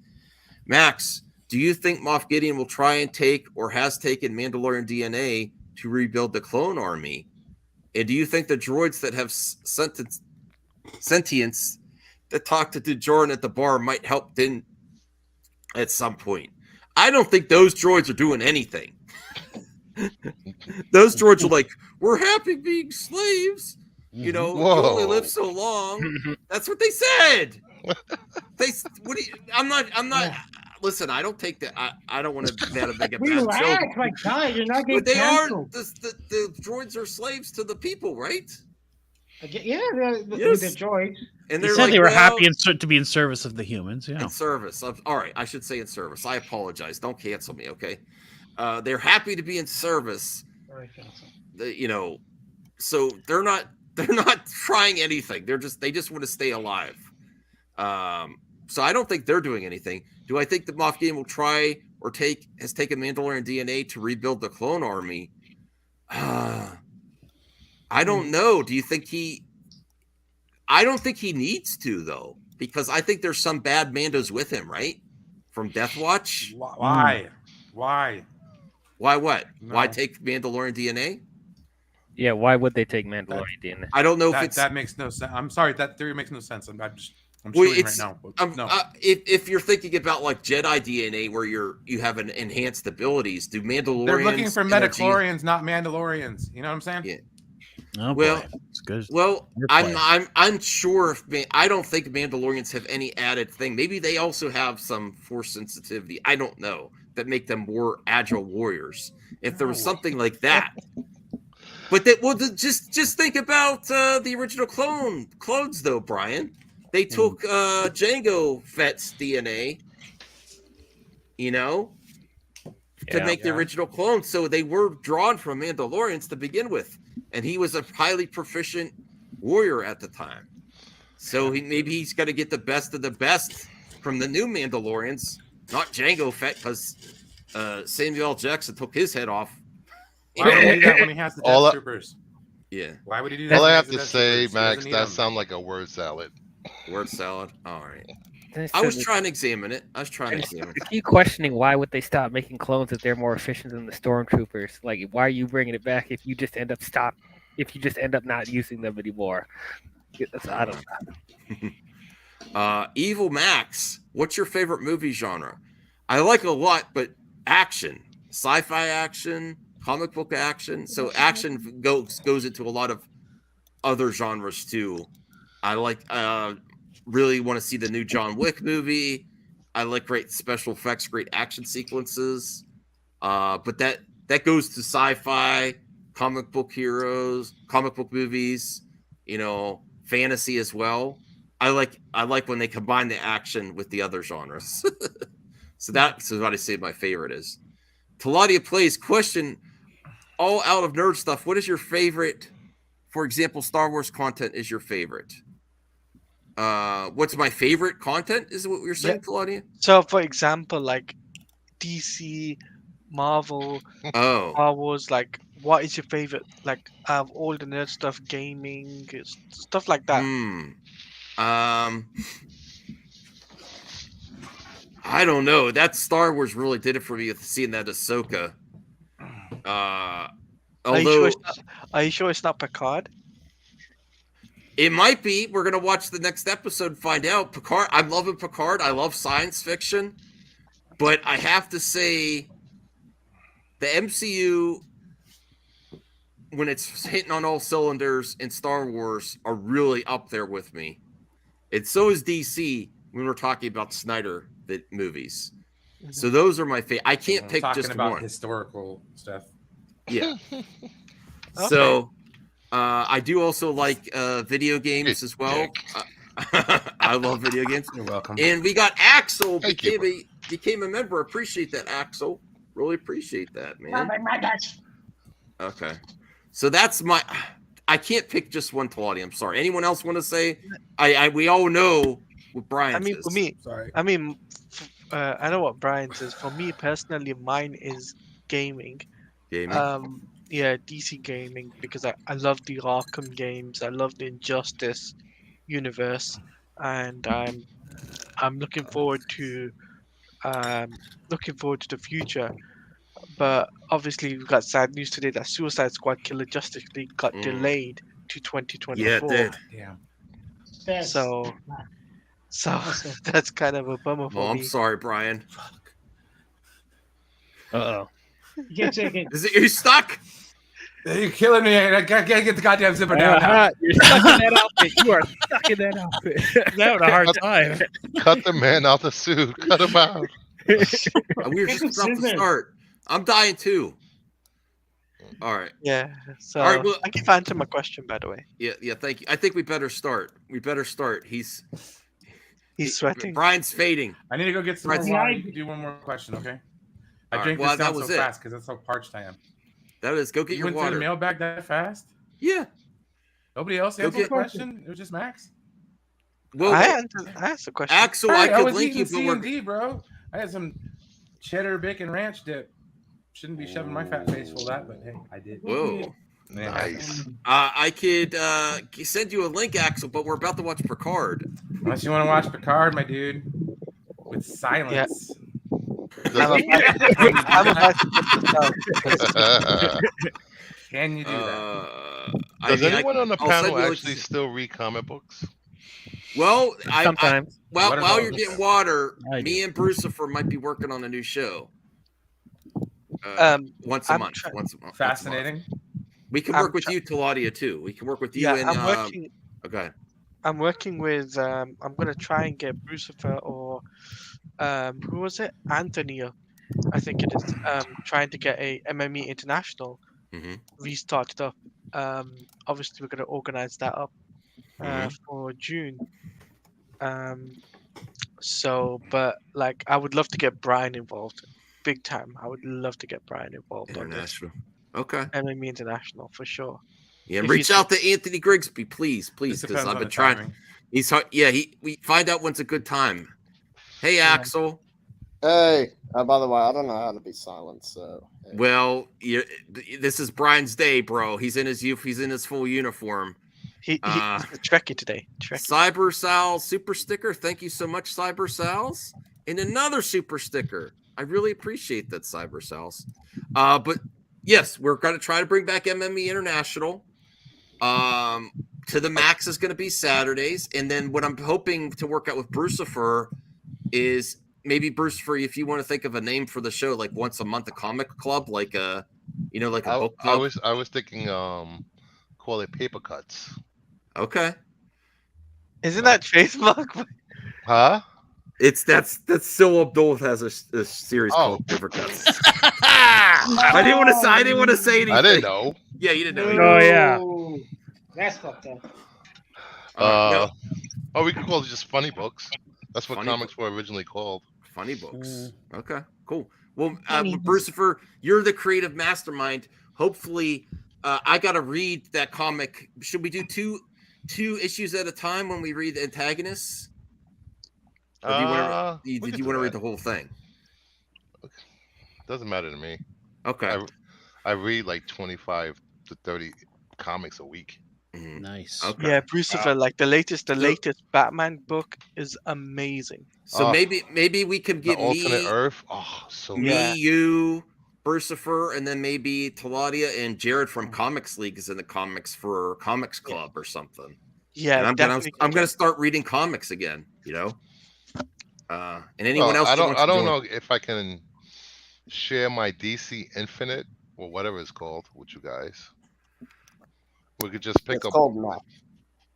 Speaker 10: Max, do you think Moff Gideon will try and take or has taken Mandalorian DNA to rebuild the clone army? And do you think the droids that have sentience that talk to Djarin at the bar might help Din at some point? I don't think those droids are doing anything. Those droids are like, we're happy being slaves. You know, you only live so long. That's what they said. I'm not. Listen, I don't take that. I don't want to make a bad joke.
Speaker 13: Relax, my guy. You're not getting
Speaker 10: But they
Speaker 13: canceled.
Speaker 10: the droids are slaves to the people, right?
Speaker 13: Yeah, they're
Speaker 10: Yes.
Speaker 13: droids.
Speaker 10: And
Speaker 11: They
Speaker 10: they're
Speaker 11: said
Speaker 10: like,
Speaker 11: they were
Speaker 10: well,
Speaker 11: happy to be in service of the humans. Yeah.
Speaker 10: in service of, all right, I should say in service. I apologize. Don't cancel me, okay? They're happy to be in service. You know, so they're not trying anything. They just want to stay alive. So I don't think they're doing anything. Do I think that Moff Gideon will try or has taken Mandalorian DNA to rebuild the clone army? I don't know. Do you think I don't think he needs to, though, because I think there's some bad Mandos with him, right? From Death Watch.
Speaker 8: Why? Why?
Speaker 10: Why what?
Speaker 8: No.
Speaker 10: Why take Mandalorian DNA?
Speaker 16: Yeah, why would they take Mandalorian DNA?
Speaker 10: I don't know if
Speaker 8: that makes no sense. I'm sorry, that theory makes no sense. I'm
Speaker 10: Well,
Speaker 8: shooting right
Speaker 10: it's
Speaker 8: now. But no.
Speaker 10: If you're thinking about like Jedi DNA, where you have an enhanced abilities, do Mandalorians?
Speaker 8: They're looking for
Speaker 10: energy-
Speaker 8: metachlorians, not Mandalorians. You know what I'm saying?
Speaker 10: Yeah.
Speaker 11: Oh,
Speaker 10: Well,
Speaker 11: it's good.
Speaker 10: Well,
Speaker 11: Good
Speaker 10: I'm
Speaker 11: play.
Speaker 10: unsure if I don't think Mandalorians have any added thing. Maybe they also have some force sensitivity. I don't know, that make them more agile warriors. If there was something like that. But just think about the original clones though, Brian. They took Jango Fett's DNA, you know, to make the original clone. So they were drawn from Mandalorians to begin with. And he was a highly proficient warrior at the time. So maybe he's got to get the best of the best from the new Mandalorians, not Jango Fett, because Samuel L. Jackson took his head off.
Speaker 8: Why would he do that when he has the Death Troopers?
Speaker 10: Yeah.
Speaker 8: Why would he do that?
Speaker 9: All I
Speaker 8: when he
Speaker 9: have
Speaker 8: has the
Speaker 9: to
Speaker 8: Death
Speaker 9: say,
Speaker 8: Troopers? He
Speaker 9: Max,
Speaker 8: doesn't need
Speaker 9: that
Speaker 8: them.
Speaker 9: sounds like a word salad.
Speaker 10: Word salad. All right.
Speaker 16: It's
Speaker 10: I was
Speaker 16: just-
Speaker 10: trying to examine it. I
Speaker 16: keep questioning why would they stop making clones if they're more efficient than the stormtroopers? Like, why are you bringing it back if you just end up not using them anymore? I don't know.
Speaker 10: Evil Max, what's your favorite movie genre? I like a lot, but action, sci-fi action, comic book action. So action goes into a lot of other genres too. I like really want to see the new John Wick movie. I like great special effects, great action sequences. But that goes to sci-fi, comic book heroes, comic book movies, you know, fantasy as well. I like when they combine the action with the other genres. So that's what I say my favorite is. Taladia Plays question, all out of nerd stuff. What is your favorite? For example, Star Wars content is your favorite. What's my favorite content? Is what you're saying, Claudia?
Speaker 12: So, for example, like DC, Marvel, Star Wars, like, what is your favorite? Like, all the nerd stuff, gaming, stuff like that.
Speaker 10: I don't know. That Star Wars really did it for me with seeing that Ahsoka.
Speaker 12: Are
Speaker 10: Although
Speaker 12: you sure it's not Picard?
Speaker 10: it might be. We're gonna watch the next episode and find out. Picard. I'm loving Picard. I love science fiction, but I have to say, the MCU, when it's hitting on all cylinders, and Star Wars are really up there with me. And so is DC when we're talking about Snyder movies. So those are my favorite. I can't pick
Speaker 8: talking
Speaker 10: just
Speaker 8: about
Speaker 10: one.
Speaker 8: historical stuff.
Speaker 10: Yeah. So I do also like video games as well. I love video games.
Speaker 8: You're welcome.
Speaker 10: And we got Axel became a member. Appreciate that, Axel. Really appreciate that, man. Okay. So that's my. I can't pick just one Claudia. I'm sorry. Anyone else want to say? We all know what Brian.
Speaker 12: I mean, for me,
Speaker 10: sorry.
Speaker 12: I mean, I know what Brian says. For me personally, mine is gaming.
Speaker 10: Gaming.
Speaker 12: Yeah, DC gaming because I love the Arkham games. I love the Injustice universe, and I'm looking forward to the future. But obviously, we've got sad news today that Suicide Squad Killer Justice League got delayed to 2024.
Speaker 10: Yeah, it did.
Speaker 8: Yeah.
Speaker 12: So that's kind of a bummer for
Speaker 10: Oh, I'm
Speaker 12: me.
Speaker 10: sorry, Brian.
Speaker 4: Uh-oh.
Speaker 13: You can't take it.
Speaker 10: Is it you stuck?
Speaker 8: You're killing me. I gotta get the goddamn zipper down now.
Speaker 16: You're stuck in that outfit. You are stuck in that outfit. I'm having a hard time.
Speaker 9: Cut the man out the suit. Cut him out.
Speaker 10: We were just about to start. I'm dying too. All right.
Speaker 12: Yeah. So
Speaker 10: All right, well,
Speaker 12: thank you for answering my question, by the way.
Speaker 10: Yeah. Thank you. I think we better start. He's
Speaker 12: sweating.
Speaker 10: Brian's fading.
Speaker 8: I need to go get some more water. You can do one more question, okay? I
Speaker 10: All
Speaker 8: drink
Speaker 10: right, well,
Speaker 8: this down
Speaker 10: that was
Speaker 8: so
Speaker 10: it.
Speaker 8: fast because that's how parched I am.
Speaker 10: That is. Go get
Speaker 8: You
Speaker 10: your
Speaker 8: went through
Speaker 10: water.
Speaker 8: the mailbag that fast?
Speaker 10: Yeah.
Speaker 8: Nobody else
Speaker 10: Go
Speaker 8: answered
Speaker 10: get-
Speaker 8: the question? It was just Max?
Speaker 10: Well,
Speaker 12: I asked the question.
Speaker 10: Axel,
Speaker 8: Right,
Speaker 10: I could
Speaker 8: was
Speaker 10: link you,
Speaker 8: eating
Speaker 10: but we're
Speaker 8: C&D, bro. I had some cheddar bacon ranch dip. Shouldn't be shoving my fat face full of that, but hey, I did.
Speaker 10: Whoa.
Speaker 9: Nice.
Speaker 10: I could send you a link, Axel, but we're about to watch Picard.
Speaker 8: Unless you want to watch Picard, my dude, with silence. Can you do that?
Speaker 9: Does anyone on the
Speaker 10: I'll send
Speaker 9: panel
Speaker 10: you a link
Speaker 9: actually
Speaker 10: to-
Speaker 9: still read comic books?
Speaker 10: Well,
Speaker 16: Sometimes.
Speaker 10: while
Speaker 9: What about
Speaker 10: you're
Speaker 9: us?
Speaker 10: getting water,
Speaker 16: I
Speaker 10: me and Brucifer might be working on a new show. Once a
Speaker 12: I'm
Speaker 10: month.
Speaker 12: try-
Speaker 10: Once a month.
Speaker 8: Fascinating.
Speaker 10: We can
Speaker 12: I'm
Speaker 10: work with you, Taladia, too. We can work with you
Speaker 12: Yeah,
Speaker 10: and.
Speaker 12: I'm working.
Speaker 10: Okay.
Speaker 12: I'm working with. I'm gonna try and get Brucifer or who was it? Anthony, I think it is. Trying to get a MME International restarted up. Obviously, we're gonna organize that up for June. So, but like, I would love to get Brian involved, big time. I would love to get Brian involved on this.
Speaker 10: International. Okay.
Speaker 12: MME International for sure.
Speaker 10: Yeah,
Speaker 12: If
Speaker 10: reach
Speaker 12: he's-
Speaker 10: out to Anthony Grigsby, please, because
Speaker 8: depends
Speaker 10: I've
Speaker 8: on
Speaker 10: been
Speaker 8: the
Speaker 10: trying.
Speaker 8: timing.
Speaker 10: He's hard. Yeah, we find out when's a good time. Hey, Axel.
Speaker 17: Hey, by the way, I don't know how to be silent, so.
Speaker 10: Well, this is Brian's day, bro. He's in his He's in his full uniform.
Speaker 12: He's a Trekkie today.
Speaker 10: Cyber Sal super sticker. Thank you so much, Cyber Sal's. And another super sticker. I really appreciate that, Cyber Sal's. But yes, we're going to try to bring back MME International. To the max is going to be Saturdays. And then what I'm hoping to work out with Brucifer is maybe Brucifer, if you want to think of a name for the show, like once a month, a comic club, like a, like a book club.
Speaker 9: I was thinking, call it Paper Cuts.
Speaker 10: Okay.
Speaker 12: Isn't that trademark?
Speaker 9: Huh?
Speaker 10: That's Sil Abdul has a series called Paper Cuts. I didn't want to say anything.
Speaker 9: I didn't know.
Speaker 10: Yeah, you didn't know.
Speaker 16: Oh, yeah.
Speaker 13: That's fucked up.
Speaker 9: Oh, we could call it just Funny Books. That's what
Speaker 10: Funny
Speaker 9: comics were originally called.
Speaker 10: Funny Books. Okay, cool. Well, Brucifer, you're the creative mastermind. Hopefully, I got to read that comic. Should we do two issues at a time when we read the antagonists? Or do you want to? Did you want to read the whole thing?
Speaker 9: Doesn't matter to me.
Speaker 10: Okay.
Speaker 9: I read like 25 to 30 comics a week.
Speaker 11: Nice.
Speaker 10: Okay.
Speaker 12: Yeah, Brucifer, like the latest Batman book is amazing.
Speaker 10: So maybe we could get
Speaker 9: the alternate
Speaker 10: me,
Speaker 9: Earth. Oh, so
Speaker 10: me,
Speaker 9: good.
Speaker 10: you, Brucifer, and then maybe Taladia and Jared from Comics League is in the comics for Comics Club or something.
Speaker 12: Yeah,
Speaker 10: and I'm gonna start reading comics again. And anyone else?
Speaker 9: I don't know if I can share my DC Infinite or whatever it's called with you guys. We could just pick
Speaker 17: It's
Speaker 9: up.
Speaker 17: called Max.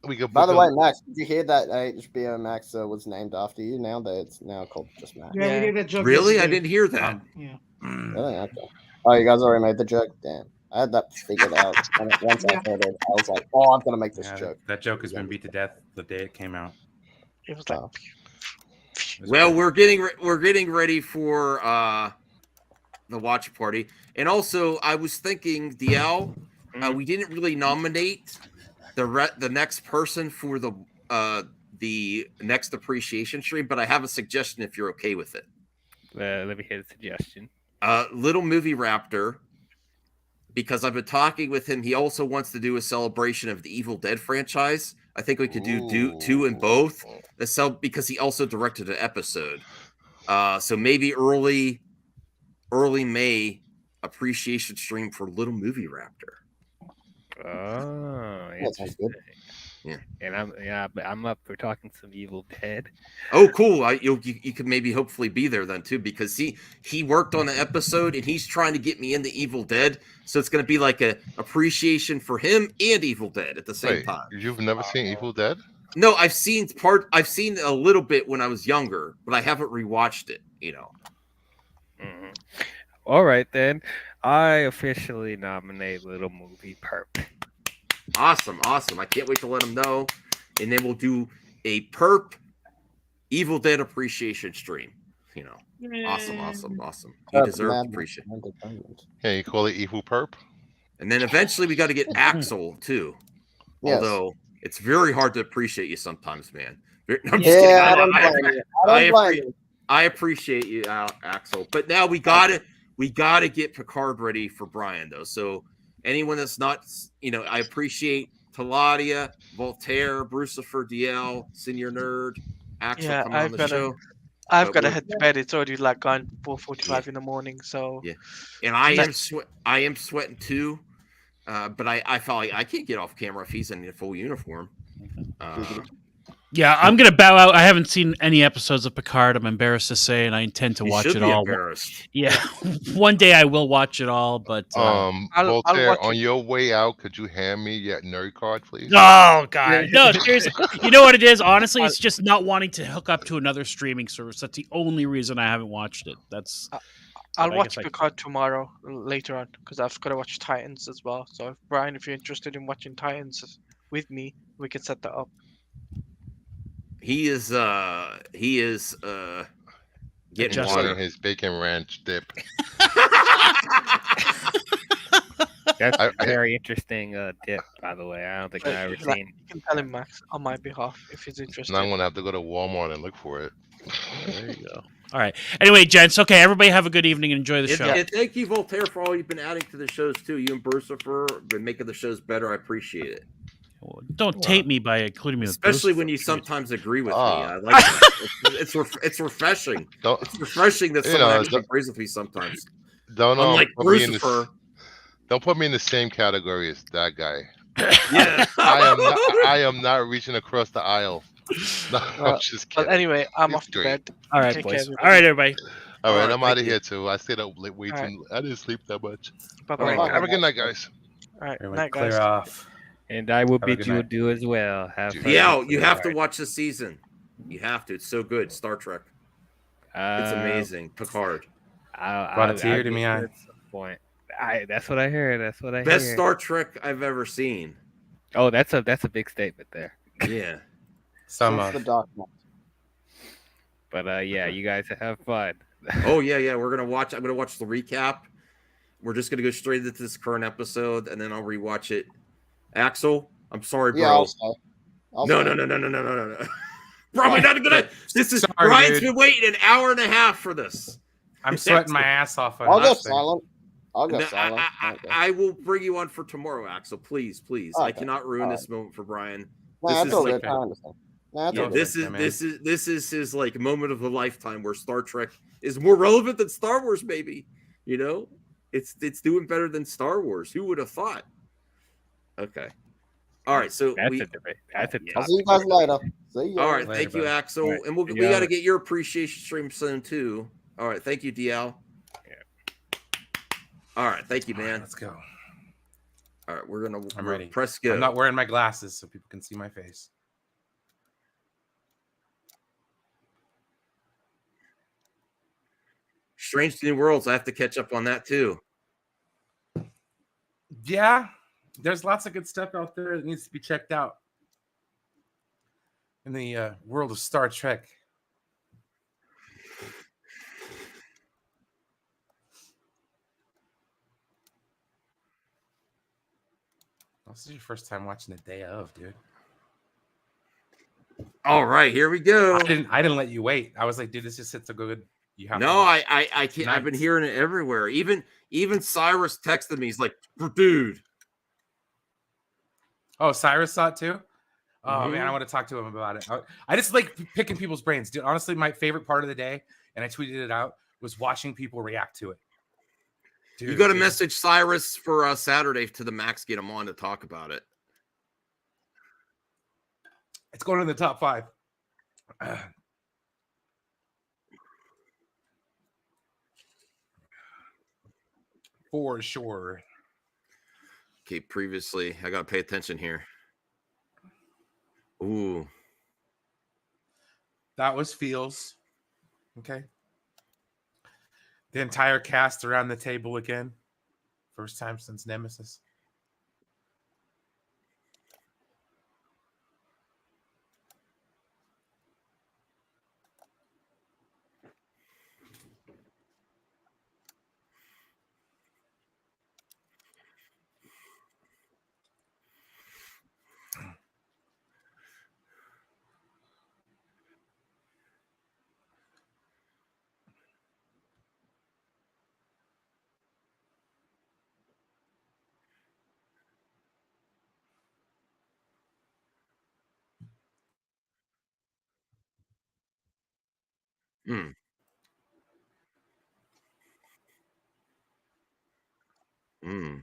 Speaker 9: We could.
Speaker 17: By the way, Max, did you hear that HBO Max was named after you? Now that it's now called just Max.
Speaker 13: Yeah, we did that joke.
Speaker 10: Really? I
Speaker 13: yesterday.
Speaker 10: didn't hear that.
Speaker 13: Yeah.
Speaker 17: Really? Okay. Oh, you guys already made the joke? Damn. I had that figured out. And once I heard it, I was like, oh, I'm going to make this joke.
Speaker 8: That joke has been beat to death the day it came out.
Speaker 12: It was like,
Speaker 10: Well, we're getting ready for the watch party. And also, I was thinking, DL, we didn't really nominate the next person for the next appreciation stream, but I have a suggestion if you're okay with it.
Speaker 16: Let me hear the suggestion.
Speaker 10: Little Movie Raptor, because I've been talking with him. He also wants to do a celebration of the Evil Dead franchise. I think we could do two in both. Because he also directed an episode. So maybe early May appreciation stream for Little Movie Raptor.
Speaker 16: Oh,
Speaker 17: That sounds good.
Speaker 10: Yeah,
Speaker 16: and I'm up for talking some Evil Dead.
Speaker 10: Oh, cool! You could maybe hopefully be there then too, because he worked on the episode and he's trying to get me into Evil Dead, so it's going to be like a appreciation for him and Evil Dead at the same time.
Speaker 9: You've never seen Evil Dead?
Speaker 10: No, I've seen a little bit when I was younger, but I haven't rewatched it.
Speaker 16: Mm-hmm. All right then, I officially nominate Little Movie Perp.
Speaker 10: Awesome. I can't wait to let him know. And then we'll do a Perp Evil Dead appreciation stream. Awesome. He deserves appreciation.
Speaker 9: Yeah, you call it Evil Perp?
Speaker 10: And then eventually we got to get Axel too.
Speaker 17: Yes.
Speaker 10: Although it's very hard to appreciate you sometimes, man. I'm just
Speaker 17: Yeah,
Speaker 10: kidding. I appreciate you, Axel. But now we gotta get Picard ready for Brian though. So anyone that's not, I appreciate Taladia, Voltaire, Brucifer, DL, Senior Nerd, Axel coming on the show.
Speaker 12: I've got to head to bed. It's already like gone 4:45 in the morning. So
Speaker 10: yeah, and I am sweating too. But I felt like I can't get off camera if he's in a full uniform.
Speaker 11: Yeah, I'm gonna bow out. I haven't seen any episodes of Picard. I'm embarrassed to say, and I intend to watch it all.
Speaker 10: Embarrassed.
Speaker 11: Yeah, one day I will watch it all. But
Speaker 9: Voltaire, on your way out, could you hand me your nerd card, please?
Speaker 11: Oh God, no! Seriously, you know what it is? Honestly, it's just not wanting to hook up to another streaming service. That's the only reason I haven't watched it. That's.
Speaker 12: I'll watch Picard tomorrow later on because I've got to watch Titans as well. So, Brian, if you're interested in watching Titans with me, we can set that up.
Speaker 10: He is getting
Speaker 9: water his bacon ranch dip.
Speaker 16: That's a very interesting dip, by the way. I don't think I've ever seen.
Speaker 12: You can tell him, Max, on my behalf if he's interested.
Speaker 9: Now I'm gonna have to go to Walmart and look for it.
Speaker 11: There you go. All right. Anyway, gents. Okay, everybody have a good evening and enjoy the show.
Speaker 10: And thank you, Voltaire, for all you've been adding to the shows too. You and Brucifer have been making the shows better. I appreciate it.
Speaker 11: Don't tape me by including me,
Speaker 10: especially when you sometimes agree with me. I like that. It's refreshing. It's refreshing that someone actually agrees with me sometimes. Unlike Brucifer.
Speaker 9: Don't put me in the same category as that guy.
Speaker 10: Yeah,
Speaker 9: I am not reaching across the aisle. No, I'm just kidding.
Speaker 12: But anyway, I'm off to bed.
Speaker 11: All right, boys. All right, everybody.
Speaker 9: All right, I'm out of here too. I stayed up late way too. I didn't sleep that much.
Speaker 12: Bye-bye.
Speaker 9: Have a good night, guys.
Speaker 12: All right,
Speaker 16: night,
Speaker 4: clear
Speaker 16: guys.
Speaker 4: off.
Speaker 16: And I will bid you adieu as well. Have fun.
Speaker 10: Yeah, you have to watch the season. You have to. It's so good. Star Trek. It's amazing. Picard.
Speaker 4: Brought a tear to me eye.
Speaker 16: That's what I heard. That's what I heard.
Speaker 10: Best Star Trek I've ever seen.
Speaker 16: Oh, that's a big statement there.
Speaker 10: Yeah.
Speaker 16: But yeah, you guys have fun.
Speaker 10: Oh yeah. I'm gonna watch the recap. We're just gonna go straight into this current episode, and then I'll rewatch it. Axel, I'm sorry, bro.
Speaker 17: Yeah,
Speaker 10: No. Probably not gonna. This is
Speaker 8: Sorry,
Speaker 10: Brian's
Speaker 8: dude.
Speaker 10: been waiting an hour and a half for this.
Speaker 8: I'm sweating my ass off.
Speaker 17: I'll go silent.
Speaker 10: I will bring you on for tomorrow, Axel. Please.
Speaker 17: Okay.
Speaker 10: I cannot ruin this moment for Brian.
Speaker 17: Nah,
Speaker 10: This is
Speaker 17: all
Speaker 10: like,
Speaker 17: good. I understand. Nah,
Speaker 10: yeah,
Speaker 17: all good.
Speaker 10: this is his like moment of a lifetime where Star Trek is more relevant than Star Wars. Maybe it's doing better than Star Wars. Who would have thought? Okay. All right. So
Speaker 16: that's a debate. That's a
Speaker 17: I'll see you guys later. See you.
Speaker 10: All right.
Speaker 8: Later,
Speaker 10: Thank you,
Speaker 8: buddy.
Speaker 10: Axel.
Speaker 16: Right.
Speaker 10: And we got to get your appreciation stream soon too. All right. Thank you, DL. All right. Thank you, man.
Speaker 8: Let's go.
Speaker 10: All right. We're
Speaker 8: I'm ready.
Speaker 10: Press go.
Speaker 8: I'm not wearing my glasses so people can see my face.
Speaker 10: Strange New Worlds. I have to catch up on that too.
Speaker 8: Yeah, there's lots of good stuff out there that needs to be checked out in the world of Star Trek. This is your first time watching the day of, dude.
Speaker 10: All right, here we go.
Speaker 8: I didn't let you wait. I was like, dude, this just hits a good. You have
Speaker 10: No,
Speaker 8: to watch
Speaker 10: I can't. I've been
Speaker 8: tonight.
Speaker 10: hearing it everywhere. Even Cyrus texted me. He's like, dude.
Speaker 8: Oh, Cyrus saw it too. Oh man, I
Speaker 10: Mhm.
Speaker 8: want to talk to him about it. I just like picking people's brains, dude. Honestly, my favorite part of the day, and I tweeted it out, was watching people react to it. Dude,
Speaker 10: You got to
Speaker 8: it-
Speaker 10: message Cyrus for Saturday to the max. Get him on to talk about it.
Speaker 8: It's going in the top 5. For sure.
Speaker 10: Okay, previously, I got to pay attention here. Ooh.
Speaker 8: That was Feels. Okay. The entire cast around the table again. First time since Nemesis.
Speaker 10: Hmm. Hmm.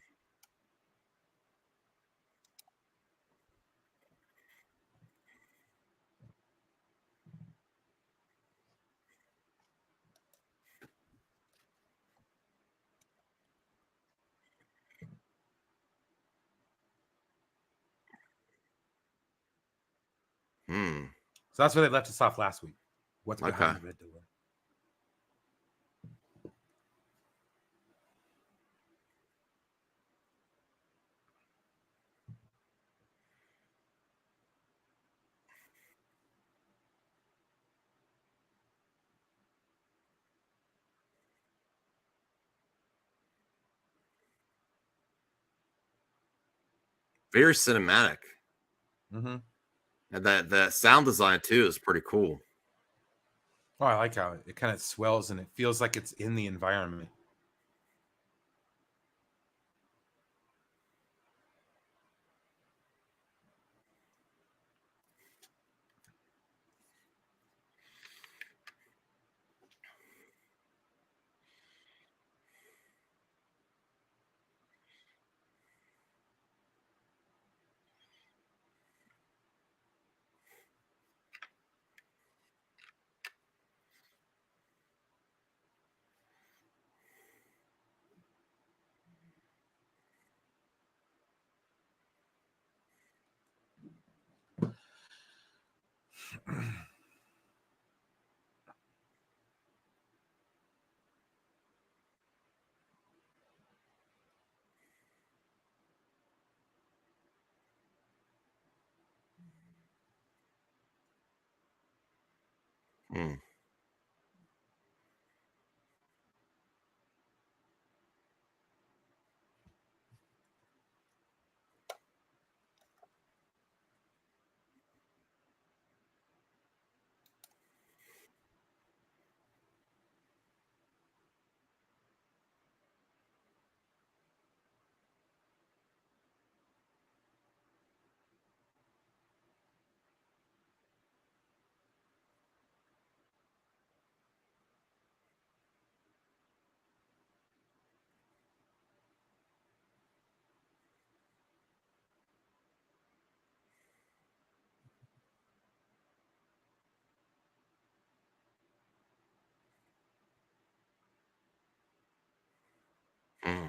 Speaker 10: Hmm.
Speaker 8: So that's where they left us off last week. What's behind
Speaker 10: Okay.
Speaker 8: the red door?
Speaker 10: Very cinematic.
Speaker 8: Mm-hmm.
Speaker 10: And that sound design too is pretty cool.
Speaker 8: Oh, I like how it kind of swells and it feels like it's in the environment.
Speaker 10: Hmm. Hmm.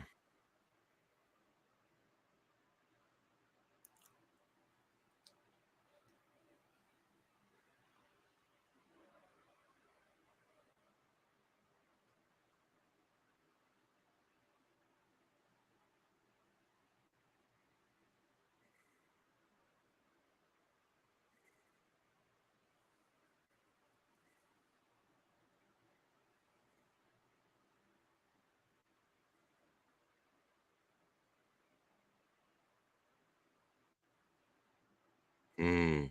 Speaker 10: Mm.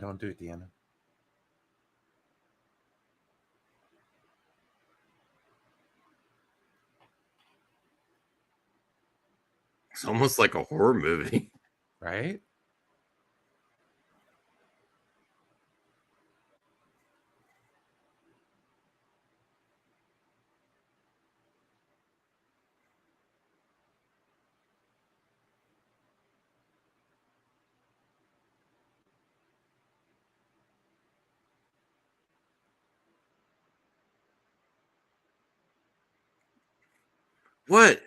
Speaker 8: Don't do it, Deanna.
Speaker 10: It's almost like a horror movie.
Speaker 8: Right?
Speaker 10: What?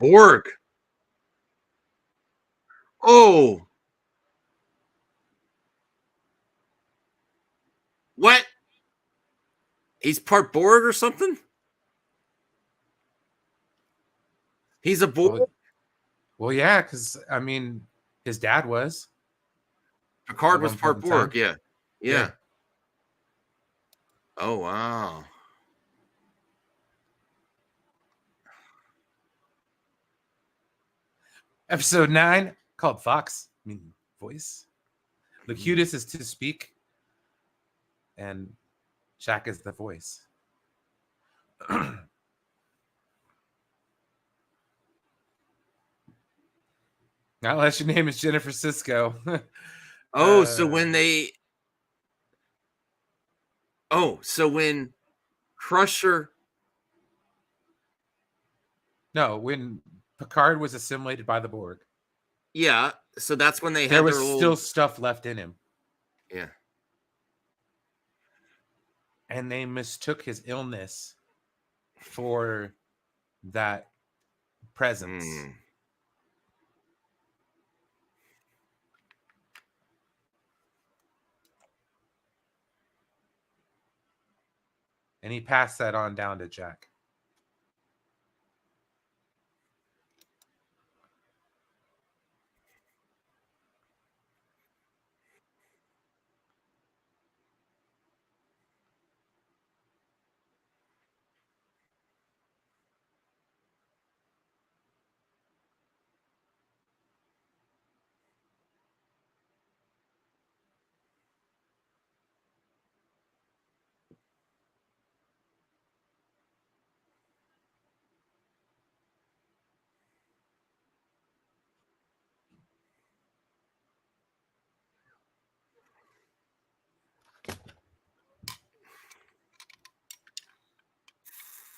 Speaker 10: Borg. Oh. What? He's part Borg or something? He's a Borg?
Speaker 8: Well, yeah, because, I mean, his dad was.
Speaker 10: Picard
Speaker 8: At
Speaker 10: was
Speaker 8: one
Speaker 10: part
Speaker 8: point in
Speaker 10: Borg,
Speaker 8: time.
Speaker 10: yeah.
Speaker 8: Yeah.
Speaker 10: Yeah. Oh, wow.
Speaker 8: Episode 9, called Fox, I mean, voice. Locutus is to speak, and Shaq is the voice. Not unless your name is Jennifer Sisko.
Speaker 10: Oh, so when they... Oh, so when Crusher...
Speaker 8: No, when Picard was assimilated by the Borg.
Speaker 10: Yeah, so that's when they
Speaker 8: There
Speaker 10: had
Speaker 8: was
Speaker 10: their
Speaker 8: still
Speaker 10: little...
Speaker 8: stuff left in him.
Speaker 10: Yeah.
Speaker 8: And they mistook his illness for that presence. And he passed that on down to Jack.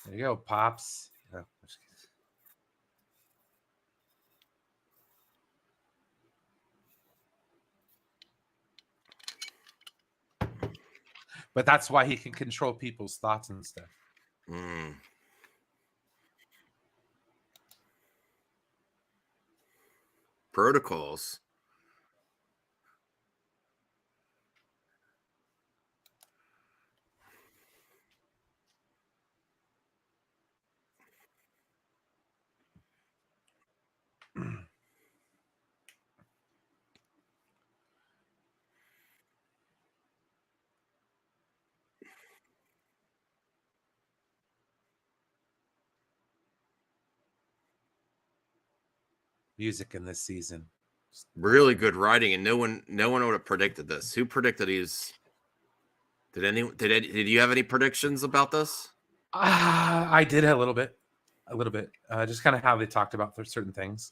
Speaker 8: There you go, Pops. Oh, just kidding. But that's why he can control people's thoughts and stuff.
Speaker 10: Protocols.
Speaker 8: Music in this season.
Speaker 10: Really good writing, and no one would have predicted this. Who predicted he's... Did you have any predictions about this?
Speaker 8: I did a little bit. Just kind of how they talked about certain things.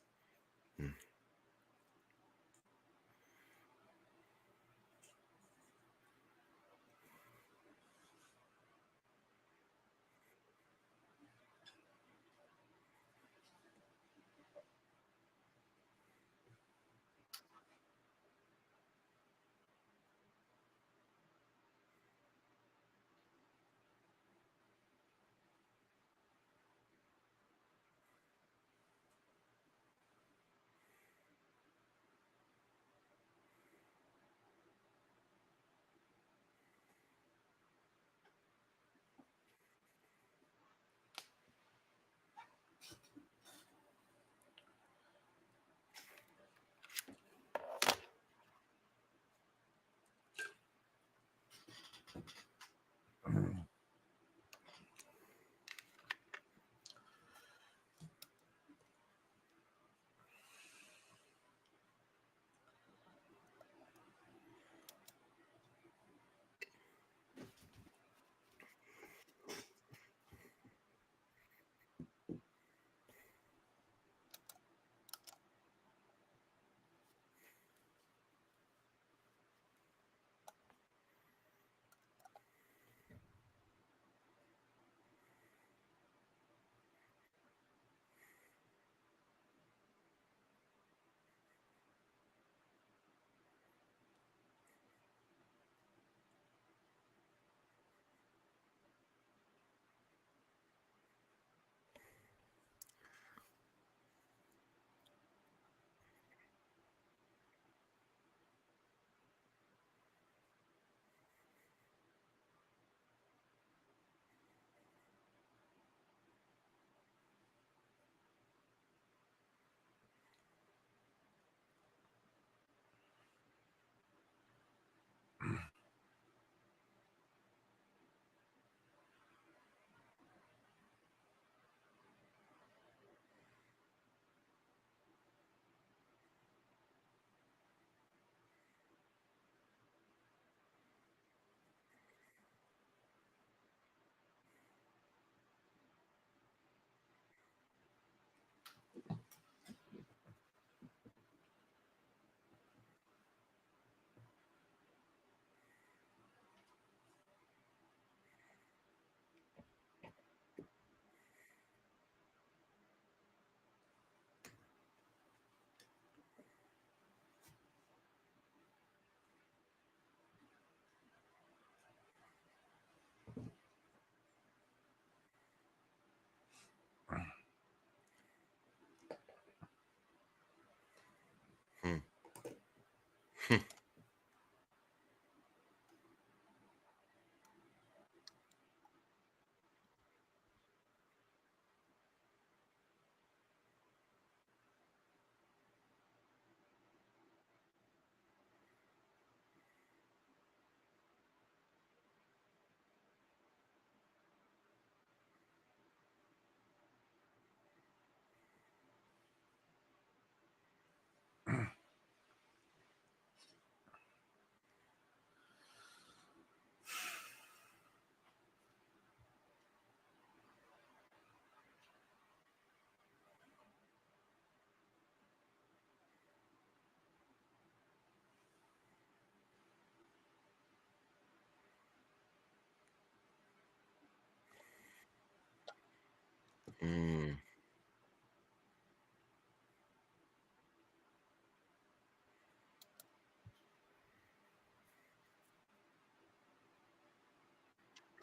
Speaker 10: Mm.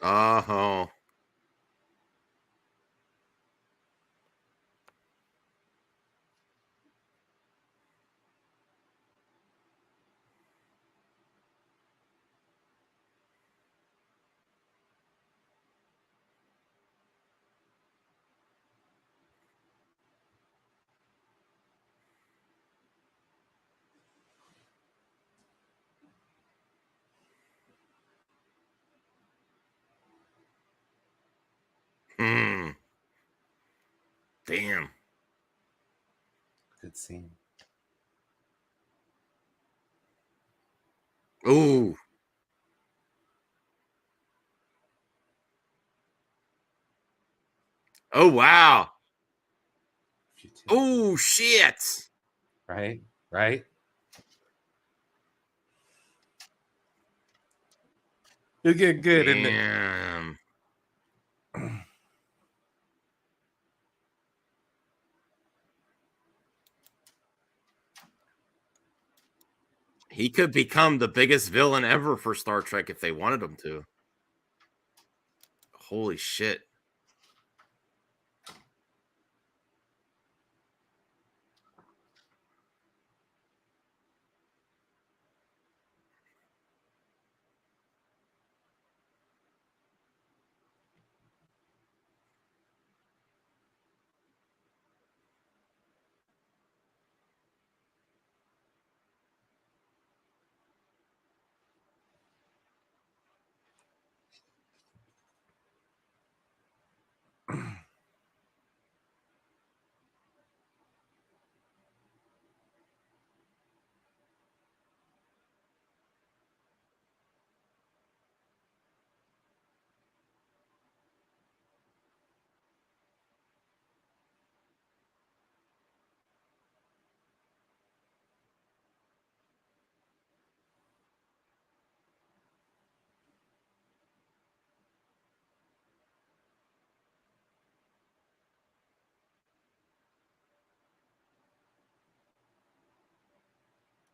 Speaker 10: Oh. Hmm. Damn.
Speaker 8: Good scene.
Speaker 10: Ooh. Oh wow. Oh shit.
Speaker 8: Right. Right. You get good in it.
Speaker 10: Damn. He could become the biggest villain ever for Star Trek if they wanted him to. Holy shit.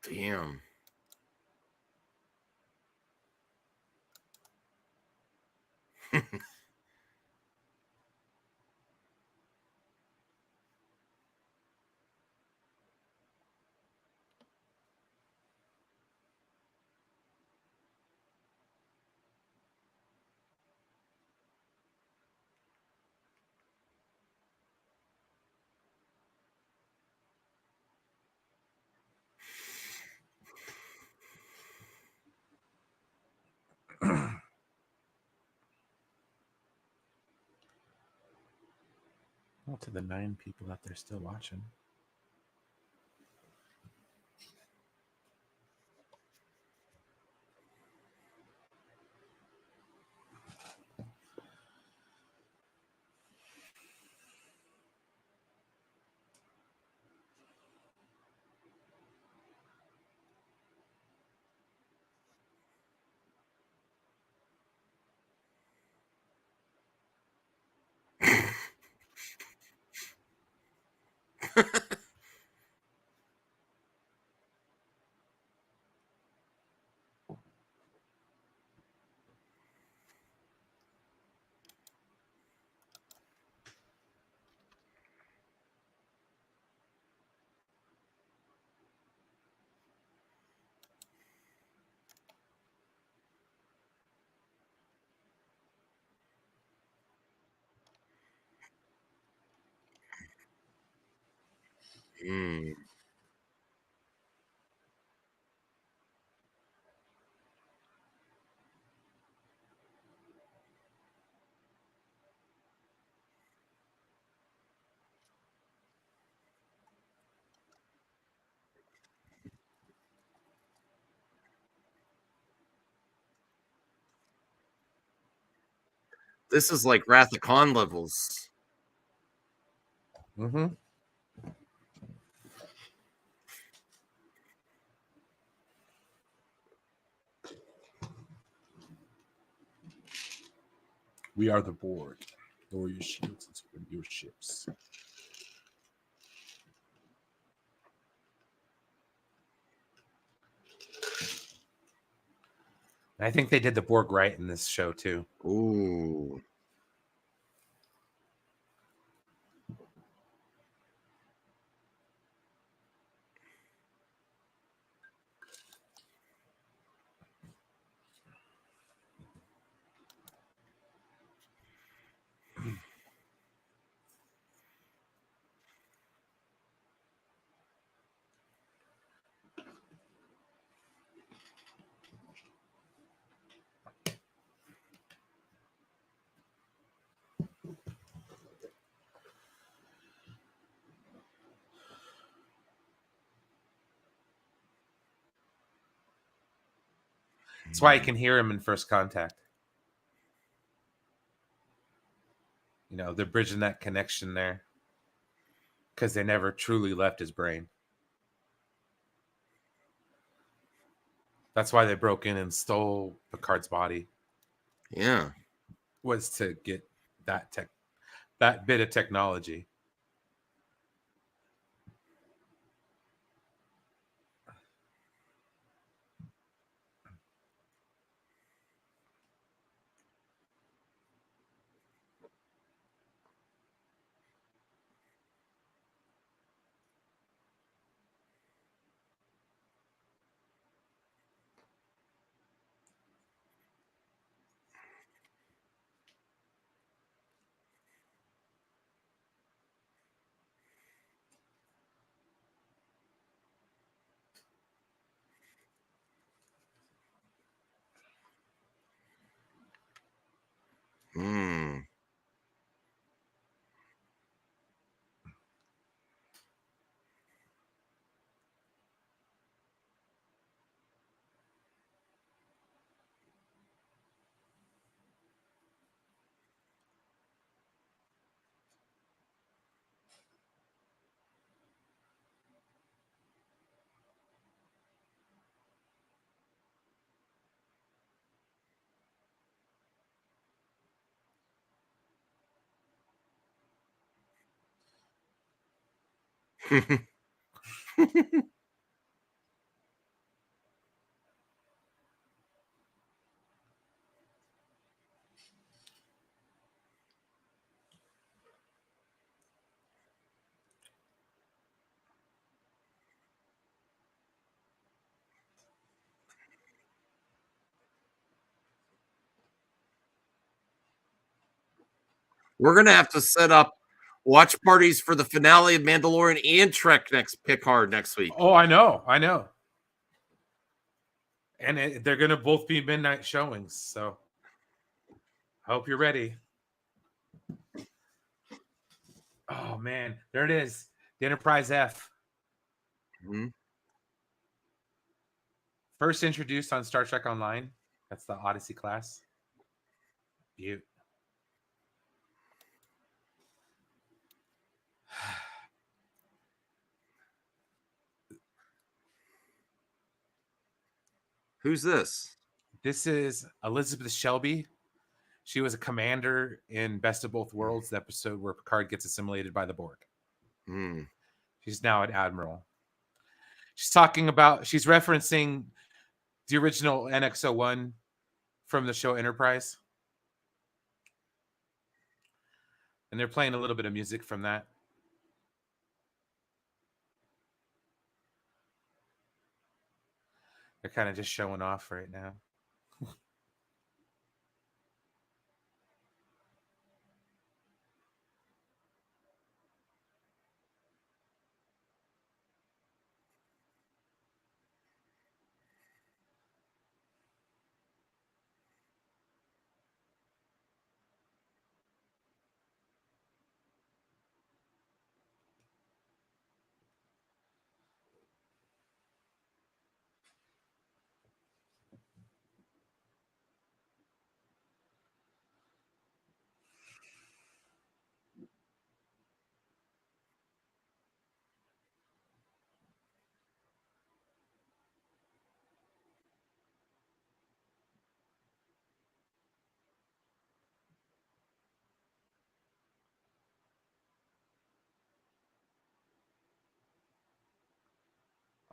Speaker 10: Damn.
Speaker 8: Well, to the 9 people out there still watching.
Speaker 10: Mm. This is like Wrath of Khan levels.
Speaker 8: Mm-hmm. We are the board. Lower your shields and swim your ships. I think they did the Borg right in this show too.
Speaker 10: Ooh.
Speaker 8: That's why you can hear him in First Contact. You know, they're bridging that connection there because they never truly left his brain. That's why they broke in and stole Picard's body.
Speaker 10: Yeah.
Speaker 8: Was to get that bit of technology.
Speaker 10: Hmm. We're gonna have to set up watch parties for the finale of Mandalorian and Trek Picard next week.
Speaker 8: Oh, I know. And they're going to both be midnight showings, so I hope you're ready. Oh, man. There it is. The Enterprise F.
Speaker 10: Mm-hmm.
Speaker 8: First introduced on Star Trek Online. That's the Odyssey class. Beaut.
Speaker 10: Who's this?
Speaker 8: This is Elizabeth Shelby. She was a commander in Best of Both Worlds, the episode where Picard gets assimilated by the Borg. She's now an admiral. She's referencing the original NX-01 from the show Enterprise. And they're playing a little bit of music from that. They're kind of just showing off right now.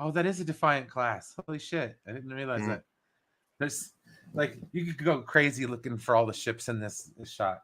Speaker 8: Oh, that is a Defiant class. Holy shit. I didn't realize that. There's like you could go crazy looking for all the ships in this shot.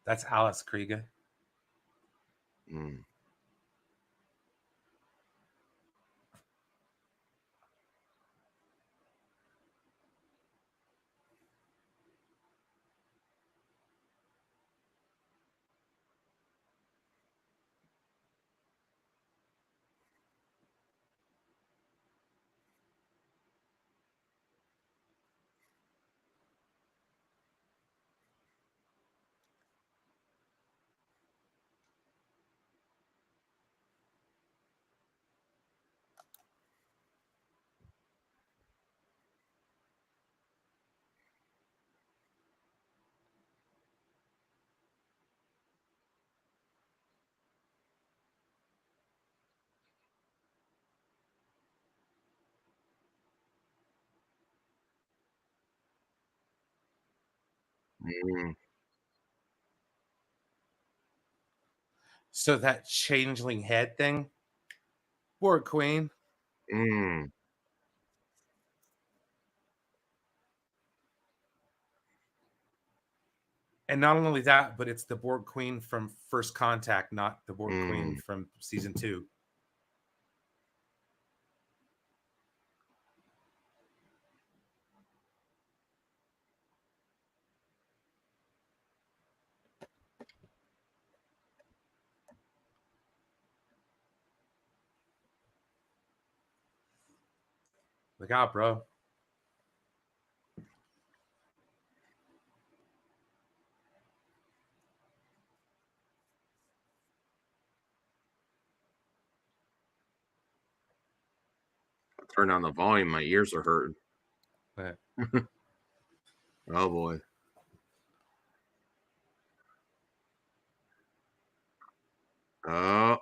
Speaker 8: That's Alice Krieger. So that changeling head thing, Borg Queen. And not only that, but it's the Borg Queen from First Contact, not the Borg Queen from season 2. Look out, bro.
Speaker 10: Turn down the volume. My ears are hurting. Oh boy. Oh.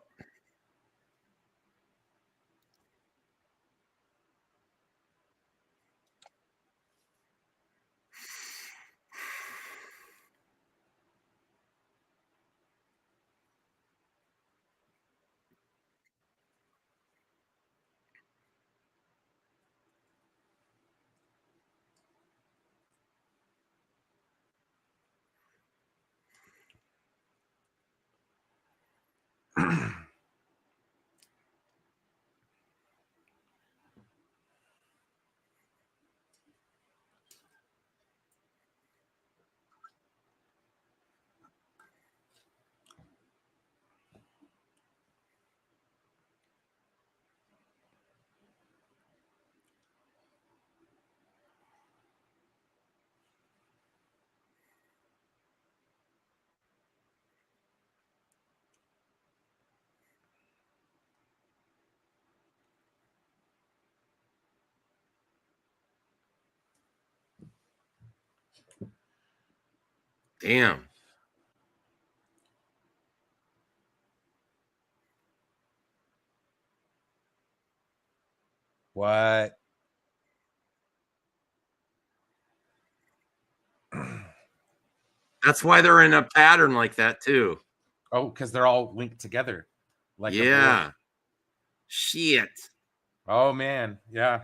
Speaker 10: Damn.
Speaker 8: What?
Speaker 10: That's why they're in a pattern like that too.
Speaker 8: Oh, because they're all linked together. Like
Speaker 10: yeah. Shit.
Speaker 8: Oh man, yeah.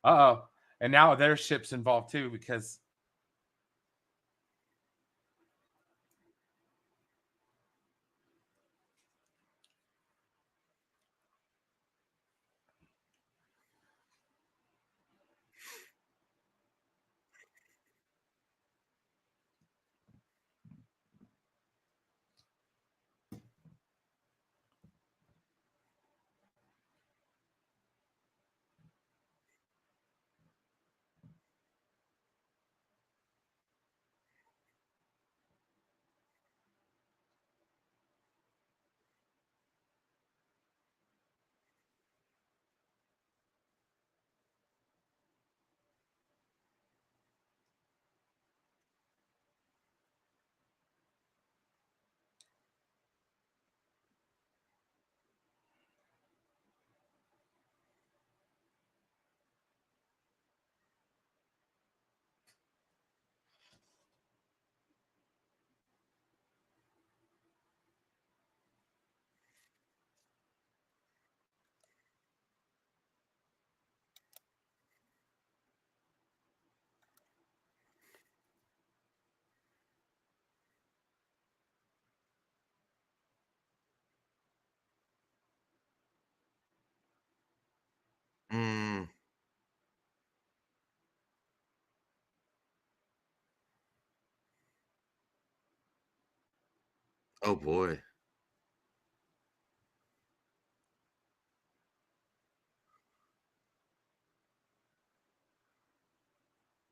Speaker 8: Uh-oh. And now their ship's involved too because
Speaker 10: Oh boy.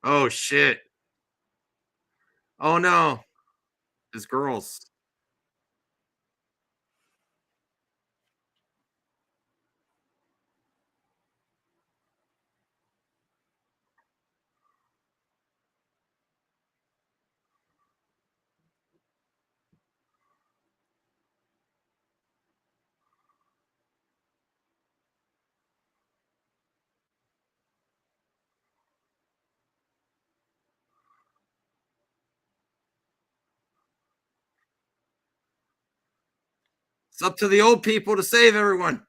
Speaker 10: Oh shit. Oh no. It's girls. It's up to the old people to save everyone.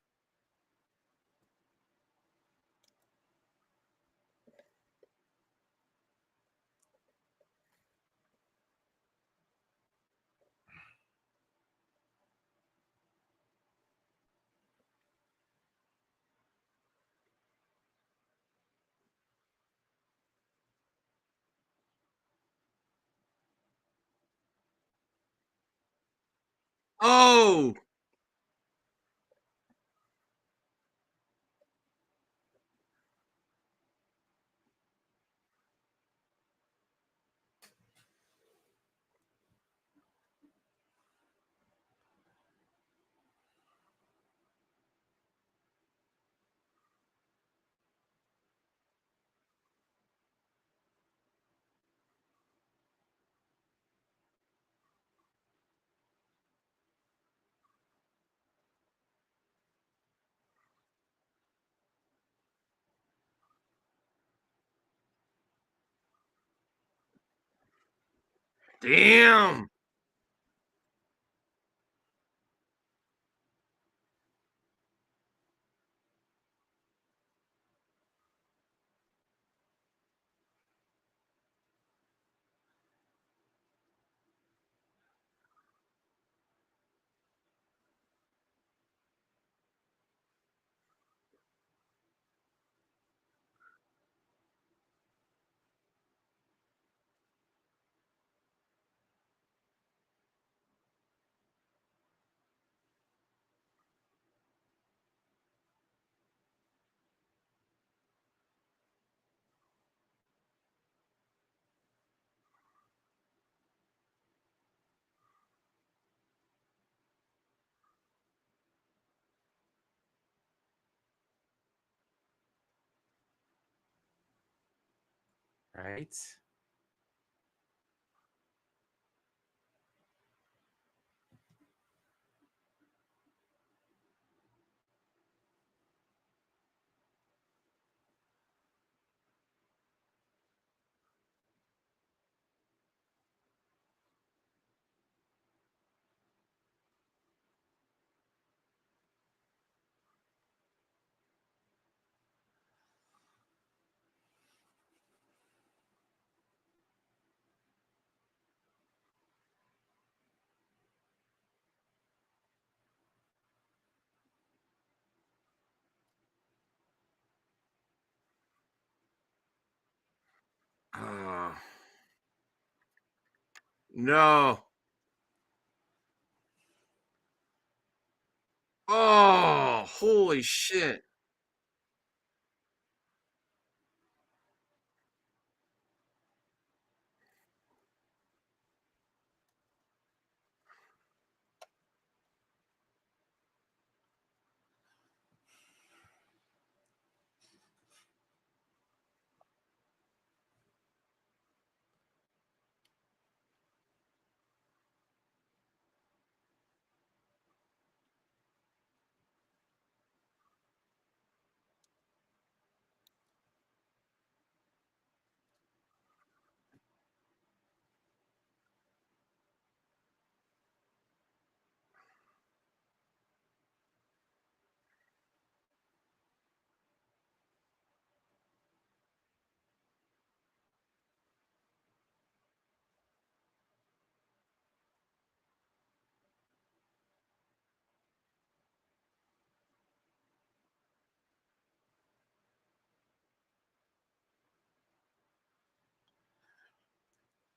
Speaker 10: Oh. Damn.
Speaker 8: Right.
Speaker 10: Oh. No. Oh, holy shit.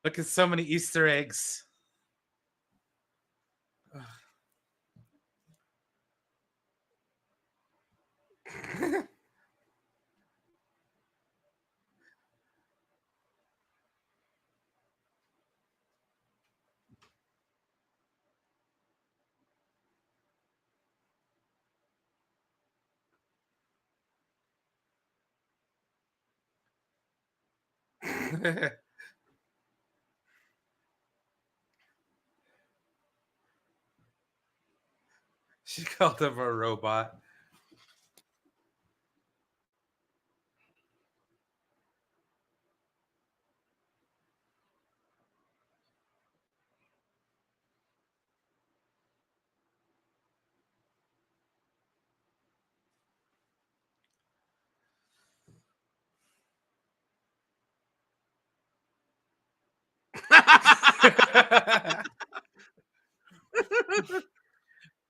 Speaker 8: Look at so many Easter eggs. She called him a robot.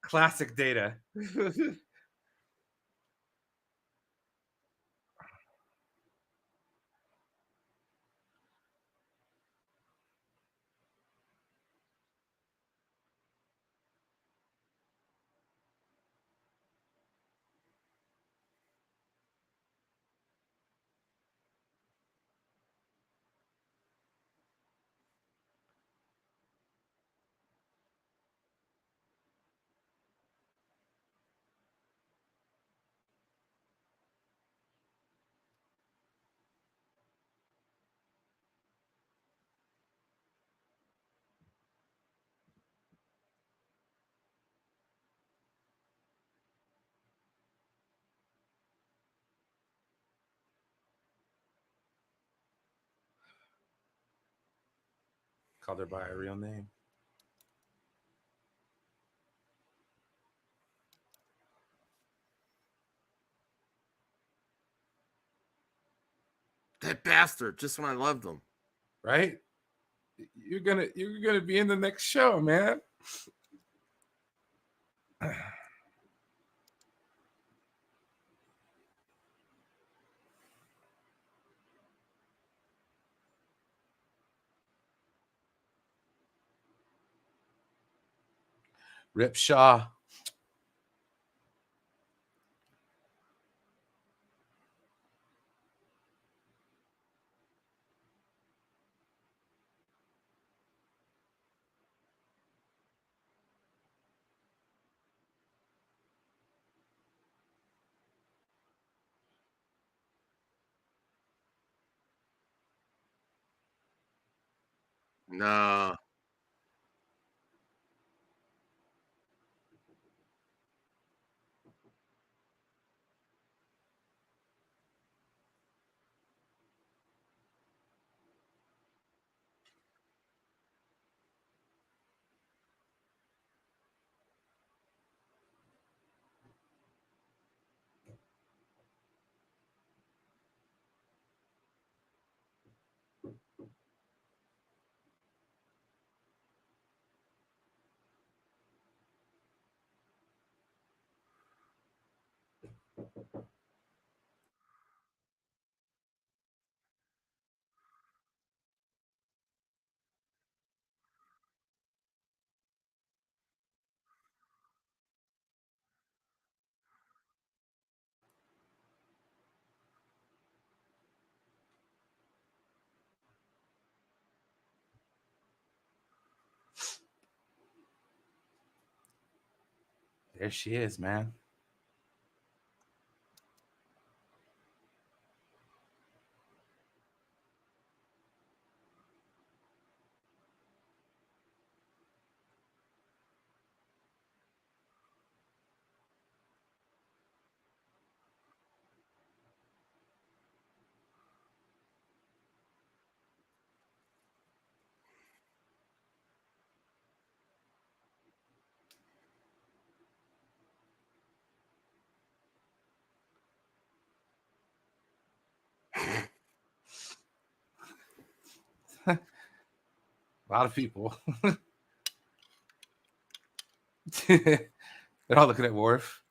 Speaker 8: Classic Data. Called her by her real name.
Speaker 10: That bastard, just when I loved him.
Speaker 8: Right? You're gonna be in the next show, man. Rip Shaw.
Speaker 10: No. There she is, man. A lot of people. They're all looking at Worf.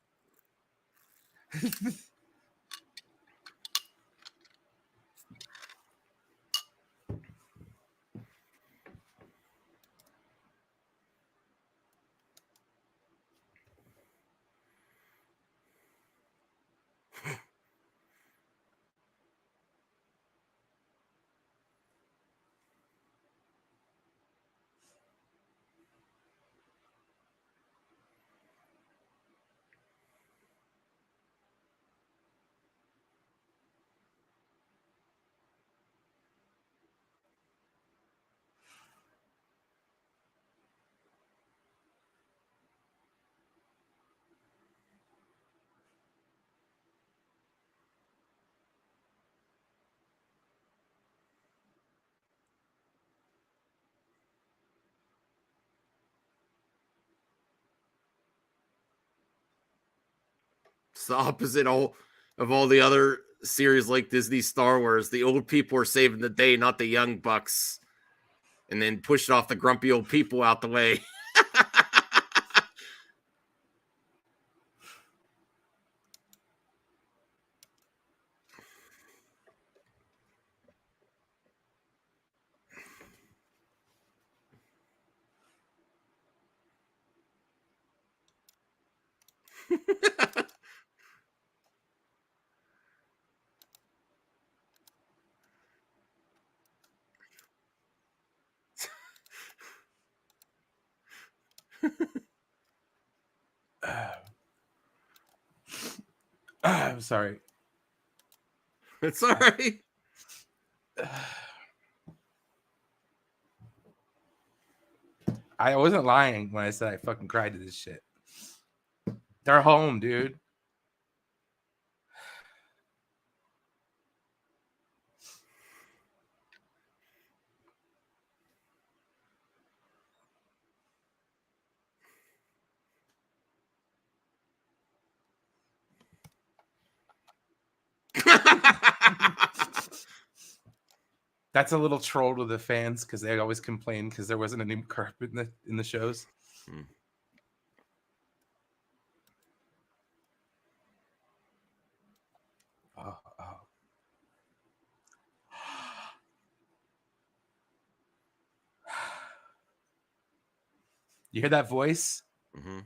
Speaker 10: the opposite of all the other series like Disney Star Wars. The old people are saving the day, not the young bucks. And then pushing off the grumpy old people out the way.
Speaker 8: I'm sorry.
Speaker 10: It's all right.
Speaker 8: I wasn't lying when I said I fucking cried to this shit. They're home, dude. That's a little troll to the fans because they always complain because there wasn't any carpet in the shows. Oh. You hear that voice?
Speaker 10: Mm-hmm.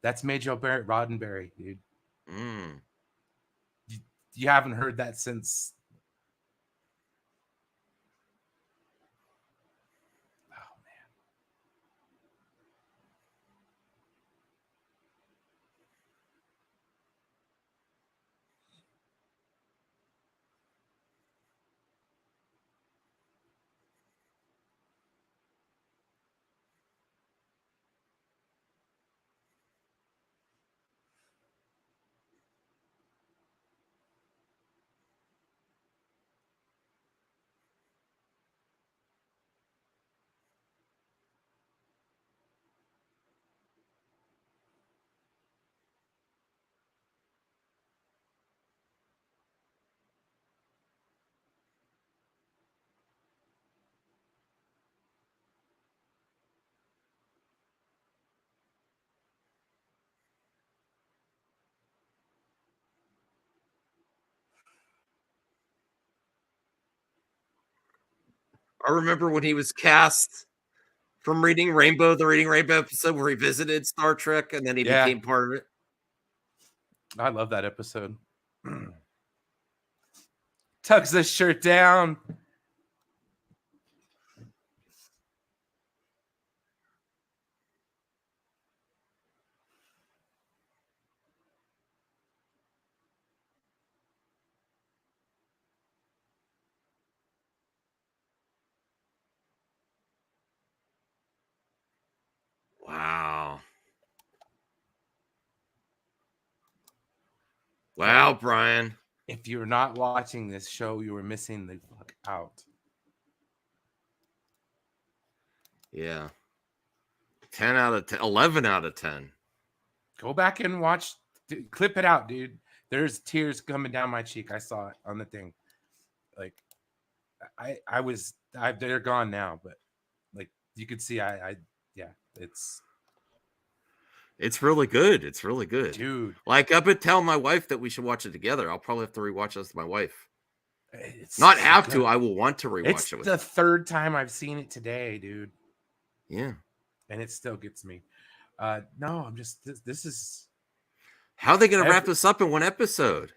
Speaker 8: That's Major Barrett Roddenberry, dude.
Speaker 10: Mm.
Speaker 8: You haven't heard that since.
Speaker 10: I remember when he was cast from the Reading Rainbow episode where he visited Star Trek and then he became part of it.
Speaker 8: I love that episode. Tucks this shirt down.
Speaker 10: Wow. Wow, Brian.
Speaker 8: If you're not watching this show, you were missing the fuck out.
Speaker 10: Yeah. 10 out of 10, 11 out of 10.
Speaker 8: Go back and watch. Clip it out, dude. There's tears coming down my cheek. I saw it on the thing. Like, they're gone now, but like you could see,
Speaker 10: it's really good. It's really good,
Speaker 8: dude.
Speaker 10: Like, I've been telling my wife that we should watch it together. I'll probably have to rewatch this with my wife.
Speaker 8: It's
Speaker 10: not
Speaker 8: so
Speaker 10: have
Speaker 8: good.
Speaker 10: to. I will want to rewatch
Speaker 8: It's
Speaker 10: it with
Speaker 8: the third time I've seen it today, dude.
Speaker 10: Yeah,
Speaker 8: and it still gets me. No, I'm just this is.
Speaker 10: How are they going to wrap this up in one episode?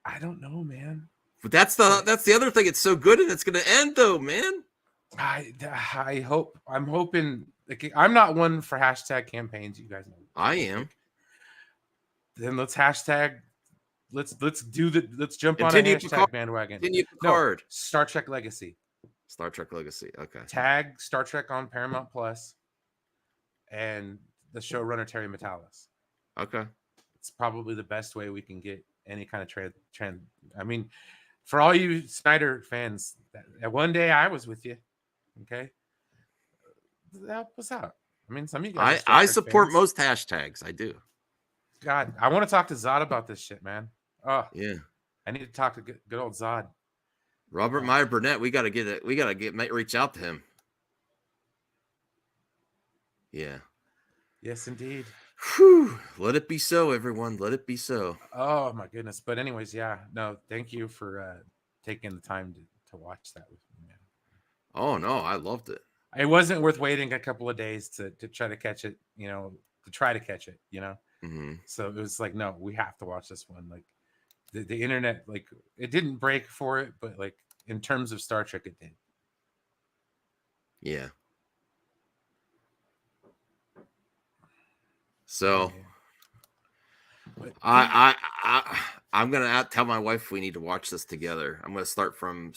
Speaker 8: I don't know, man.
Speaker 10: But that's the other thing. It's so good, and it's going to end though, man.
Speaker 8: I hope. I'm hoping. Like, I'm not one for hashtag campaigns. You guys know.
Speaker 10: I am.
Speaker 8: Then let's hashtag. Let's jump on a hashtag bandwagon.
Speaker 10: Continue Picard.
Speaker 8: No, Star Trek Legacy.
Speaker 10: Star Trek Legacy. Okay.
Speaker 8: Tag Star Trek on Paramount Plus, and the showrunner Terry Matalas.
Speaker 10: Okay.
Speaker 8: It's probably the best way we can get any kind of trend. I mean, for all you Snyder fans, that one day I was with you. Okay. Help us out. I mean, some of you guys.
Speaker 10: I support most hashtags. I do.
Speaker 8: God, I want to talk to Zod about this shit, man. Oh,
Speaker 10: Yeah.
Speaker 8: I need to talk to good old Zod.
Speaker 10: Robert Meyer Burnett, we gotta reach out to him. Yeah.
Speaker 8: Yes, indeed.
Speaker 10: Whew. Let it be so, everyone. Let it be so.
Speaker 8: Oh my goodness. But anyways, yeah. No, thank you for taking the time to watch that with me, man.
Speaker 10: Oh no, I loved it.
Speaker 8: It wasn't worth waiting a couple of days to try to catch it, to try to catch it,
Speaker 10: Mm-hmm.
Speaker 8: So it was like, no, we have to watch this one. Like the internet, like it didn't break for it, but like in terms of Star Trek, it did.
Speaker 10: Yeah. So I'm gonna tell my wife we need to watch this together. I'm gonna start from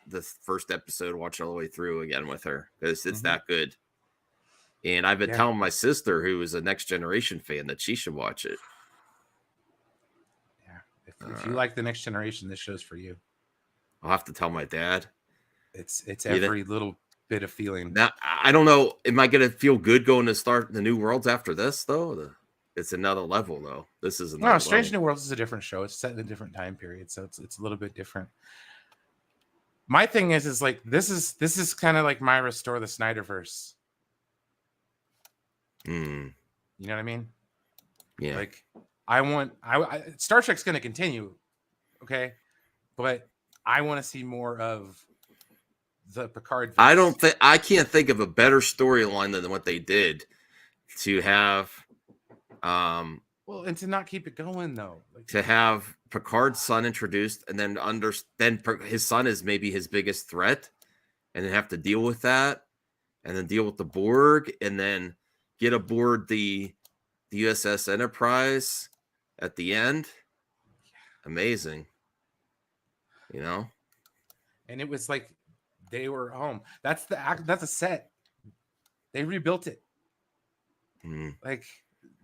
Speaker 10: the first episode, watch it all the way through again with her because it's that good. And I've been telling my sister, who is a Next Generation fan, that she should watch it.
Speaker 8: Yeah, if you like the Next Generation, this show's for you.
Speaker 10: I'll have to tell my dad.
Speaker 8: It's every little bit of feeling.
Speaker 10: Now I don't know. Am I gonna feel good going to start the New Worlds after this though? It's another level though. This is another
Speaker 8: Strange
Speaker 10: level.
Speaker 8: New Worlds is a different show. It's set in a different time period, so it's a little bit different. My thing is like this is kind of like my Restore the Snyderverse.
Speaker 10: Mm.
Speaker 8: You know what I mean?
Speaker 10: Yeah.
Speaker 8: Like I Star Trek's going to continue, okay, but I want to see more of the Picard.
Speaker 10: I can't think of a better storyline than what they did to have.
Speaker 8: Well, and to not keep it going though, like,
Speaker 10: to have Picard's son introduced, and then his son is maybe his biggest threat, and then have to deal with that, and then deal with the Borg, and then get aboard the USS Enterprise at the end. Amazing,
Speaker 8: And it was like they were home. That's a set. They rebuilt it.
Speaker 10: Mm.
Speaker 8: Like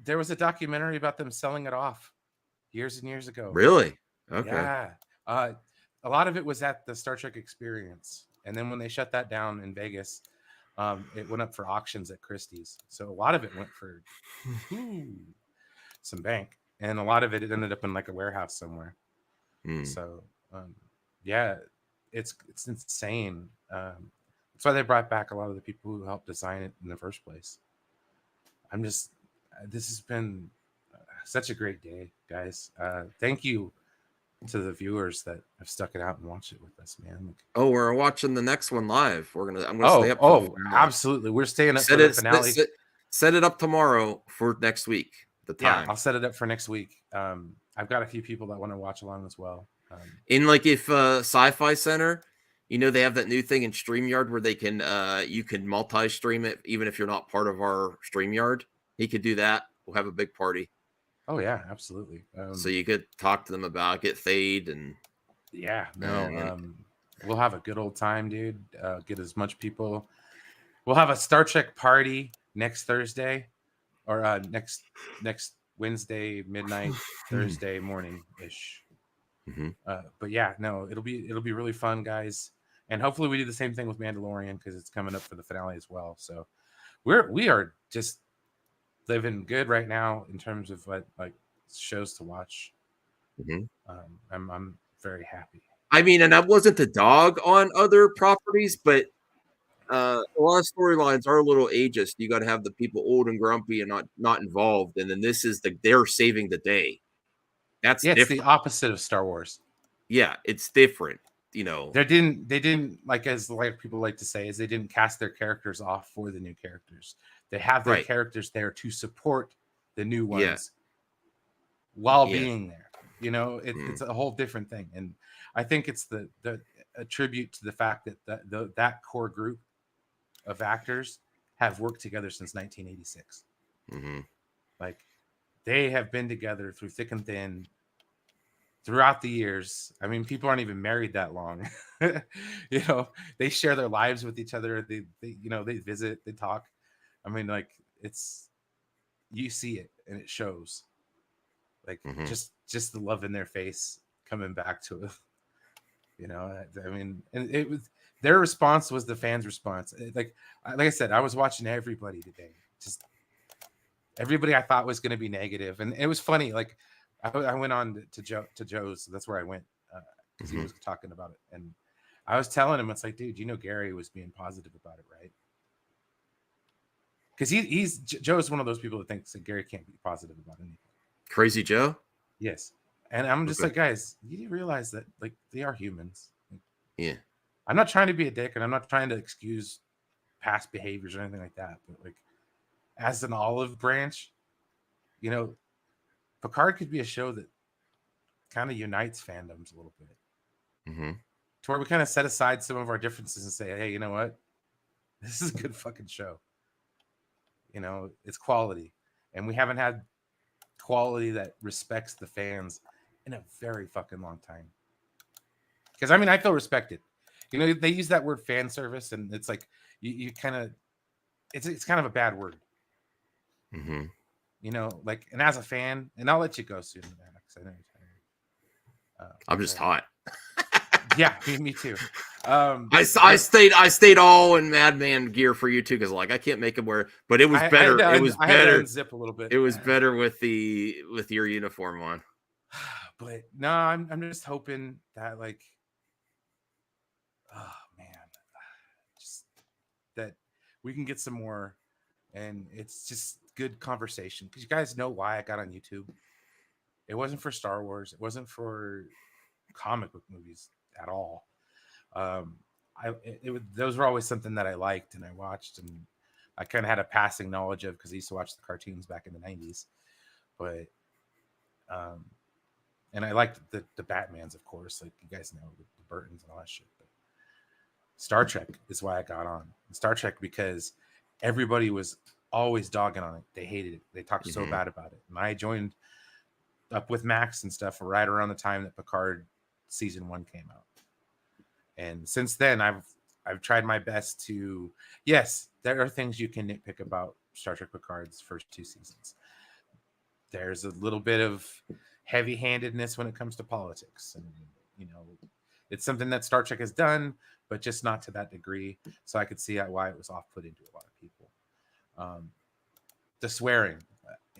Speaker 8: there was a documentary about them selling it off years and years ago.
Speaker 10: Really? Okay.
Speaker 8: Yeah. A lot of it was at the Star Trek Experience, and then when they shut that down in Vegas, it went up for auctions at Christie's. So a lot of it went for some bank, and a lot of it ended up in like a warehouse somewhere.
Speaker 10: Mm.
Speaker 8: So yeah, it's insane. That's why they brought back a lot of the people who helped design it in the first place. This has been such a great day, guys. Thank you to the viewers that have stuck it out and watched it with us, man.
Speaker 10: Oh, we're watching the next one live. I'm gonna stay up.
Speaker 8: Absolutely, we're staying up for the finale.
Speaker 10: Set it up tomorrow for next week. The time.
Speaker 8: Yeah, I'll set it up for next week. I've got a few people that want to watch along as well.
Speaker 10: If Sci-Fi Center, they have that new thing in StreamYard where they can you can multi-stream it even if you're not part of our StreamYard. He could do that. We'll have a big party.
Speaker 8: Oh yeah, absolutely.
Speaker 10: So you could talk to them about get Fade and
Speaker 8: we'll have a good old time, dude. Get as much people. We'll have a Star Trek party next Thursday, or next Wednesday midnight, Thursday morning ish.
Speaker 10: Mm-hmm.
Speaker 8: But yeah, no, it'll be really fun, guys, and hopefully we do the same thing with Mandalorian because it's coming up for the finale as well. So we are just living good right now in terms of like shows to watch.
Speaker 10: Mm-hmm.
Speaker 8: I'm very happy.
Speaker 10: I mean, and I wasn't the dog on other properties, but a lot of storylines are a little ageist. You got to have the people old and grumpy and not involved, and then this is they're saving the day. That's
Speaker 8: it's the opposite of Star Wars.
Speaker 10: Yeah, it's different. They
Speaker 8: didn't like, as like people like to say, is they didn't cast their characters off for the new characters. They have their characters there to support the new ones while being there. It's a whole different thing, and I think it's a tribute to the fact that that core group of actors have worked together since 1986.
Speaker 10: Mm-hmm.
Speaker 8: Like they have been together through thick and thin throughout the years. I mean, people aren't even married that long. They share their lives with each other. They visit, they talk. I mean, like you see it and it shows. Like just the love in their face coming back to it. I mean, and it was their response was the fans' response. Like I said, I was watching everybody today. Just everybody I thought was going to be negative, and it was funny. Like I went on to Joe's. That's where I went because he was talking about it, and I was telling him, it's like, dude, you know, Gary was being positive about it, right? Because Joe's one of those people that thinks that Gary can't be positive about anything.
Speaker 10: Crazy Joe.
Speaker 8: Yes, and I'm just like, guys, you do realize that like they are humans.
Speaker 10: Yeah.
Speaker 8: I'm not trying to be a dick, and I'm not trying to excuse past behaviors or anything like that. But like, as an olive branch, you know, Picard could be a show that kind of unites fandoms a little bit. To where we kind of set aside some of our differences and say, hey, you know what? This is a good fucking show. You know, it's quality. And we haven't had quality that respects the fans in a very fucking long time. Because, I mean, I feel respected. You know, they use that word fan service, and it's like, you kind of, it's kind of a bad word. You know, like, and as a fan, and I'll let you go soon, man, because I know you're tired.
Speaker 10: I'm just hot.
Speaker 8: Yeah, me too.
Speaker 10: I stayed all in Madman gear for you too, because like I can't make him wear, but it was better. It was better.
Speaker 8: Zip a little bit.
Speaker 10: It was better with your uniform on.
Speaker 8: But no, I'm just hoping that like, oh man, just that we can get some more, and it's just good conversation, because you guys know why I got on YouTube. It wasn't for Star Wars. It wasn't for comic book movies at all. Those were always something that I liked and I watched, and I kind of had a passing knowledge of because I used to watch the cartoons back in the 90s. But and I liked the Batmans, of course, like you guys know, the Burtons and all that shit. But Star Trek is why I got on Star Trek, because everybody was always dogging on it. They hated it. They talked so bad about it. And I joined up with Max and stuff right around the time that Picard season 1 came out. And since then, I've tried my best to, yes, there are things you can nitpick about Star Trek Picard's first 2 seasons. There's a little bit of heavy-handedness when it comes to politics. And, you know, it's something that Star Trek has done, but just not to that degree. So I could see why it was off-putting to a lot of people. The swearing,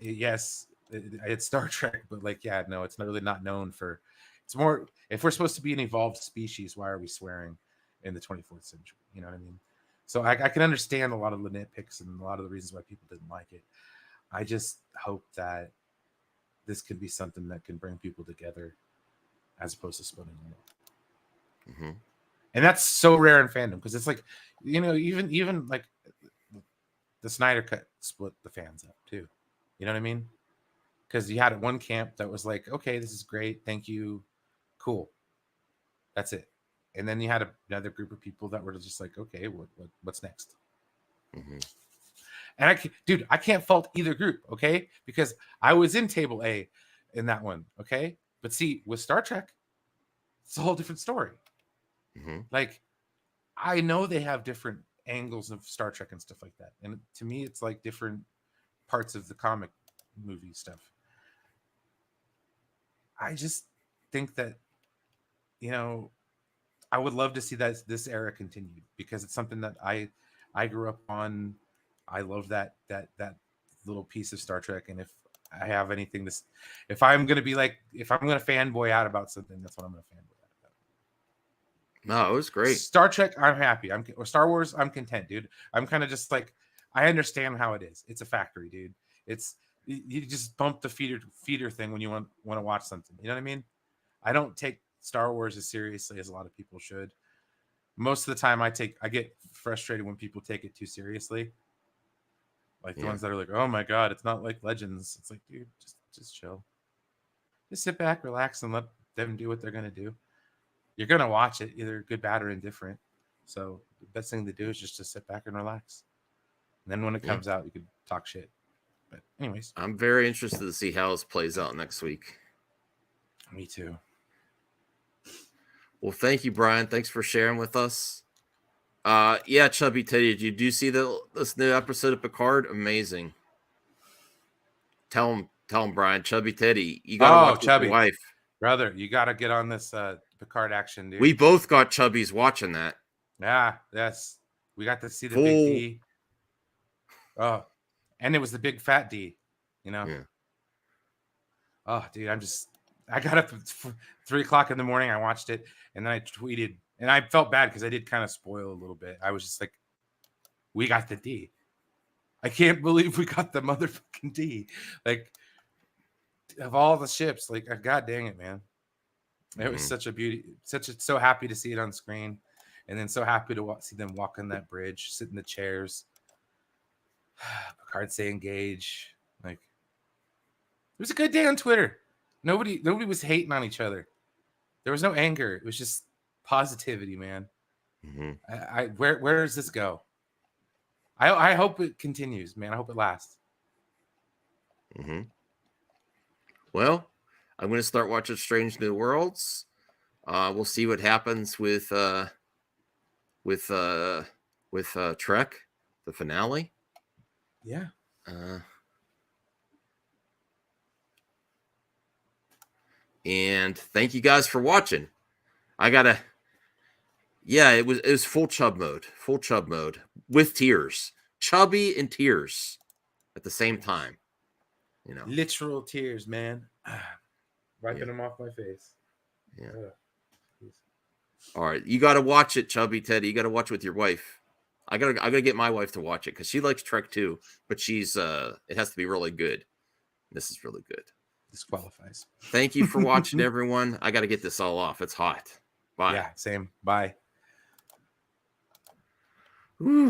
Speaker 8: yes, it's Star Trek, but like, yeah, no, it's not really not known for. It's more, if we're supposed to be an evolved species, why are we swearing in the 24th century? You know what I mean? So I can understand a lot of the nitpicks and a lot of the reasons why people didn't like it. I just hope that this could be something that can bring people together as opposed to splitting them. And that's so rare in fandom, because it's like, you know, even like the Snyder Cut split the fans up too. You know what I mean? Because you had one camp that was like, okay, this is great, thank you, cool, that's it. And then you had another group of people that were just like, okay, what's next? And I can't fault either group, okay? Because I was in Table A in that one, okay? But see, with Star Trek, it's a whole different story. Like, I know they have different angles of Star Trek and stuff like that. And to me, it's like different parts of the comic movie stuff. I just think that, you know, I would love to see that this era continued, because it's something that I grew up on. I love that little piece of Star Trek. And if I have anything if I'm going to fanboy out about something, that's what I'm going to fanboy out about.
Speaker 10: No, it was great.
Speaker 8: Star Trek, I'm happy. Or Star Wars, I'm content, dude. I'm kind of just like, I understand how it is. It's a factory, dude. You just bump the feeder thing when you want to watch something. You know what I mean? I don't take Star Wars as seriously as a lot of people should. Most of the time I get frustrated when people take it too seriously. Like the ones that are like, oh my God, it's not like Legends. It's like, dude, just chill. Just sit back, relax, and let them do what they're going to do. You're going to watch it, either good, bad, or indifferent. So the best thing to do is just to sit back and relax. And then when it comes out, you can talk shit. But anyways,
Speaker 10: I'm very interested to see how this plays out next week.
Speaker 8: Me too.
Speaker 10: Well, thank you, Brian. Thanks for sharing with us. Yeah, Chubby Teddy, did you see this new episode of Picard? Amazing. Tell him, Brian. Chubby Teddy, you gotta watch Chubby, with your wife.
Speaker 8: Brother, you gotta get on this Picard action, dude.
Speaker 10: We both got chubbies watching that.
Speaker 8: Yeah, we got to see the big D. Oh, and it was the big fat D. You know.
Speaker 10: Yeah.
Speaker 8: Oh, dude, I got up at 3:00 in the morning. I watched it, and then I tweeted, and I felt bad because I did kind of spoil a little bit. I was just like, "We got the D. I can't believe we got the motherfucking D. Like, of all the ships, like, god dang it, man. It was such a beauty, so happy to see it on screen, and then so happy to see them walk on that bridge, sit in the chairs. Picard say engage. Like, it was a good day on Twitter. Nobody was hating on each other. There was no anger. It was just positivity, man. Where does this go? I hope it continues, man. I hope it lasts.
Speaker 10: Well, I'm going to start watching Strange New Worlds. We'll see what happens with Trek, the finale.
Speaker 8: Yeah.
Speaker 10: And thank you guys for watching. It was full chub mode with tears, chubby and tears at the same time. You know,
Speaker 8: literal tears, man. Wiping them off my face.
Speaker 10: Yeah. All right, you got to watch it, Chubby Teddy. You got to watch it with your wife. I gotta get my wife to watch it because she likes Trek too, but she's it has to be really good. This is really good.
Speaker 8: Disqualifies.
Speaker 10: Thank you for watching, everyone. I got to get this all off. It's hot. Bye.
Speaker 8: Yeah, same. Bye.
Speaker 10: Woo.